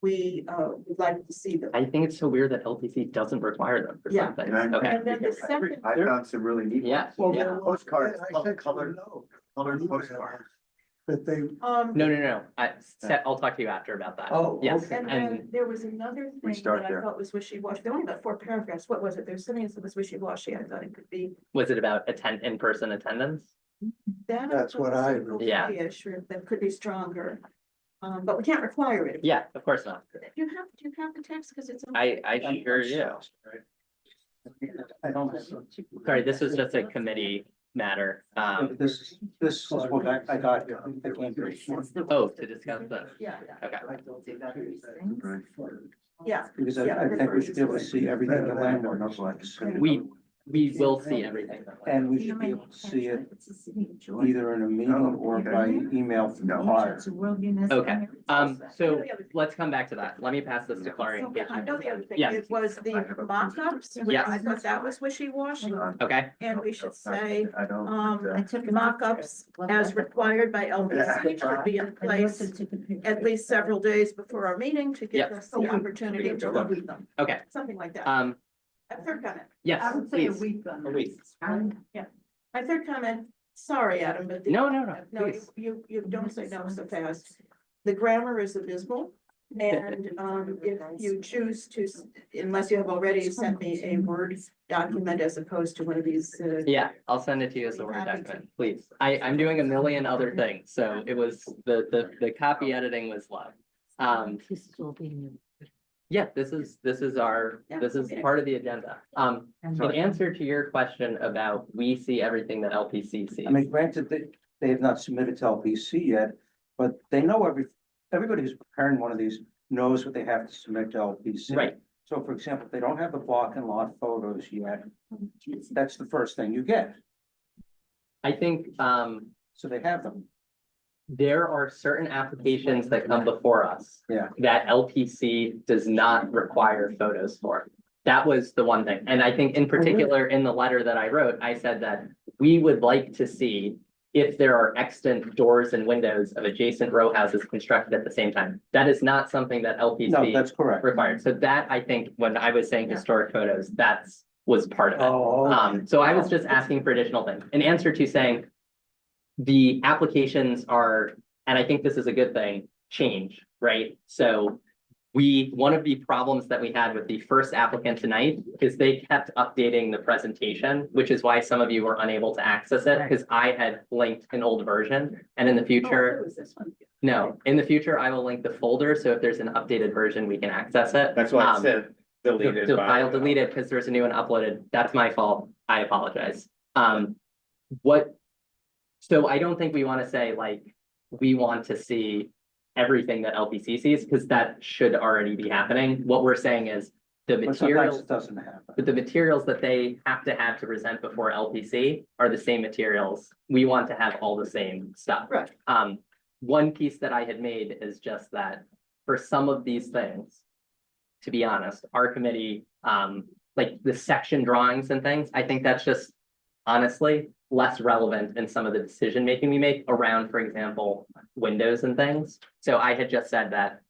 we would like to see them. I think it's so weird that LTC doesn't require them for something. Okay. And then the second. I found some really neat. Yeah. ones. Yeah. Postcards, I said colored postcards. But they. No. I'll talk to you after about that. Oh, Yes. okay. And then there was another thing start that I there. thought was wishy-washy. There were only about 4 paragraphs. What was it? There's something that was wishy-washy. I thought it could be. Was it about in-person attendance? That's what I read. Yeah. Yeah, sure. That could be stronger. But we can't require it. Yeah, of course not. Do you have the text? Because it's. I sure do. I don't. Sorry, this was just a committee matter. This is what I got. I came through. Oh, to discuss this. Yeah. Okay. Yeah. Because I think we should be able to see everything the landlord looks like. We will see everything. And we should be able to see it either in a meeting or by email prior. Okay, so let's come back to that. Let me pass this to Klari. I know the other thing. Yeah. It was the mock-ups. Yeah. I thought that was wishy-washy. Okay, And we should say, mock-ups as required by LBC should be in place at least several days before our meeting to give Yeah. us the opportunity to review them. okay, Something like that. A third comment. yes, I would say a please. week on A week. My third comment, sorry, Adam, but. No, No, please. you don't say no so fast. The grammar is abysmal. And if you choose to, unless you have already sent me a Word document as opposed to one of these. Yeah, I'll send it to you as a Word document, please. I'm doing a million other things, so it was, the copy editing was low. Yeah, this is our, this is part of the agenda. In answer to your question about we see everything that LPC sees. I mean, granted, they have not submitted to LPC yet, but they know everybody who's preparing one of these knows what they have to submit to LPC. Right. So for example, if they don't have the block and lot photos yet, that's the first thing you get. I think, So they have them. there are certain applications that come before us. Yeah. That LPC does not require photos for. That was the one thing. And I think in particular, in the letter that I wrote, I said that we would like to see if there are extant doors and windows of adjacent row houses constructed at the same time. That is not something that No, LPC that's correct. required. So that, I think, when I was saying historic photos, that's was part of it. Oh, okay. So I was just asking for additional things. In answer to saying the applications are, and I think this is a good thing, change, right? So one of the problems that we had with the first applicant tonight is they kept updating the presentation, which is why some of you were unable to access it, because I had linked an old version. And in the future, no, in the future, I will link the folder. So if there's an updated version, we can access it. That's why I said deleted. So I'll delete it because there's a new one uploaded. That's my fault. I apologize. So I don't think we want to say like, we want to see everything that LPC sees, because that should already be happening. What we're saying is the But sometimes materials, it doesn't happen. but the materials that they have to present before LPC are the same materials. We want to have all the same stuff. Right. One piece that I had made is just that for some of these things, to be honest, our committee, like the section drawings and things, I think that's just honestly less relevant in some of the decision making we make around, for example, windows and things. So I had just said that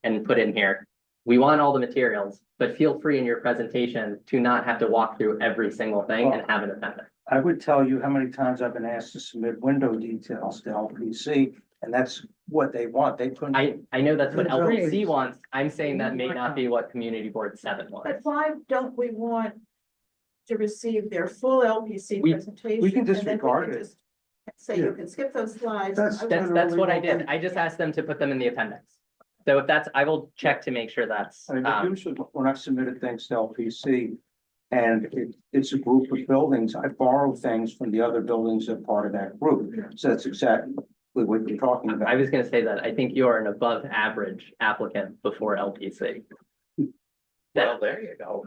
and put in here, we want all the materials, but feel free in your presentation to not have to walk through every single thing and have an appendix. I would tell you how many times I've been asked to submit window details to LPC, and that's what they want. They couldn't. I know that's what That's right. LPC wants. I'm saying that may not be what Community Board 7 wants. But why don't we want to receive their full LPC presentation? we can and then disregard can it. just Say you can skip those slides. That's- That's what I did. I just asked them to put them in the appendix. So if that's, I will check to make sure that's, I mean, but usually when I've submitted things to LPC and it's a group of buildings, I borrow things from the other buildings that are part of that group. So that's exactly what you're talking about. I was gonna say that I think you are an above average applicant before LPC. Well, there you go.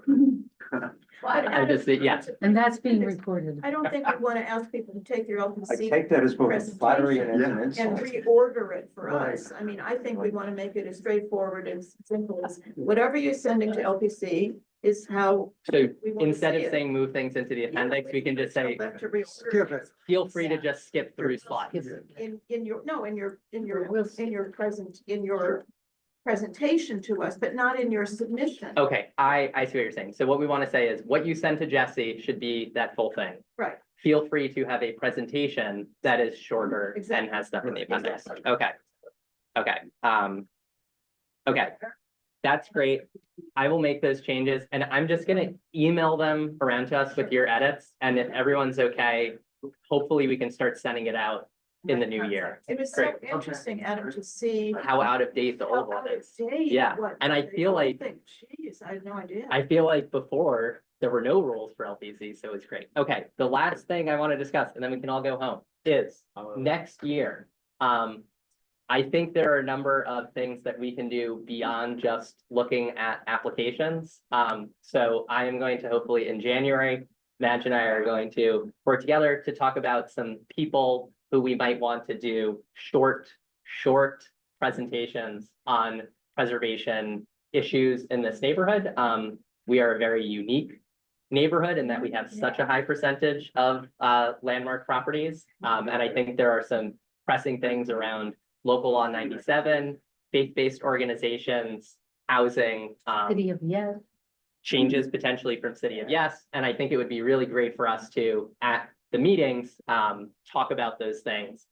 I just, yeah. And that's being recorded. I don't think we want to ask people to take their I LPC take that as both a flattery and an and insult. reorder it for Right. us. I mean, I think we want to make it as straightforward and simple as whatever you're sending to LPC is how. So we want to instead see of it. saying move things into the appendix, we can just say, Tell them to reorder Skip it. feel free to just skip through slides. in your presentation to us, but not in your submission. Okay, I see what you're saying. So what we want to say is what you send to Jessie should be that full thing. Right. Feel free to have a presentation that is shorter and Exactly. has stuff in the appendix. Exactly. Okay. Okay, okay. That's great. I will make those changes and I'm just gonna email them around to us with your edits. And if everyone's okay, hopefully we can start sending it out in the new year. It was so Great. interesting, Adam, to see. How out of date the how old one out of is. date Yeah, what and I the feel old like- thing- Geez, I had no idea. I feel like before there were no rules for LPC, so it's great. Okay, the last thing I want to discuss, and then we can all go home, is next year. I think there are a number of things that we can do beyond just looking at applications. So I am going to hopefully in January, Madge and I are going to work together to talk about some people who we might want to do short presentations on preservation issues in this neighborhood. We are a very unique neighborhood in that we have such a high percentage of landmark properties. And I think there are some pressing things around local law 97, faith-based organizations, housing, City of Yes. changes potentially from City of Yes. And I think it would be really great for us to, at the meetings, talk about those things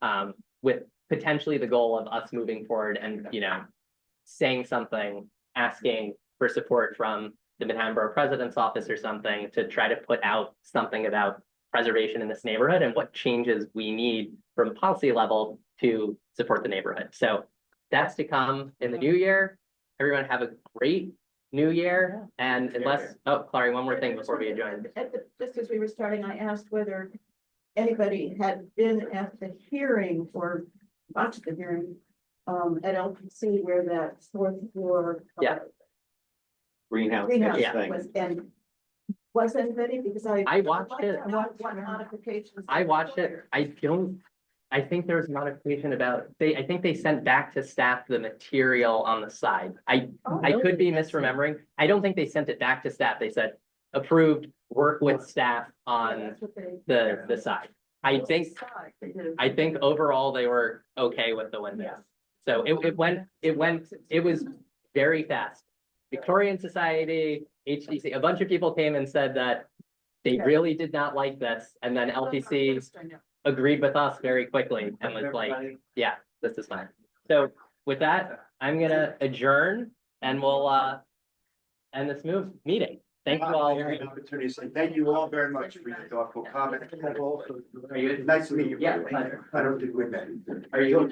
with potentially the goal of us moving forward and, saying something, asking for support from the Manhattan Borough President's Office or something to try to put out something about preservation in this neighborhood and what changes we need from policy level to support the neighborhood. So that's to come in the new year. Everyone have a great new year. And unless, Klari, one more thing before we adjourn. Just as we were starting, I asked whether anybody had been at the hearing or watched the hearing at LPC where that fourth floor. Yeah. Greenhouse Yeah. thing. Was anybody? Because I watched I'd like it. to know what modifications. I watched it. I think there was a modification about, I think they sent back to staff the material on the side. I could be misremembering. I don't think they sent it back to staff. They said approved, work with staff on the side. I think overall they were okay with the windows. So it was very fast. Victorian Society, HDC, a bunch of people came and said that they really did not like this. And then LPC agreed with us very quickly and was like, yeah, this is fine. So with that, I'm gonna adjourn and we'll end this meeting. Thank you all. Opportunity to say thank you all very much for your thoughtful comment. Are you? Nice to meet you. Yeah. I don't think we're met. Are you?